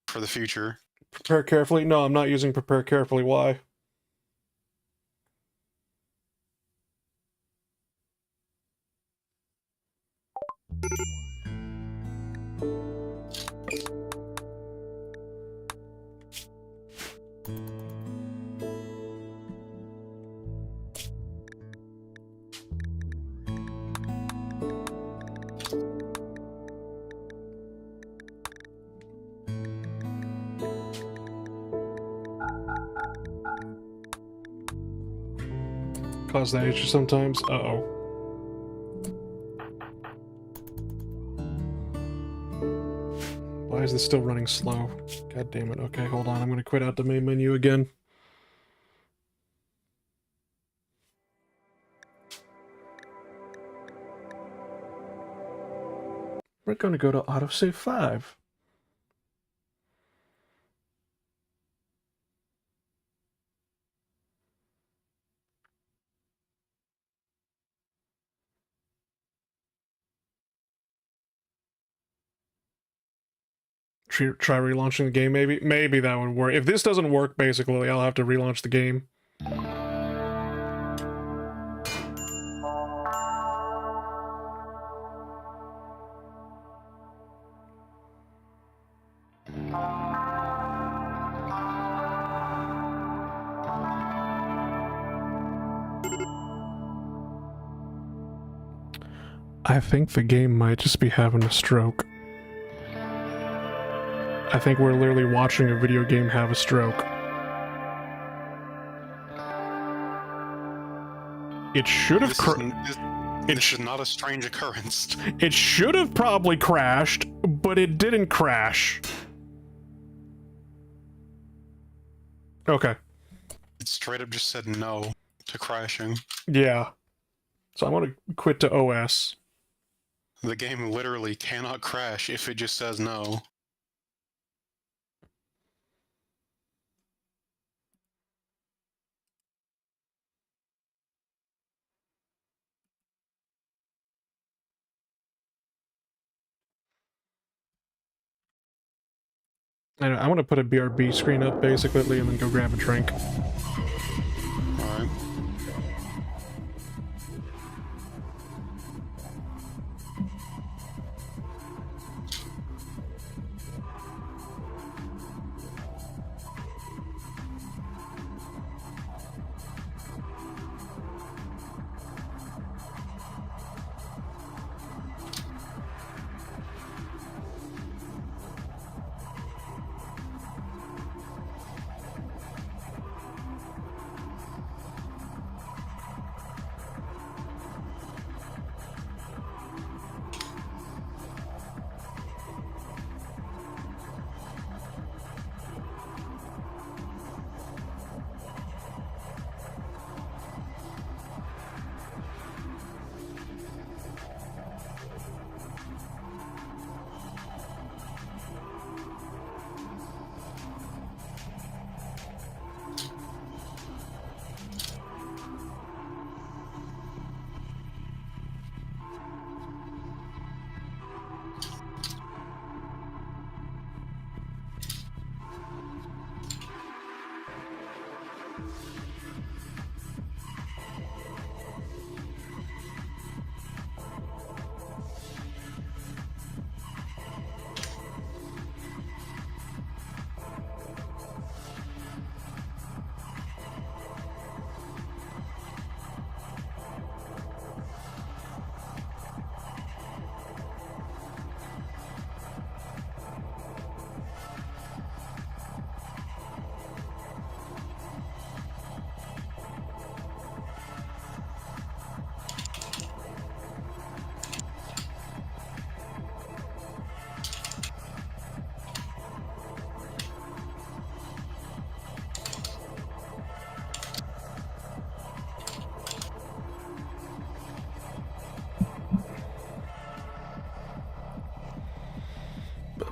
for the future. Prepare carefully? No, I'm not using prepare carefully. Why? Cause that issue sometimes. Uh-oh. Why is this still running slow? God damn it. Okay, hold on. I'm gonna quit out the main menu again. We're gonna go to autosave 5. Try relaunching the game, maybe? Maybe that would work. If this doesn't work, basically, I'll have to relaunch the game. I think the game might just be having a stroke. I think we're literally watching a video game have a stroke. It should have This is not a strange occurrence. It should have probably crashed, but it didn't crash. Okay. It straight up just said no to crashing. Yeah. So I'm gonna quit to OS. The game literally cannot crash if it just says no. I want to put a BRB screen up, basically, and then go grab a drink. Alright.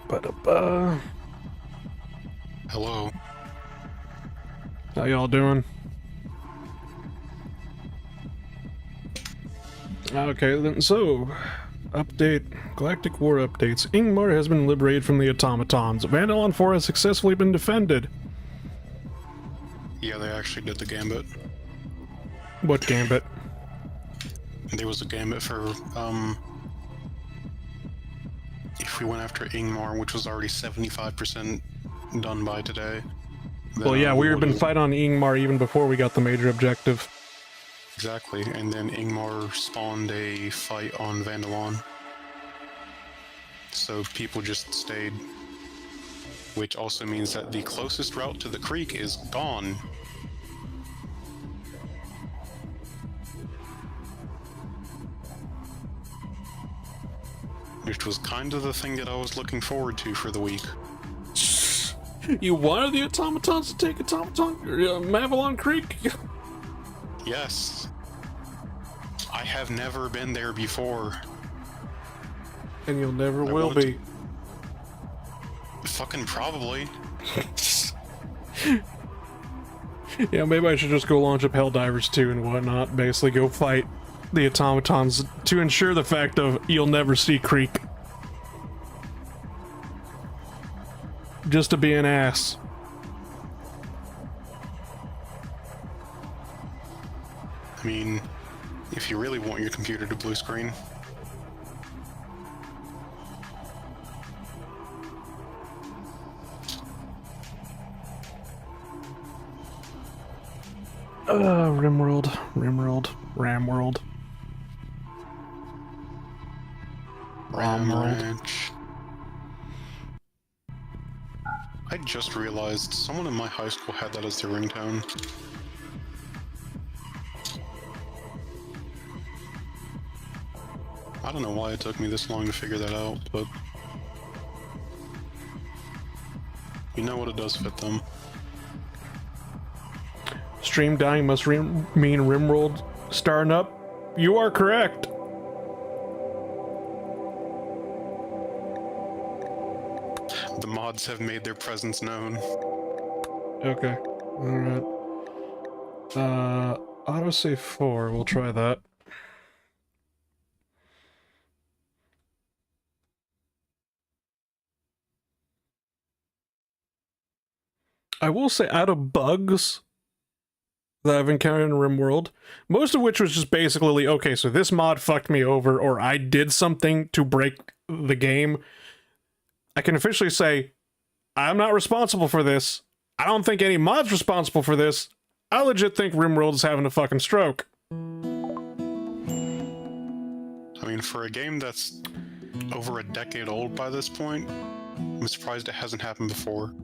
Ba-da-ba. Hello. How y'all doing? Okay, then, so, update, Galactic War updates. Ingmar has been liberated from the automatons. Vandalon 4 has successfully been defended. Yeah, they actually did the gambit. What gambit? There was a gambit for, if we went after Ingmar, which was already 75% done by today. Well, yeah, we were been fighting on Ingmar even before we got the major objective. Exactly, and then Ingmar spawned a fight on Vandalon. So people just stayed. Which also means that the closest route to the creek is gone. which was kind of the thing that I was looking forward to for the week. You wanted the automatons to take Mavalon Creek? Yes. I have never been there before. And you'll never I will wanted be. Fucking probably. Yeah, maybe I should just go launch up Helldivers 2 and whatnot. Basically go fight the automatons to ensure the fact of you'll never see Creek. Just to be an ass. I mean, if you really want your computer to blue screen. Rimworld. Ram Ranch. I just realized someone in my high school had that as their ringtone. I don't know why it took me this long to figure that out, but you know what, it does fit them. Stream dying must mean Rimworld starting up. You are correct. The mods have made their presence known. Okay. Alright. Autosave 4, we'll try that. I will say, out of bugs that I've encountered in Rimworld, most of which was just basically, okay, so this mod fucked me over, or I did something to break the game, I can officially say, I'm not responsible for this. I don't think any mod's responsible for this. I legit think Rimworld is having a fucking stroke. I mean, for a game that's over a decade old by this point, I'm surprised it hasn't happened before.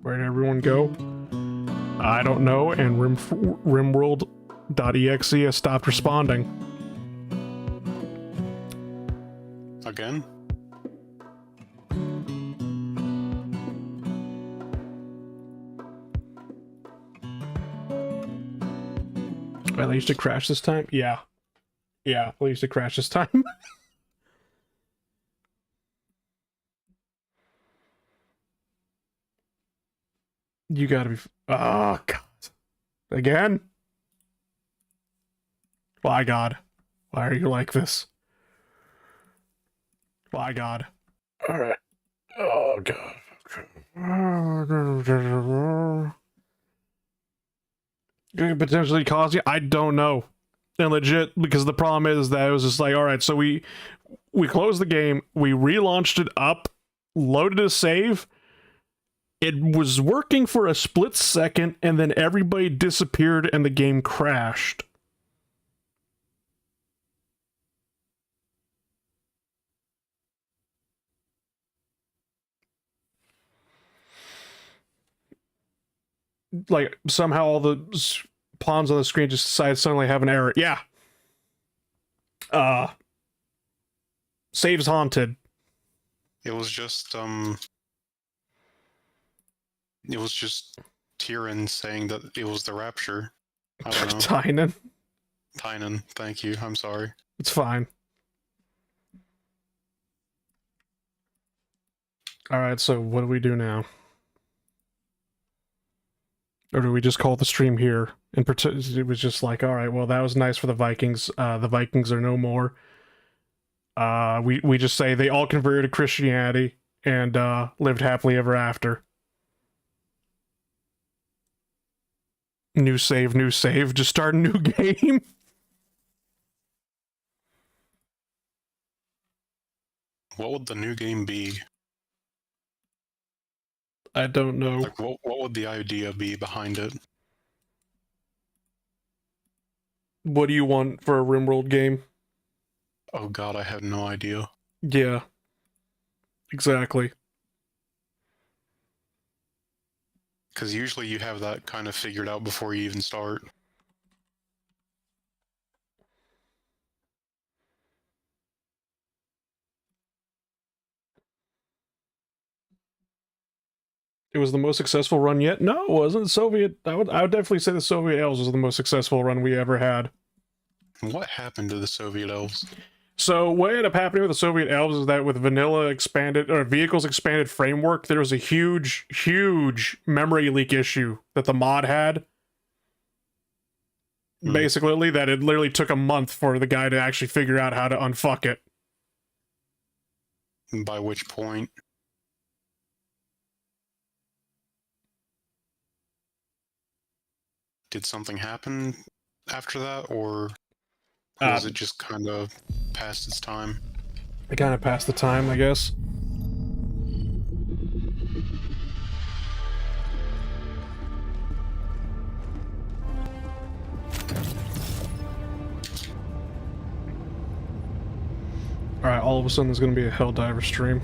Where'd everyone go? I don't know, and Rimworld.exe has stopped responding. Again? Well, they used to crash this time? Yeah. Yeah, they used to crash this time. You gotta be... Oh, God. Again? Why, God? Why are you like this? Why, God? Alright. Oh, God. Could potentially cause you? I don't know. And legit, because the problem is that it was just like, alright, so we closed the game, we relaunched it up, loaded a save, it was working for a split second, and then everybody disappeared and the game crashed. Like, somehow all the pawns on the screen just decided to suddenly have an error. Yeah. Saves haunted. It was just Tyrion saying that it was the Rapture. I don't know. Tynan. Tynan, thank you. I'm sorry. It's fine. Alright, so what do we do now? Or do we just call the stream here? And it was just like, alright, well, that was nice for the Vikings. The Vikings are no more. We just say they all converted to Christianity and lived happily ever after. New save, just start a new game. What would the new game be? I don't know. Like, what would the idea be behind it? What do you want for a Rimworld game? Oh god, I have no idea. Yeah. Exactly. Because usually you have that kind of figured out before you even start. It was the most successful run yet? No, it wasn't. The Soviet. I would definitely say the Soviet Elves was the most successful run we ever had. What happened to the Soviet elves? So what ended up happening with the Soviet Elves is that with vanilla expanded or vehicles expanded framework, there was a huge memory leak issue that the mod had. Basically, that it literally took a month for the guy to actually figure out how to unfuck it. By which point? Did something happen after that, or was it just kind of past its time? It kind of passed the time, I guess. Alright, all of a sudden there's going to be a Helldiver stream.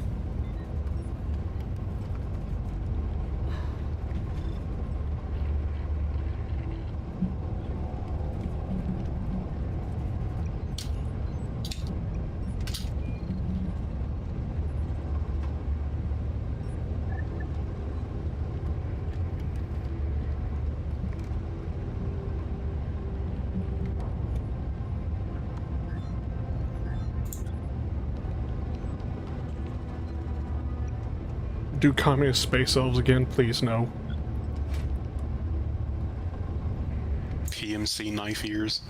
Do communist space elves again, please? No. PMC knife ears.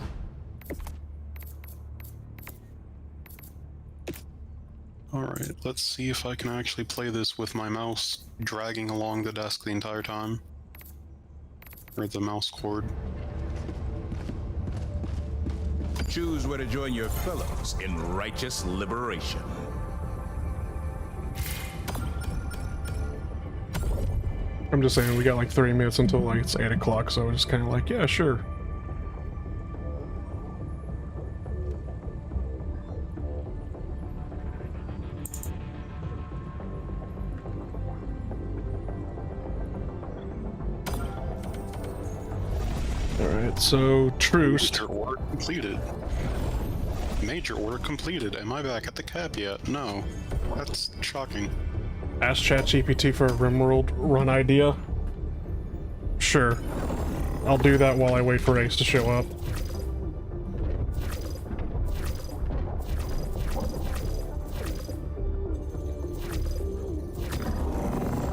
Alright, let's see if I can actually play this with my mouse dragging along the desk the entire time. Or the mouse cord. Choose where to join your fellows in righteous liberation. I'm just saying, we got like 30 minutes until like it's 8 o'clock, so we're just kind of like, yeah, sure. Alright, so truce. Major order completed. Major order completed. Am I back at the cap yet? No. That's shocking. Ask ChatGPT for a Rimworld run idea. Sure. I'll do that while I wait for Ace to show up.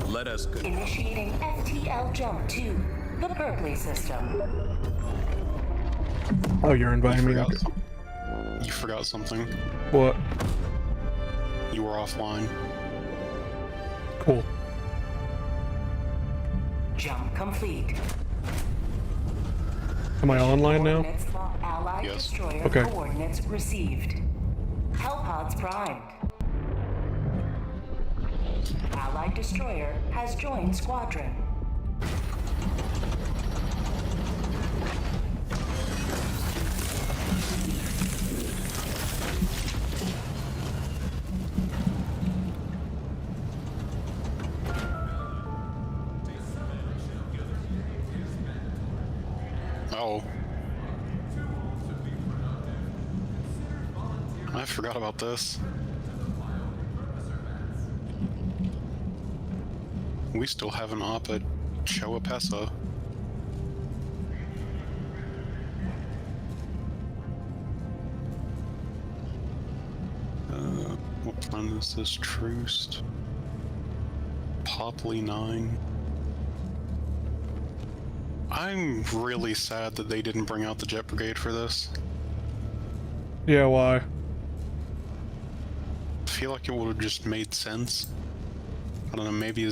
Let us go. Initiating FTL jump to the Berkeley system. Oh, you're inviting me? Okay. You forgot something. What? You were offline. Cool. Jump complete. Am I online now? Coordinates for Allied Yes. destroyer Okay. coordinates received. Hellpods primed. Allied destroyer has joined squadron. Oh. I forgot about this. We still have an op at Choapessa. What planet is this? Truce. Popley 9. I'm really sad that they didn't bring out the Jet Brigade for this. Yeah, why? I feel like it would have just made sense. I don't know, maybe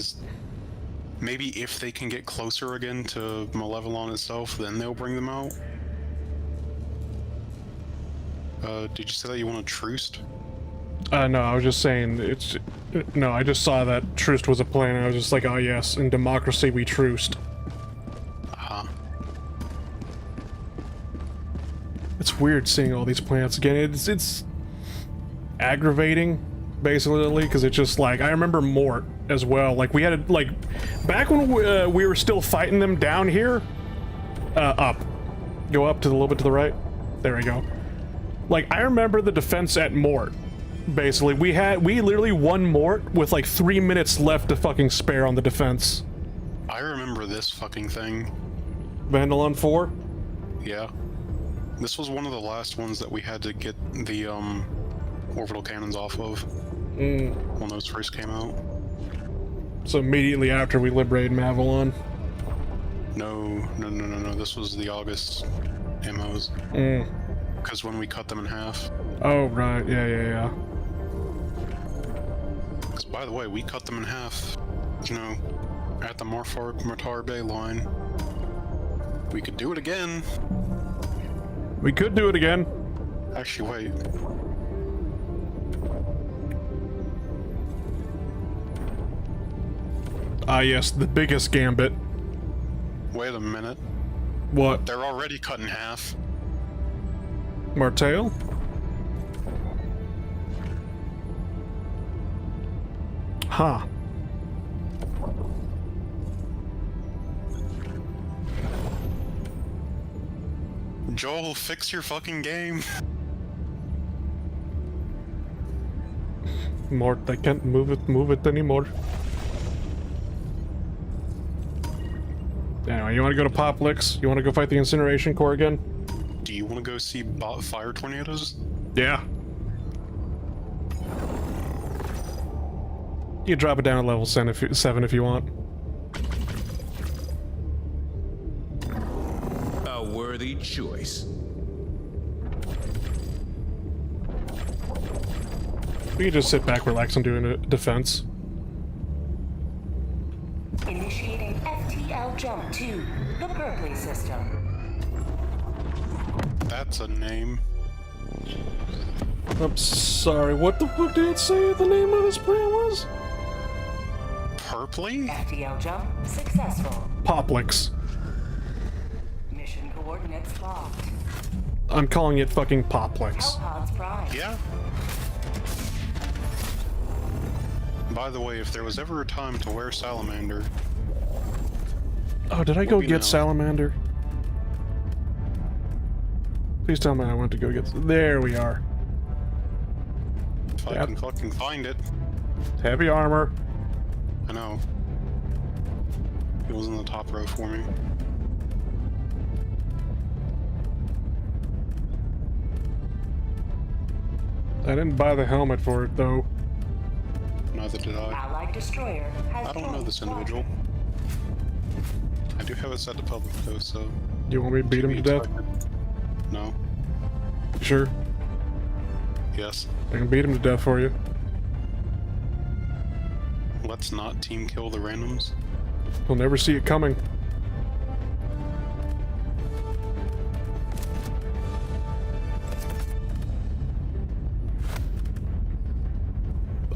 if they can get closer again to Malevolon itself, then they'll bring them out. Did you say that you want a truce? No, I was just saying, no, I just saw that truce was a plan, and I was just like, oh yes, in democracy we truced. It's weird seeing all these plants again. It's aggravating, basically, because it's just like, I remember Mort as well. Like we had to, like back when we were still fighting them down here. Up, go up to a little bit to the right. There we go. Like I remember the defense at Mort. Basically, we literally won Mort with like 3 minutes left to fucking spare on the defense. I remember this fucking thing. Vandal on 4. Yeah. This was one of the last ones that we had to get the orbital cannons off of when those first came out. So immediately after we liberated Mavalon. No. This was the August ammos. Because when we cut them in half. Oh right, yeah. Because by the way, we cut them in half. You know, at the Matar Bay line. We could do it again. We could do it again. Actually, wait. Ah yes, the biggest gambit. Wait a minute. What? They're already cut in half. Martell? Huh. Joel, fix your fucking game. Mort, I can't move it anymore. Anyway, you want to go to Poplix? You want to go fight the Incineration Core again? Do you want to go see fire tornadoes? Yeah. You can drop it down to level 7 if you want. A worthy choice. We can just sit back, relax, and do a defense. Initiating FTL jump to the Purpley system. That's a name. I'm sorry, what the fuck did it say the name of this plan was? Purpley? FTL jump successful. Poplix. Mission coordinates locked. I'm calling it fucking Poplix. Hellpods prime. Yeah. By the way, if there was ever a time to wear salamander... Oh, did I go What we get know. Salamander? Please tell me I went to go get... There we are. If I can fucking find it. Heavy armor. I know. It was in the top row for me. I didn't buy the helmet for it, though. Neither did I. Allied destroyer has I don't know joined this squadron. individual. I do have it set to public though, so... Do you want me to beat him to death? No. Sure. Yes. I can beat him to death for you. Let's not team kill the randoms. You'll never see it coming.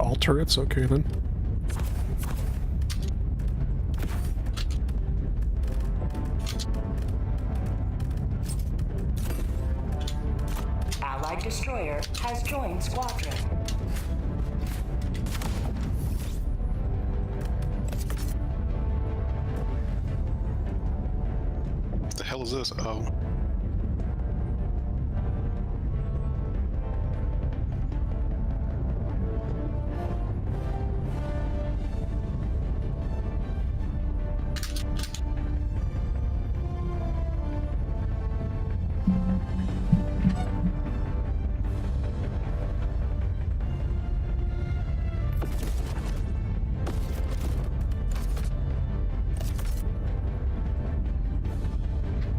All turrets? Okay then. Allied destroyer has joined squadron. What the hell is this? Oh.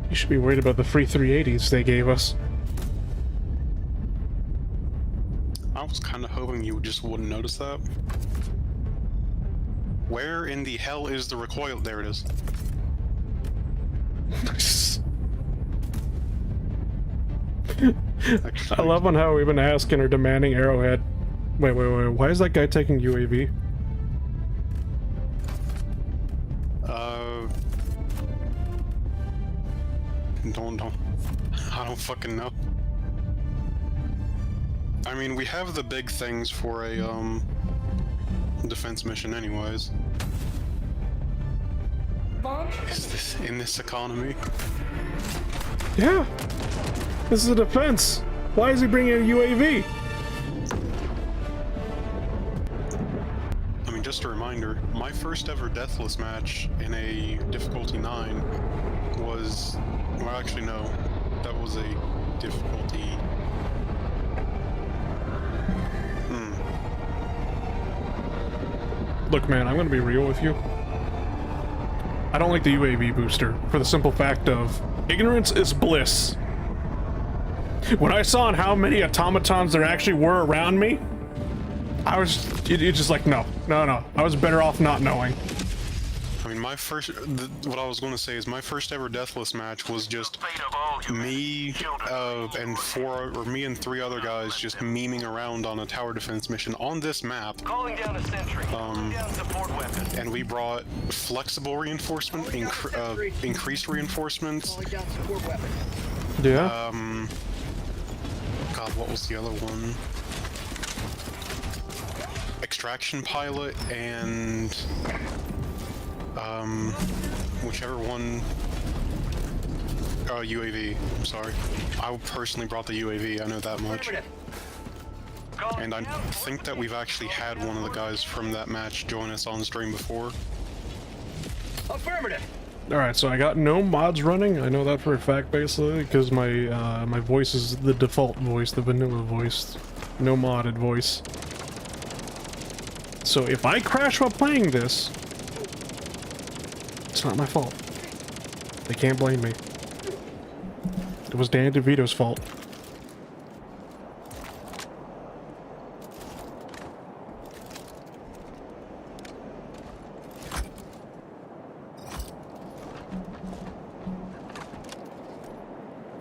You should be worried about the free 380s they gave us. I was kind of hoping you just wouldn't notice that. Where in the hell is the recoil? There it is. Actually, I love on how we've been asking or demanding Arrowhead. Wait, why is that guy taking UAV? I don't fucking know. I mean, we have the big things for a, defense mission anyways. Launch. Is this in this economy? Yeah. This is a defense. Why is he bringing a UAV? I mean, just a reminder, my first ever deathless match in a difficulty 9 was... Well, actually, no. That was a difficulty... Look, man, I'm gonna be real with you. I don't like the UAV booster for the simple fact of ignorance is bliss. When I saw how many automatons there actually were around me, I was just like, no. I was better off not knowing. I mean, my first... what I was going to say is my first ever deathless match was just me me and 3 other guys just memeing around on a tower defense mission on this map. Calling down a sentry. Calling down support weapon. And we brought flexible reinforcement, increased reinforcements. Calling down support weapon. Yeah. God, what was the other one? Extraction pilot and whichever one. UAV. I'm sorry. I personally brought the UAV. I know that much. And I think that we've actually had one of the guys from that match join us on stream before. Affirmative. All right, so I got no mods running. I know that for a fact, basically, because my my voice is the default voice, the vanilla voice, no modded voice. So if I crash while playing this, it's not my fault. They can't blame me. It was Dan DeVito's fault.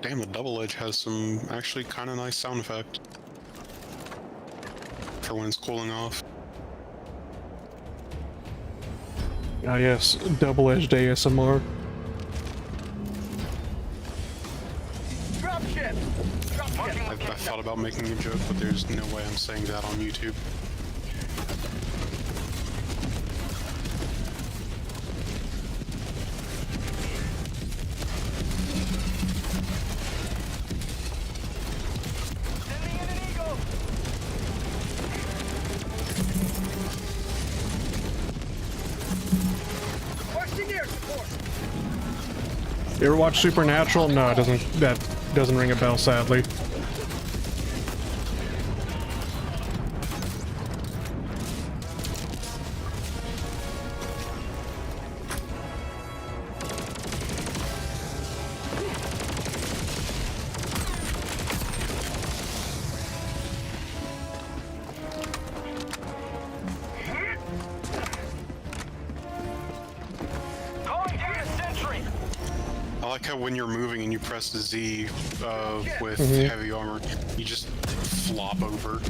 Damn, the double edge has some actually kind of nice sound effect for when it's cooling off. Ah yes, double-edged ASMR. Drop ship. Drop ship. I thought about making a joke, but there's no way I'm saying that on YouTube. Sending in an eagle. Requesting air support. You ever watch Supernatural? No, it doesn't. That doesn't ring a bell, sadly. Calling down a sentry. I like how when you're moving and you press the Z with heavy armor, you just flop over.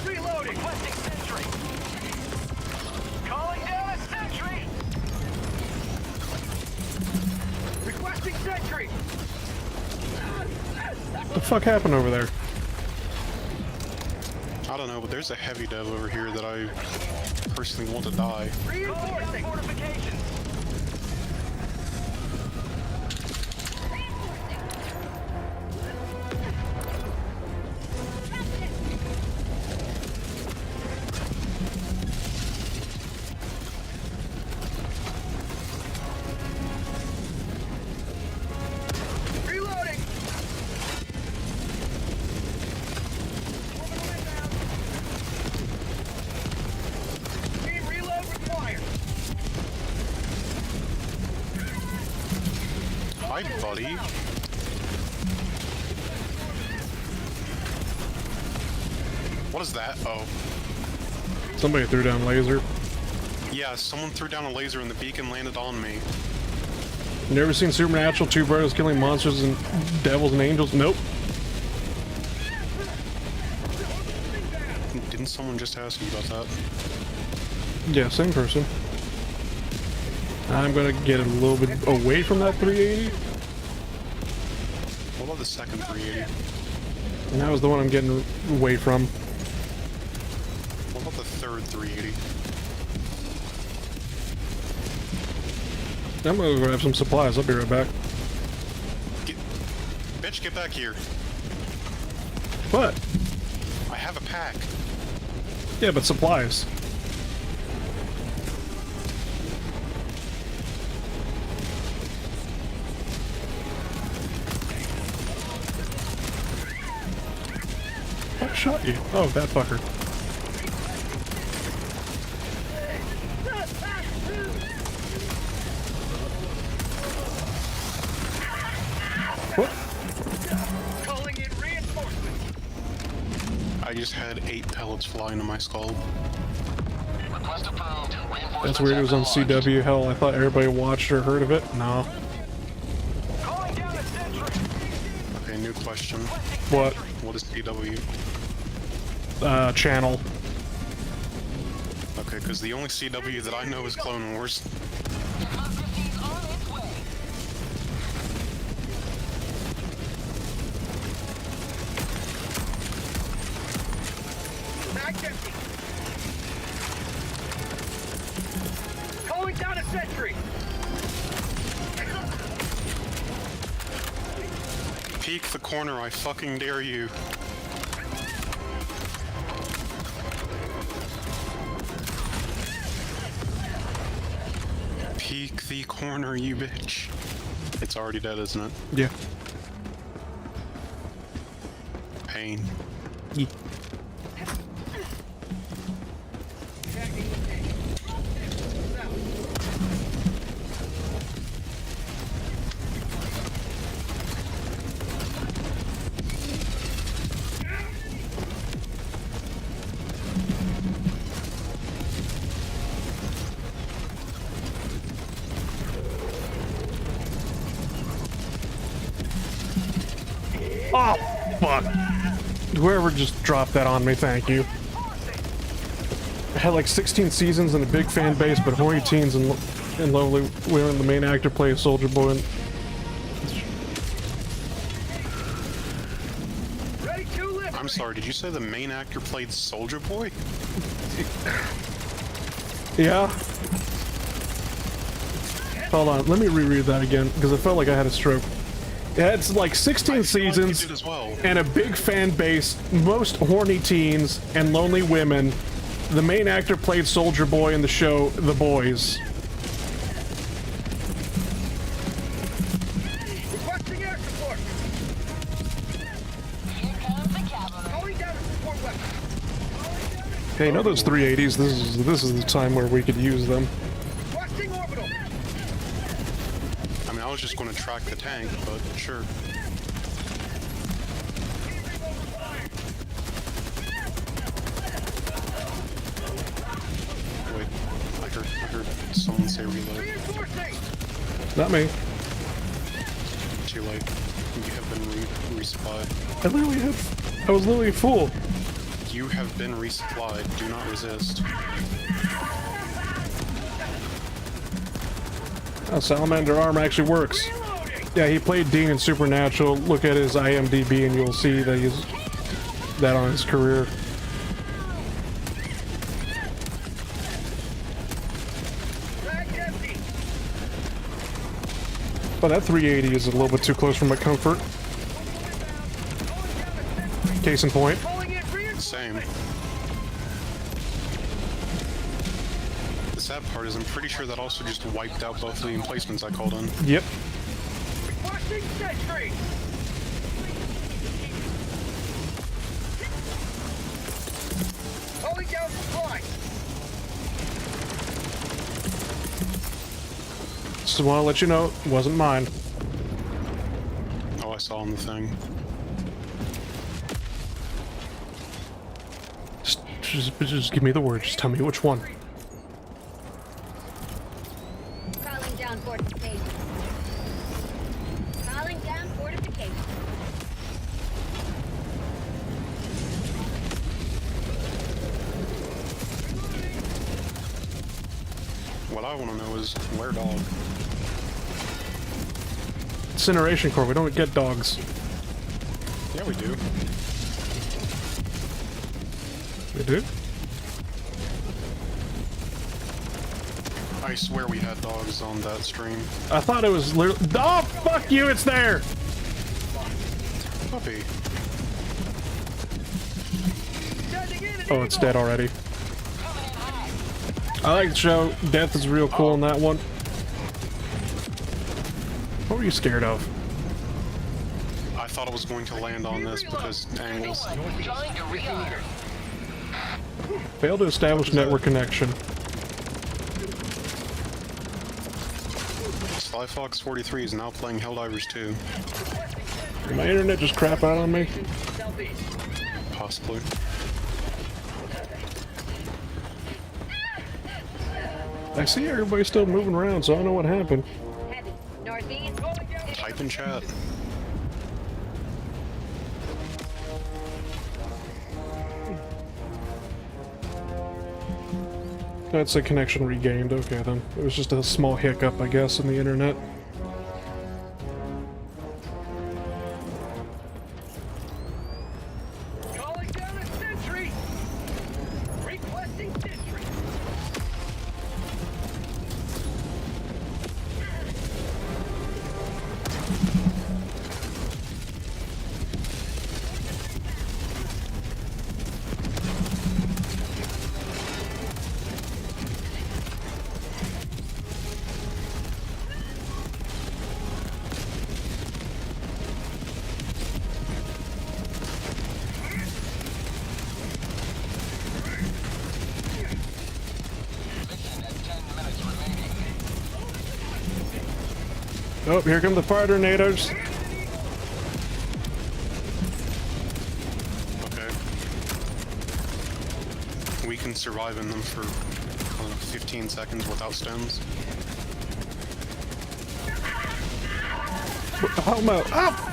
Reloading. Requesting sentry. Calling down a sentry. Requesting sentry. What the fuck happened over there? I don't know, but there's a heavy dev over here that I personally want to die. Reinforcing fortifications. Reloading. Team reload required. Hi, buddy. What is that? Oh. Somebody threw down laser. Yeah, someone threw down a laser and the beacon landed on me. Never seen Supernatural? Two brothers killing monsters and devils and angels? Nope. Didn't someone just ask you about that? Yeah, same person. I'm gonna get a little bit away from that 380. What about the second 380? And that was the one I'm getting away from. What about the third 380? I'm gonna grab some supplies. I'll be right back. Bitch, get back here. What? I have a pack. Yeah, but supplies. What shot you? Oh, that fucker. What? Calling in reinforcements. I just had 8 pellets fly into my skull. Request approved. That's weird. It was on CW. Hell, I thought everybody watched or heard of it. No. Calling down a sentry. Okay, new question. What? What is CW? Channel. Okay, because the only CW that I know is Clone Wars. Mag's empty. Calling down a sentry. Peek the corner, I fucking dare you. Peek the corner, you bitch. It's already dead, isn't it? Yeah. Pain. Yeah. Oh, fuck. Whoever just dropped that on me, thank you. I had like 16 seasons and a big fan base, but horny teens and lovely women. The main actor plays Soldier Boy. And Ready to lift. I'm sorry, did you say the main actor played Soldier Boy? yeah. Hold on, let me reread that again because I felt like I had a stroke. It had like 16 seasons did as well. and a big fan base, most horny teens and lonely women. The main actor played Soldier Boy in the show The Boys. Requesting air support. Calling down a support weapon. Hey, you know those 380s? This is the time where we could use them. Requesting orbital. I mean, I was just going to track the tank, but sure. Wait, I heard someone say reload. Reinforcing. Not me. Too late. You have been resupplied. I was literally a fool. You have been resupplied. Do not resist. Oh, Salamander arm actually works. Reloading. Yeah, he played Dean in Supernatural. Look at his IMDb and you'll see that he's that on his career. Mag's empty. But that 380 is a little bit too close for my comfort. Case in point. Calling in reinforcements. Same. The sad part is I'm pretty sure that also just wiped out both of the emplacements I called in. Yep. Requesting sentry. Calling down supply. Just want to let you know, it wasn't mine. Oh, I saw on the thing. Just give me the word. Just tell me which one. Calling down fortification. what I want to know is where dog? Incineration core, we don't get dogs. Yeah, we do. We do? I swear we had dogs on that stream. I thought it was literally. Oh, fuck you, it's there! Puppy. Oh, it's dead already. I like the show. Death is real cool in that one. What were you scared of? I thought I was going to land on this because angles. Failed to establish network connection. Sly Fox 43 is now playing Helldivers 2. Did my internet just crap out on me? Possibly. I see everybody still moving around, so I don't know what happened. Type in chat. That's a connection regained. Okay, then. It was just a small hiccup, I guess, in the internet. Calling down a sentry! Requesting sentry! Oh, here come the fire tornadoes. Okay. We can survive in them for, I don't know, 15 seconds without stems. How am I? Ah!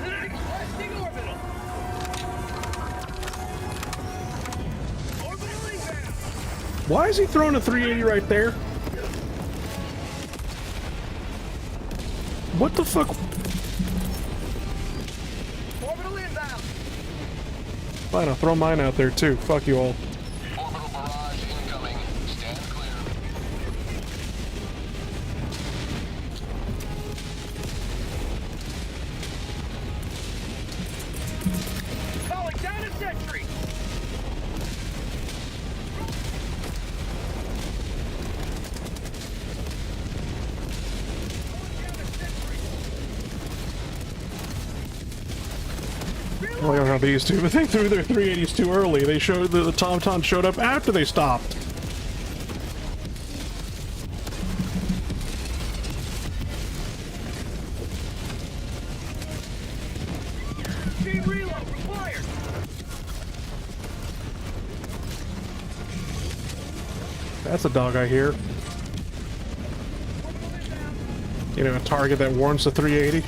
Requesting orbital! Orbital inbound! Why is he throwing a 380 right there? What the fuck? Orbital inbound! Fine, I'll throw mine out there too. Fuck you all. Orbital barrage incoming. Stand clear. Calling down a sentry! Oh, I don't know how these two, but they threw their 380s too early. They showed the Tauntaun showed up after they stopped. Team reload required! That's a dog I hear. You know, a target that warrants a 380.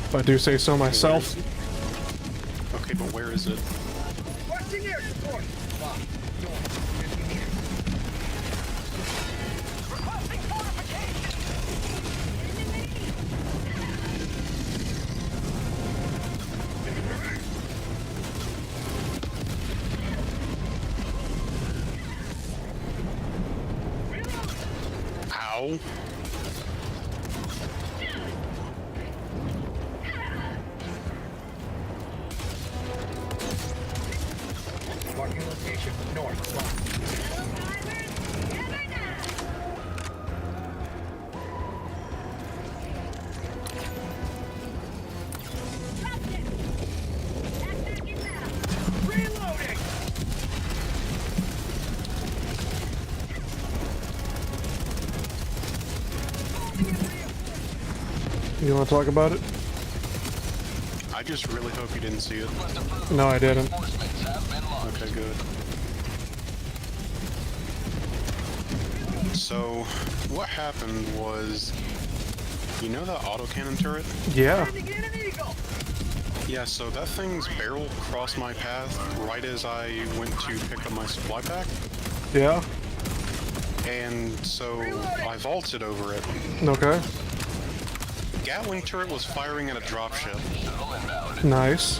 If I do say so myself. Okay, but where is it? Requesting air support! Requesting fortification! Ow. Marking location north. Reloading! You want to talk about it? I just really hope you didn't see it. No, I didn't. Okay, good. So, what happened was, you know that autocannon turret? Yeah. Sending in an eagle! Yeah, so that thing's barrel crossed my path right as I went to pick up my supply pack, Yeah. and so I vaulted over it. Okay. Gatling turret was firing at a dropship. Nice.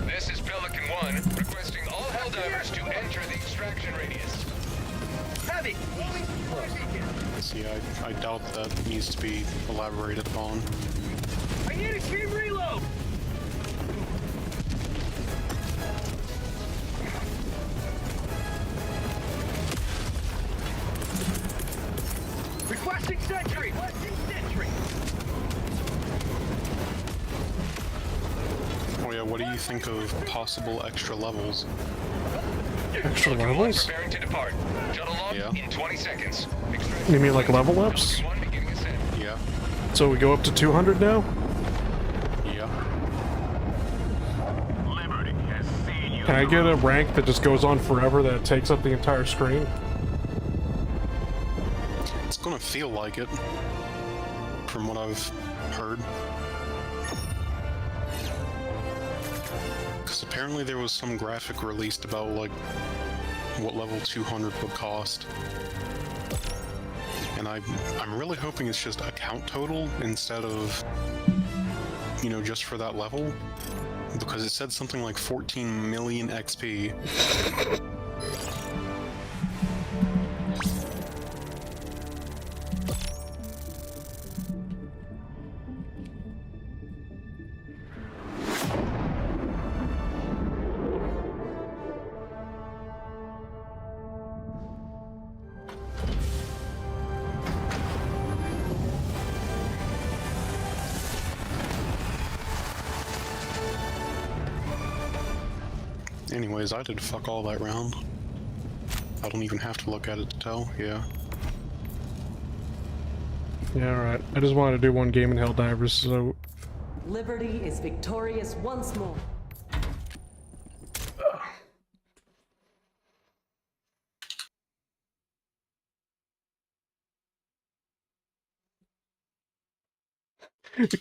This is Pelican 1, requesting all Helldivers to enter the extraction radius. Heavy. Moving towards beacon. See, I doubt that needs to be elaborated upon. I need a team reload. Requesting sentry. Requesting sentry. Oh yeah, what do you think of possible extra levels? Extra Pelican 1 levels? preparing to depart. Shuttle launch Yeah. in 20 seconds. You mean like level ups? Pelican 1 beginning ascent. Yeah, So we go up to 200 now? yeah. Liberty has seen you. Can I get a rank that just goes on forever, that takes up the entire screen? It's gonna feel like it, from what I've heard. Because apparently there was some graphic released about, like, what level 200 would cost. And I'm really hoping it's just account total instead of, you know, just for that level. Because it said something like 14 million XP. Anyways, I did fuck all that round. I don't even have to look at it to tell, yeah. Yeah, alright. I just wanted to do one game in Helldivers, so... Liberty is victorious once more.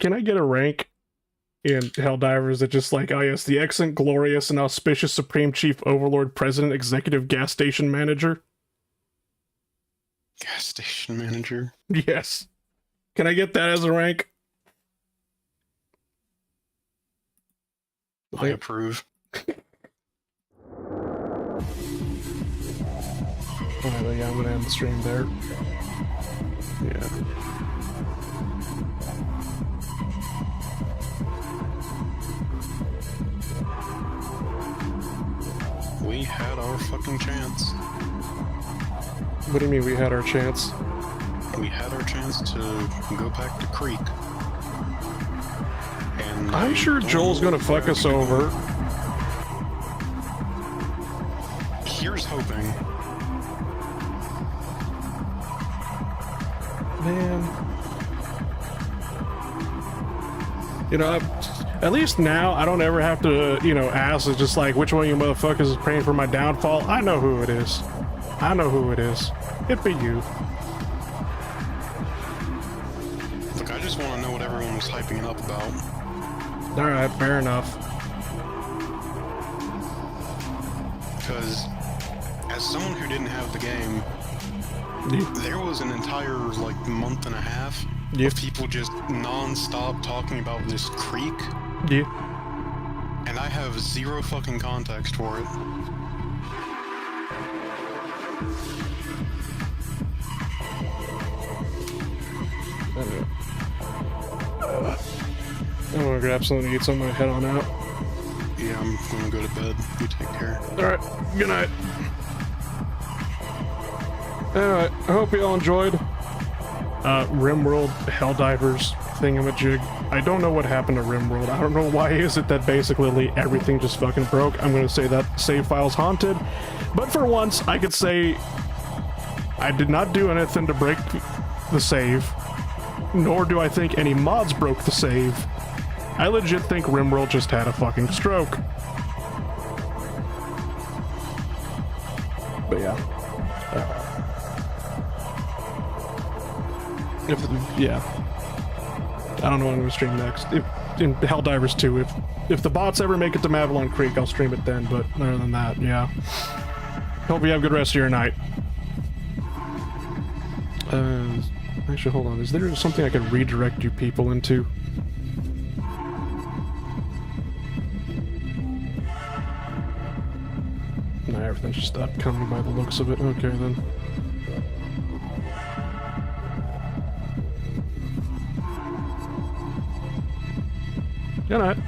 Can I get a rank in Helldivers that just like, oh yes, the excellent, glorious, and auspicious Supreme Chief Overlord President Executive Gas Station Manager? Gas station manager. Yes. Can I get that as a rank? I approve. Alright, yeah, I'm gonna end the stream there. Yeah. We had our fucking chance. What do you mean we had our chance? We had our chance to go back to Creek. And I'm sure Joel's gonna fuck us over. Here's hoping. Man. You know, at least now I don't ever have to, you know, ask. It's just like, which one of you motherfuckers is praying for my downfall? I know who it is. I know who it is. It be you. Look, I just want to know what everyone was hyping it up about. Alright, fair enough. Because, as someone who didn't have the game, there was an entire, like, month and a half Yeah. of people just non-stop talking about this creek, Yeah. and I have zero fucking context for it. I'm gonna grab something to eat, so I'm gonna head on out. Yeah, I'm gonna go to bed. You take care. Alright, good night. Alright, I hope you all enjoyed Rimworld Helldivers thingamajig. I don't know what happened to Rimworld. I don't know why is it that basically everything just fucking broke. I'm gonna say that save file's haunted. But for once, I could say I did not do anything to break the save, nor do I think any mods broke the save. I legit think Rimworld just had a fucking stroke. But yeah. Yeah. I don't know what I'm gonna stream next. In Helldivers 2, if the bots ever make it to Mavalon Creek, I'll stream it then, but other than that, yeah. Hope you have a good rest of your night. Actually, hold on. Is there something I can redirect you people into? No, everything's just upcoming by the looks of it. Okay, then. Good night.